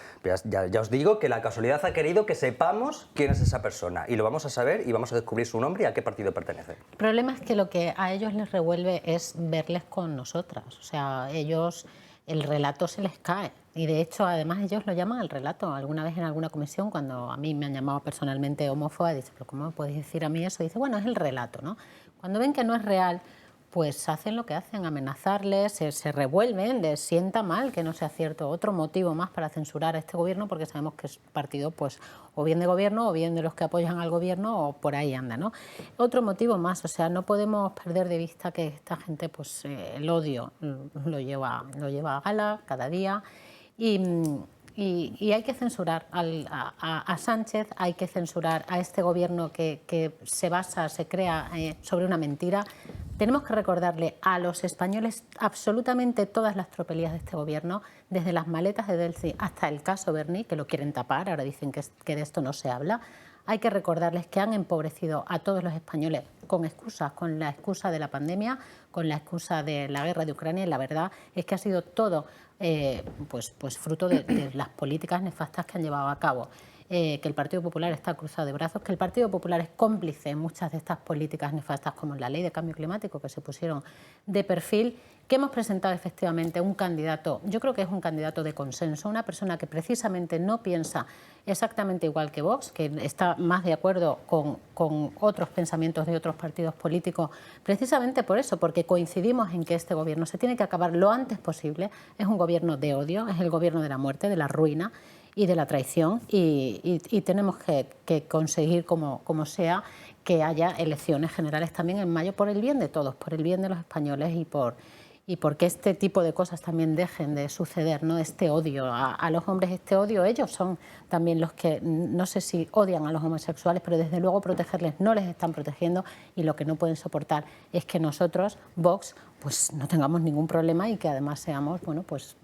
Ya os digo que la casualidad ha querido que sepamos quién es esa persona. Y lo vamos a saber y vamos a descubrir su nombre y a qué partido pertenece. El problema es que lo que a ellos les revuelve es verles con nosotras. O sea, ellos el relato se les cae. Y de hecho, además, ellos lo llaman el relato. Alguna vez en alguna comisión, cuando a mí me han llamado personalmente homófoba, dice, pero ¿cómo me podéis decir a mí eso? Dice, bueno, es el relato, ¿no? Cuando ven que no es real, pues hacen lo que hacen, amenazarles, se revuelven, les sienta mal que no sea cierto. Otro motivo más para censurar a este gobierno, porque sabemos que es partido, pues, o bien de gobierno, o bien de los que apoyan al gobierno, o por ahí anda, ¿no? Otro motivo más, o sea, no podemos perder de vista que esta gente, pues, el odio lo lleva a gala cada día, y hay que censurar a Sánchez, hay que censurar a este gobierno que se crea sobre una mentira. Tenemos que recordarle a los españoles absolutamente todas las tropelías de este gobierno, desde las maletas de Delcy hasta el caso Berni, que lo quieren tapar, ahora dicen que de esto no se habla. Hay que recordarles que han empobrecido a todos los españoles con excusas, con la excusa de la pandemia, con la excusa de la guerra de Ucrania, y la verdad es que ha sido todo pues fruto de las políticas nefastas que han llevado a cabo. Que el Partido Popular está cruzado de brazos, que el Partido Popular es cómplice en muchas de estas políticas nefastas, como la ley de cambio climático, que se pusieron de perfil, que hemos presentado efectivamente un candidato, yo creo que es un candidato de consenso, una persona que precisamente no piensa exactamente igual que Vox, que está más de acuerdo con otros pensamientos de otros partidos políticos, precisamente por eso, porque coincidimos en que este gobierno se tiene que acabar lo antes posible. Es un gobierno de odio, es el gobierno de la muerte, de la ruina y de la traición, y tenemos que conseguir, como sea, que haya elecciones generales también en mayo, por el bien de todos, por el bien de los españoles, y porque este tipo de cosas también dejen de suceder, ¿no? Este odio a los hombres, este odio, ellos son también los que, no sé si odian a los homosexuales, pero desde luego protegerles no les están protegiendo, y lo que no pueden soportar es que nosotros, Vox, pues no tengamos ningún problema y que además seamos, bueno, pues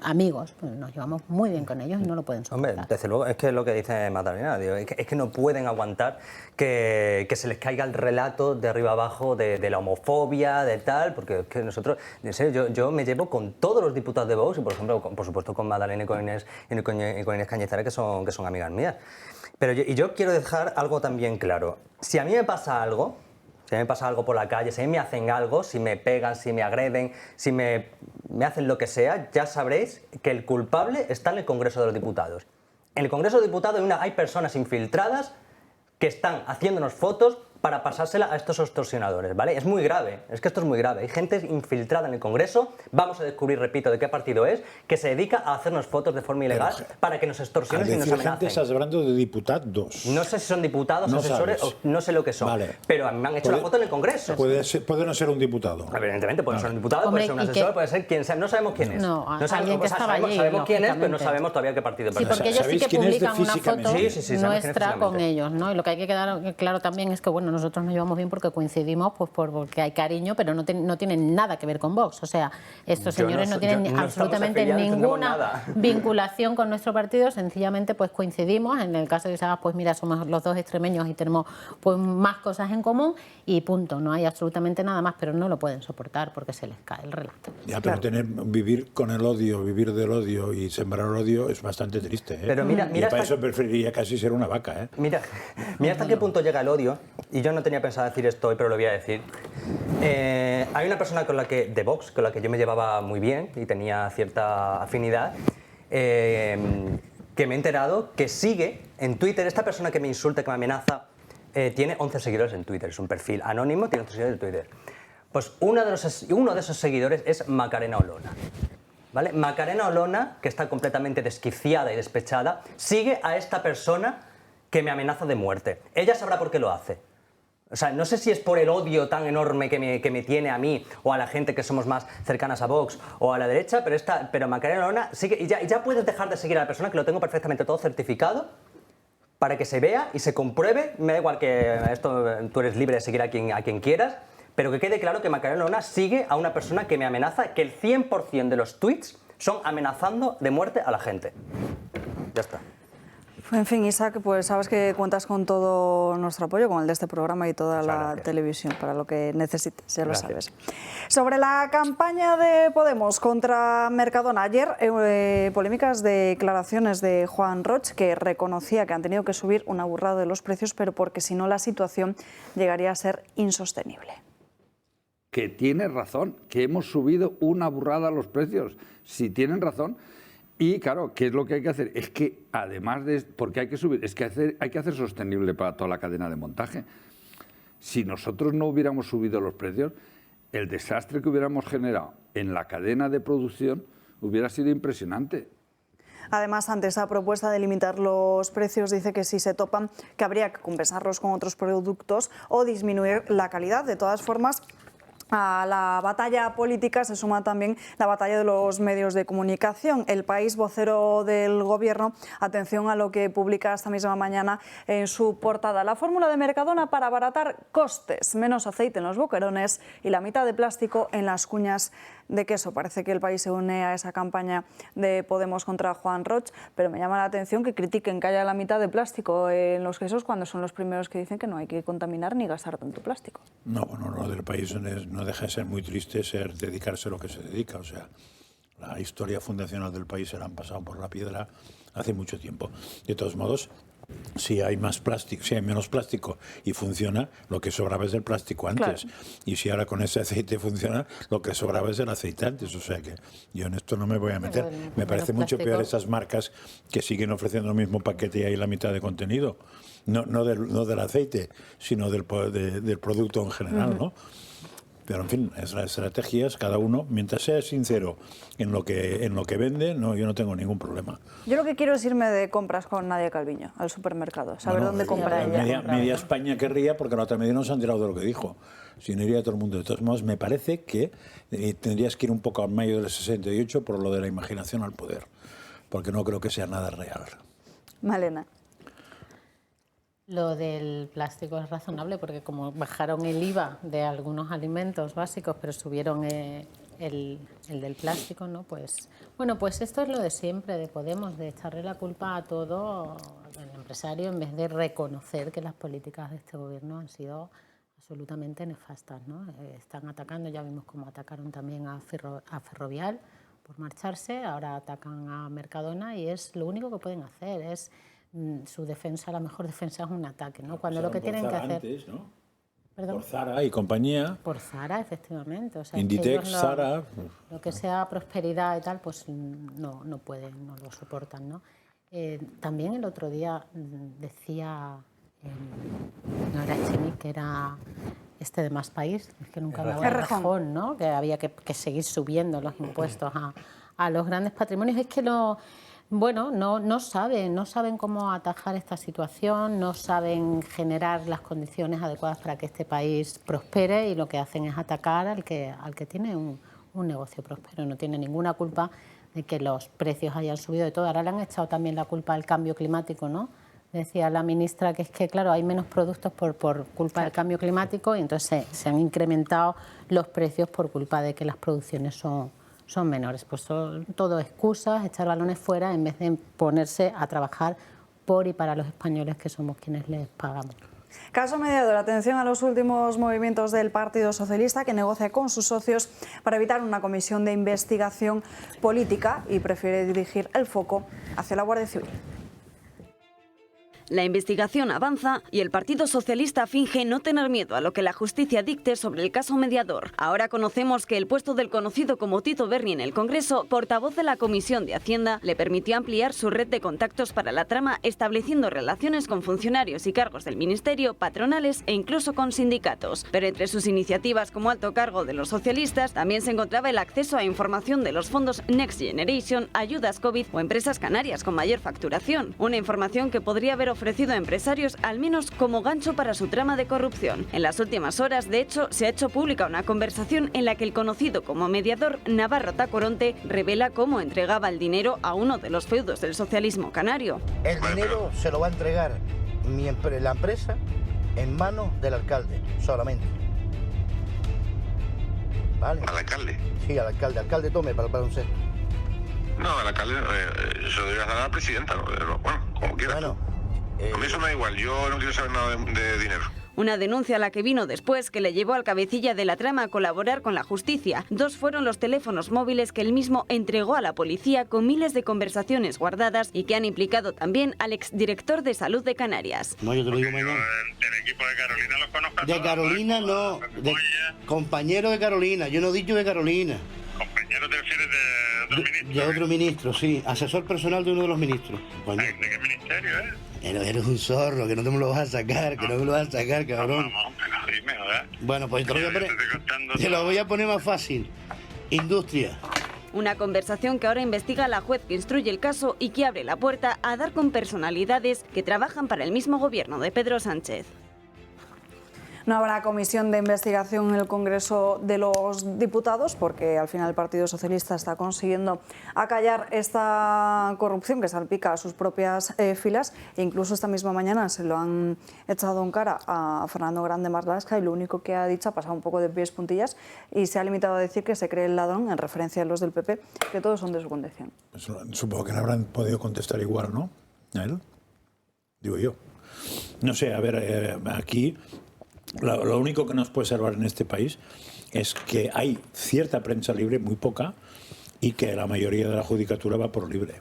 amigos, pues nos llevamos muy bien con ellos y no lo pueden soportar. Hombre, desde luego, es que es lo que dice Magdalena, digo, es que no pueden aguantar que se les caiga el relato de arriba abajo de la homofobia, de tal, porque es que nosotros, en serio, yo me llevo con todos los diputados de Vox, y por ejemplo, por supuesto con Magdalena y con Inés Cañizares, que son amigas mías. Pero yo quiero dejar algo también claro. Si a mí me pasa algo, por la calle, si a mí me hacen algo, si me pegan, si me agreden, si me hacen lo que sea, ya sabréis que el culpable está en el Congreso de los Diputados. En el Congreso de los Diputados hay personas infiltradas que están haciéndonos fotos para pasársela a estos extorsionadores, ¿vale? Es muy grave, es que esto es muy grave. Hay gente infiltrada en el Congreso, vamos a descubrir, repito, de qué partido es, que se dedica a hacernos fotos de forma ilegal para que nos extorsionen y nos amenacen. Gente, estás hablando de diputados. No sé si son diputados, no asesores, o no sé lo que son, pero a mí me han hecho la foto en el Congreso. Puede no ser un diputado. Evidentemente, puede ser un diputado, puede ser un asesor, puede ser quien sea, no sabemos quién es. Sabemos quién es, pero no sabemos todavía qué partido pertenece. Sí, porque ellos sí que publican una foto nuestra con ellos, ¿no? Y lo que hay que quedar claro también es que, bueno, nosotros nos llevamos bien porque coincidimos, pues porque hay cariño, pero no tienen nada que ver con Vox. O sea, estos señores no tienen absolutamente ninguna vinculación con nuestro partido, sencillamente pues coincidimos. En el caso de Isagas, pues mira, somos los dos extremeños y tenemos pues más cosas en común y punto. No hay absolutamente nada más, pero no lo pueden soportar porque se les cae el relato. Ya, pero vivir con el odio, vivir del odio y sembrar odio es bastante triste, ¿eh? Pero mira y para eso preferiría casi ser una vaca, ¿eh? Mira hasta qué punto llega el odio, y yo no tenía pensado decir esto hoy, pero lo voy a decir. Hay una persona de Vox, con la que yo me llevaba muy bien y tenía cierta afinidad, que me he enterado que sigue en Twitter, esta persona que me insulta, que me amenaza, tiene 11 seguidores en Twitter, es un perfil anónimo, tiene 11 seguidores en Twitter. Pues uno de esos seguidores es Macarena Olona. ¿Vale? Macarena Olona, que está completamente desquiciada y despechada, sigue a esta persona que me amenaza de muerte. Ella sabrá por qué lo hace. O sea, no sé si es por el odio tan enorme que me tiene a mí o a la gente que somos más cercanas a Vox o a la derecha, pero Macarena Olona sigue, y ya puedes dejar de seguir a la persona, que lo tengo perfectamente todo certificado, para que se vea y se compruebe. Me da igual que esto, tú eres libre de seguir a quien quieras, pero que quede claro que Macarena Olona sigue a una persona que me amenaza, que el 100% de los tweets son amenazando de muerte a la gente. Ya está. En fin, Isaac, pues sabes que cuentas con todo nuestro apoyo, con el de este programa y toda la televisión, para lo que necesites, ya lo sabes. Sobre la campaña de Podemos contra Mercadona, ayer polémicas declaraciones de Juan Roig, que reconocía que han tenido que subir una burrada de los precios, pero porque si no la situación llegaría a ser insostenible. que tiene razón, que hemos subido una burrada los precios. Si tienen razón. Y claro, ¿qué es lo que hay que hacer? Es que además de... Porque hay que subir, es que hay que hacer sostenible para toda la cadena de montaje. Si nosotros no hubiéramos subido los precios, el desastre que hubiéramos generado en la cadena de producción hubiera sido impresionante. Además, ante esa propuesta de limitar los precios, dice que si se topan, que habría que compensarlos con otros productos o disminuir la calidad. De todas formas, a la batalla política se suma también la batalla de los medios de comunicación. El País, vocero del Gobierno, atención a lo que publica esta misma mañana en su portada. La fórmula de Mercadona para abaratar costes, menos aceite en los boquerones y la mitad de plástico en las cuñas de queso. Parece que El País se une a esa campaña de Podemos contra Juan Roch, pero me llama la atención que critiquen que haya la mitad de plástico en los quesos cuando son los primeros que dicen que no hay que contaminar ni gastar tanto plástico. No, bueno, lo del País no deja de ser muy triste dedicarse a lo que se dedica. O sea, la historia fundacional del País se la han pasado por la piedra hace mucho tiempo. De todos modos, si hay más plástico, si hay menos plástico y funciona, lo que sobraba es el plástico antes. Claro. Y si ahora con ese aceite funciona, lo que sobraba es el aceite antes. O sea que yo en esto no me voy a meter. Me parece mucho peor esas marcas que siguen ofreciendo el mismo paquete y hay la mitad de contenido. No del aceite, sino del producto en general, ¿no? Pero, en fin, es las estrategias, cada uno, mientras sea sincero en lo que vende, no, yo no tengo ningún problema. Yo lo que quiero es irme de compras con Nadia Calviño al supermercado, saber dónde compra ella. Media España querría, porque la otra media no se han enterado de lo que dijo. Si no iría todo el mundo. De todos modos, me parece que tendrías que ir un poco al mayo del 68 por lo de la imaginación al poder, porque no creo que sea nada real. Malena. Lo del plástico es razonable porque como bajaron el IVA de algunos alimentos básicos, pero subieron el del plástico, ¿no? Pues bueno, pues esto es lo de siempre de Podemos, de echarle la culpa a todo el empresario en vez de reconocer que las políticas de este gobierno han sido absolutamente nefastas, ¿no? Están atacando, ya vimos cómo atacaron también a Ferrovial por marcharse, ahora atacan a Mercadona y es lo único que pueden hacer, es su defensa, la mejor defensa es un ataque, ¿no? Cuando lo que tienen que hacer... Antes, ¿no? ¿Perdón? Por Zara y compañía. Por Zara, efectivamente. O sea, Inditex, Zara... Lo que sea prosperidad y tal, pues no pueden, no lo soportan, ¿no? También el otro día decía, no era Echenique, que era de Más País, es que nunca hablaba de Rejón, ¿no? Que había que seguir subiendo los impuestos a los grandes patrimonios. Es que bueno, no saben cómo atajar esta situación, no saben generar las condiciones adecuadas para que este país prospere y lo que hacen es atacar al que tiene un negocio próspero. No tiene ninguna culpa de que los precios hayan subido de todo. Ahora le han echado también la culpa al cambio climático, ¿no? Decía la ministra que es que, claro, hay menos productos por culpa del cambio climático y entonces se han incrementado los precios por culpa de que las producciones son menores. Pues son todo excusas, echar balones fuera en vez de ponerse a trabajar por y para los españoles que somos quienes les pagamos. Caso Mediador, atención a los últimos movimientos del Partido Socialista que negocia con sus socios para evitar una comisión de investigación política y prefiere dirigir el foco hacia la Guardia Civil. La investigación avanza y el Partido Socialista finge no tener miedo a lo que la justicia dicte sobre el caso Mediador. Ahora conocemos que el puesto del conocido como Tito Berni en el Congreso, portavoz de la Comisión de Hacienda, le permitió ampliar su red de contactos para la trama, estableciendo relaciones con funcionarios y cargos del Ministerio, patronales e incluso con sindicatos. Pero entre sus iniciativas como alto cargo de los socialistas, también se encontraba el acceso a información de los fondos Next Generation, ayudas COVID o empresas canarias con mayor facturación. Una información que podría haber ofrecido a empresarios al menos como gancho para su trama de corrupción. En las últimas horas, de hecho, se ha hecho pública una conversación en la que el conocido como mediador Navarro Tacoronte revela cómo entregaba el dinero a uno de los feudos del socialismo canario. El dinero se lo va a entregar la empresa en manos del alcalde, solamente. ¿Vale? ¿Al alcalde? Sí, al alcalde. Alcalde, tome para el baloncesto. No, al alcalde se lo debería dar a la presidenta, ¿no? Bueno, como quiera. Bueno, a mí eso me da igual, yo no quiero saber nada de dinero. Una denuncia a la que vino después, que le llevó al cabecilla de la trama a colaborar con la justicia. 2 fueron los teléfonos móviles que él mismo entregó a la policía con miles de conversaciones guardadas y que han implicado también al exdirector de Salud de Canarias. No, yo te lo digo mañana. ¿El equipo de Carolina los conozco? De Carolina no, de compañero de Carolina, yo no he dicho de Carolina. ¿Compañero te refieres de otro ministro? De otro ministro, sí, asesor personal de uno de los ministros. ¿De qué ministerio, Eres un zorro, que no te me lo vas a sacar, que no me lo vas a sacar, cabrón. Dime, ¿verdad? Bueno, pues te lo voy a poner más fácil. Industria. Una conversación que ahora investiga la juez que instruye el caso y que abre la puerta a dar con personalidades que trabajan para el mismo gobierno de Pedro Sánchez. No habrá comisión de investigación en el Congreso de los Diputados porque al final el Partido Socialista está consiguiendo acallar esta corrupción que salpica a sus propias filas e incluso esta misma mañana se lo han echado en cara a Fernando Grande Marlaska y lo único que ha dicho ha pasado un poco de pies puntillas y se ha limitado a decir que se cree el ladrón en referencia a los del PP, que todos son de su condición. Supongo que le habrán podido contestar igual, ¿no? A él, digo yo. No sé, a ver, aquí... Lo único que nos puede salvar en este país es que hay cierta prensa libre, muy poca, y que la mayoría de la judicatura va por libre.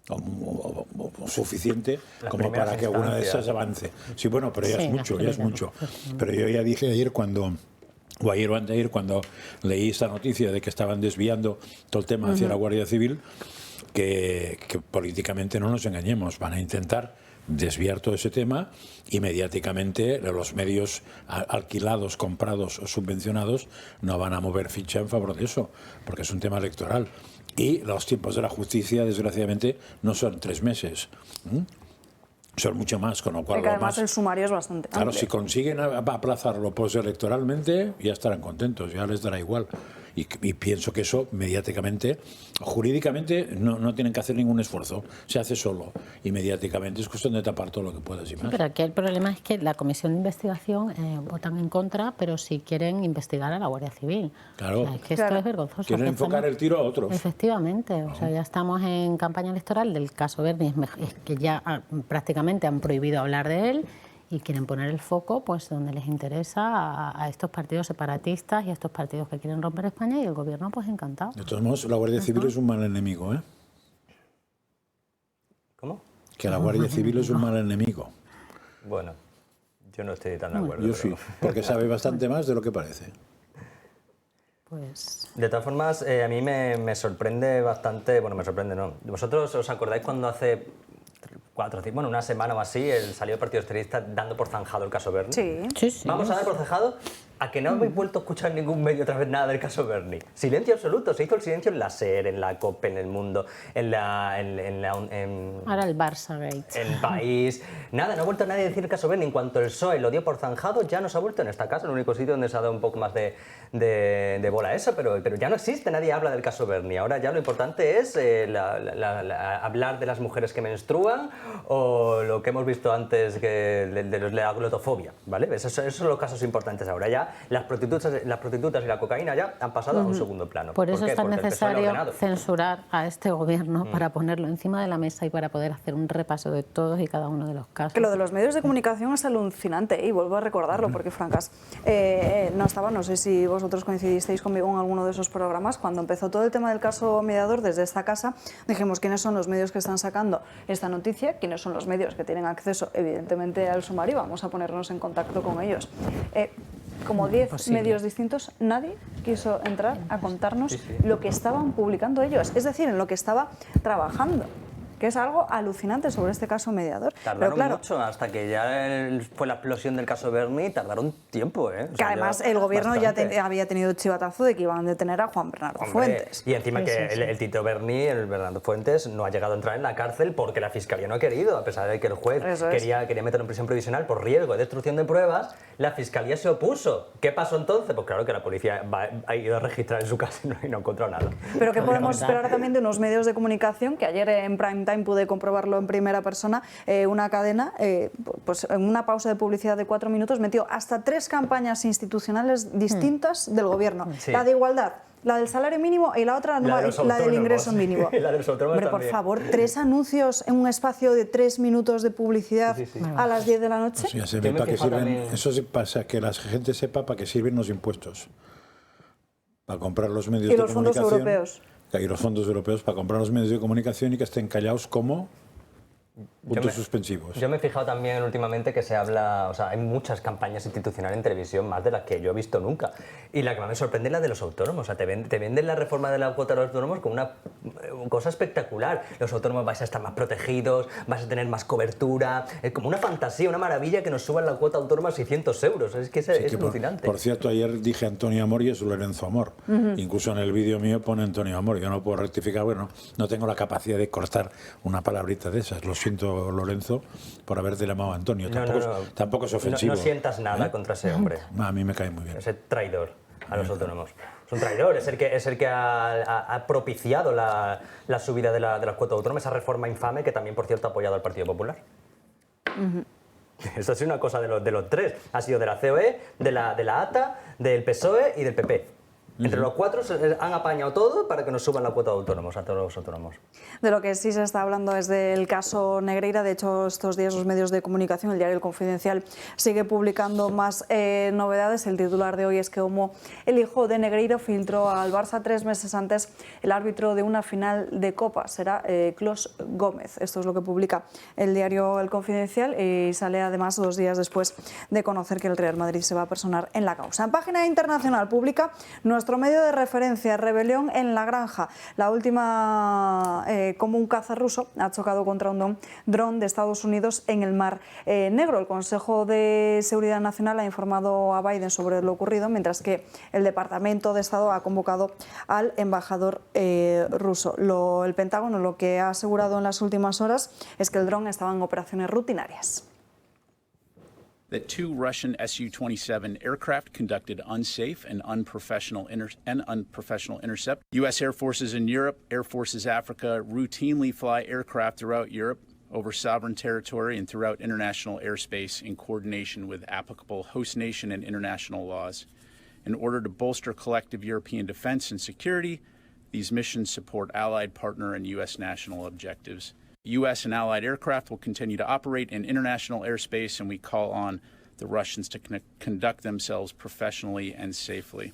O suficiente como para que alguna de esas avance. Sí, bueno, pero ya es mucho, ya es mucho. Pero yo ya dije ayer o ayer o anteayer, cuando leí esta noticia de que estaban desviando todo el tema hacia la Guardia Civil, que políticamente no nos engañemos, van a intentar desviar todo ese tema y mediáticamente los medios alquilados, comprados o subvencionados no van a mover ficha en favor de eso, porque es un tema electoral. Y los tiempos de la justicia, desgraciadamente, no son 3 meses. Son mucho más, con lo cual... Porque además el sumario es bastante amplio. Claro, si consiguen aplazarlo postelectoralmente, ya estarán contentos, ya les dará igual. Y pienso que eso mediáticamente, jurídicamente, no tienen que hacer ningún esfuerzo. Se hace solo. Y mediáticamente es cuestión de tapar todo lo que puedas y más. Pero aquí el problema es que la comisión de investigación votan en contra, pero si quieren investigar a la Guardia Civil. Claro. O sea, es que esto es vergonzoso. Quieren enfocar el tiro a otros. Efectivamente. O sea, ya estamos en campaña electoral del caso Berni, es que ya prácticamente han prohibido hablar de él. Y quieren poner el foco pues donde les interesa a estos partidos separatistas y a estos partidos que quieren romper España y el gobierno pues encantado. De todos modos, la Guardia Civil es un mal enemigo, ¿eh? ¿Cómo? Que la Guardia Civil es un mal enemigo. Bueno, yo no estoy tan de acuerdo. Yo sí, porque sabe bastante más de lo que parece. Pues... De todas formas, a mí me sorprende bastante, bueno, me sorprende no. ¿Vosotros os acordáis cuando hace... una semana o así, salió el Partido Socialista dando por zanjado el caso Berni? Sí. Vamos a dar por zanjado a que no habéis vuelto a escuchar en ningún medio otra vez nada del caso Berni. Silencio absoluto. Se hizo el silencio en la SER, en la COPE, en El Mundo, ahora el Barça Gate. El País. Nada, no ha vuelto nadie a decir el caso Berni. En cuanto el PSOE lo dio por zanjado, ya no se ha vuelto en esta casa, el único sitio donde se ha dado un poco más de bola a eso, pero ya no existe, nadie habla del caso Berni. Ahora ya lo importante es hablar de las mujeres que menstruan o lo que hemos visto antes de la glotofobia, ¿vale? Esos son los casos importantes ahora. Ya las prostitutas y la cocaína ya han pasado a un segundo plano. Por eso es tan Porque necesario censurar a este gobierno para ponerlo encima de la mesa y para poder hacer un repaso de todos y cada uno de los casos. Que lo de los medios de comunicación es alucinante y vuelvo a recordarlo porque Francas no estaba, no sé si vosotros coincidisteis conmigo en alguno de esos programas, cuando empezó todo el tema del caso Mediador desde esta casa, dijimos quiénes son los medios que están sacando esta noticia, quiénes son los medios que tienen acceso evidentemente al sumario, vamos a ponernos en contacto con ellos. Como 10 medios distintos, nadie quiso entrar a contarnos lo que estaban publicando ellos, es decir, en lo que estaba trabajando, que es algo alucinante sobre este caso Mediador. Tardaron mucho, hasta que ya fue la explosión del caso Berni, tardaron tiempo, ¿eh? O sea, que además el gobierno bastante. Ya había tenido chivatazo de que iban a detener a Juan Bernardo Fuentes. Y encima que el Tito Berni, el Bernardo Fuentes, no ha llegado a entrar en la cárcel porque la Fiscalía no ha querido, a pesar de que el juez quería meterlo en prisión provisional por riesgo de destrucción de pruebas, la Fiscalía se opuso. ¿Qué pasó entonces? Pues claro que la policía ha ido a registrar en su casa y no encontró nada. Pero ¿qué podemos esperar también de unos medios de comunicación que ayer en prime time pude comprobarlo en primera persona, una cadena, pues en una pausa de publicidad de 4 minutos metió hasta 3 campañas institucionales distintas del gobierno. La de igualdad, La del salario mínimo y la otra, la del ingreso mínimo. La de los autónomos Hombre, por también. favor, 3 anuncios en un espacio de 3 minutos de publicidad a las 10 de la noche. Pues ya se ve para qué sirven. Eso sí pasa, que la gente sepa para qué sirven los impuestos. Para comprar los medios de comunicación. Y los fondos europeos. Y los fondos europeos para comprar los medios de comunicación y que estén callados como puntos suspensivos. Yo me he fijado también últimamente que se habla, o sea, hay muchas campañas institucionales en televisión, más de las que yo he visto nunca. Y la que más me sorprende es la de los autónomos. O sea, te venden la reforma de la cuota de los autónomos como una cosa espectacular. Los autónomos vais a estar más protegidos, vais a tener más cobertura. Es como una fantasía, una maravilla que nos suban la cuota autónoma a 600 euros. Es que es alucinante. Por cierto, ayer dije Antonio Amor y es Lorenzo Amor. Incluso en el vídeo mío pone Antonio Amor. Yo no puedo rectificar, bueno, no tengo la capacidad de cortar una palabrita de esas. Lo siento, Lorenzo, por haberte llamado Antonio. Tampoco es ofensivo. No sientas nada contra ese hombre. A mí me cae muy bien. Ese traidor a los autónomos. Es un traidor, es el que ha propiciado la subida de la cuota autónoma, esa reforma infame que también, por cierto, ha apoyado al Partido Popular. Esto ha sido una cosa de los tres. Ha sido de la COE, de la ATA, del PSOE y del PP. Entre los cuatro se han apañado todo para que nos suban la cuota de autónomos a todos los autónomos. De lo que sí se está hablando es del caso Negreira. De hecho, estos días los medios de comunicación, el diario El Confidencial, sigue publicando más novedades. El titular de hoy es que como el hijo de Negreira filtró al Barça 3 meses antes el árbitro de una final de Copa. Será Clos Gómez. Esto es lo que publica el diario El Confidencial y sale además 2 días después de conocer que el Real Madrid se va a personar en la causa. En página internacional publica nuestro medio de referencia, rebelión en La Granja. La última, como un caza ruso ha chocado contra un dron de Estados Unidos en el Mar Negro. El Consejo de Seguridad Nacional ha informado a Biden sobre lo ocurrido, mientras que el Departamento de Estado ha convocado al embajador ruso. El Pentágono lo que ha asegurado en las últimas horas es que el dron estaba en operaciones rutinarias. That 2 Russian Su-27 aircraft conducted unsafe and unprofessional intercept. U.S. Air Forces in Europe, Air Forces Africa routinely fly aircraft throughout Europe over sovereign territory and throughout international airspace in coordination with applicable host nation and international laws. In order to bolster collective European defense and security, these missions support allied partner and U.S. national objectives. U.S. and allied aircraft will continue to operate in international airspace, and we call on the Russians to conduct themselves professionally and safely.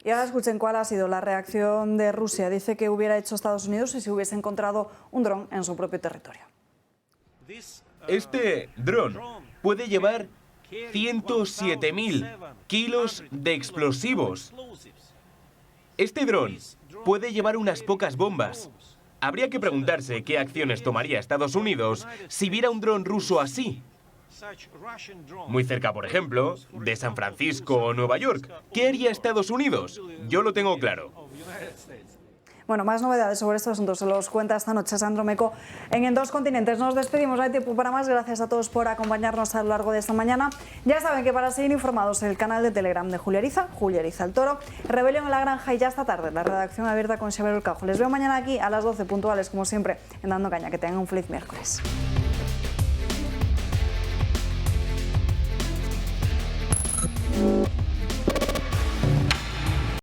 Y ahora escuchen cuál ha sido la reacción de Rusia. Dice que hubiera hecho Estados Unidos si se hubiese encontrado un dron en su propio territorio. Este dron puede llevar 107.000 kilos de explosivos. Este dron puede llevar unas pocas bombas. Habría que preguntarse qué acciones tomaría Estados Unidos si viera un dron ruso así. Muy cerca, por ejemplo, de San Francisco o Nueva York. ¿Qué haría Estados Unidos? Yo lo tengo claro. Bueno, más novedades sobre estos asuntos se los cuenta esta noche Sandro Meco en Dos Continentes. Nos despedimos, hay tiempo para más. Gracias a todos por acompañarnos a lo largo de esta mañana. Ya saben que para seguir informados el canal de Telegram de Julia Eriza el Toro, Rebelión en La Granja y ya esta tarde la redacción abierta con Xavier Urcajo. Les veo mañana aquí a las 12 puntuales, como siempre, en Dando Caña. Que tengan un feliz miércoles.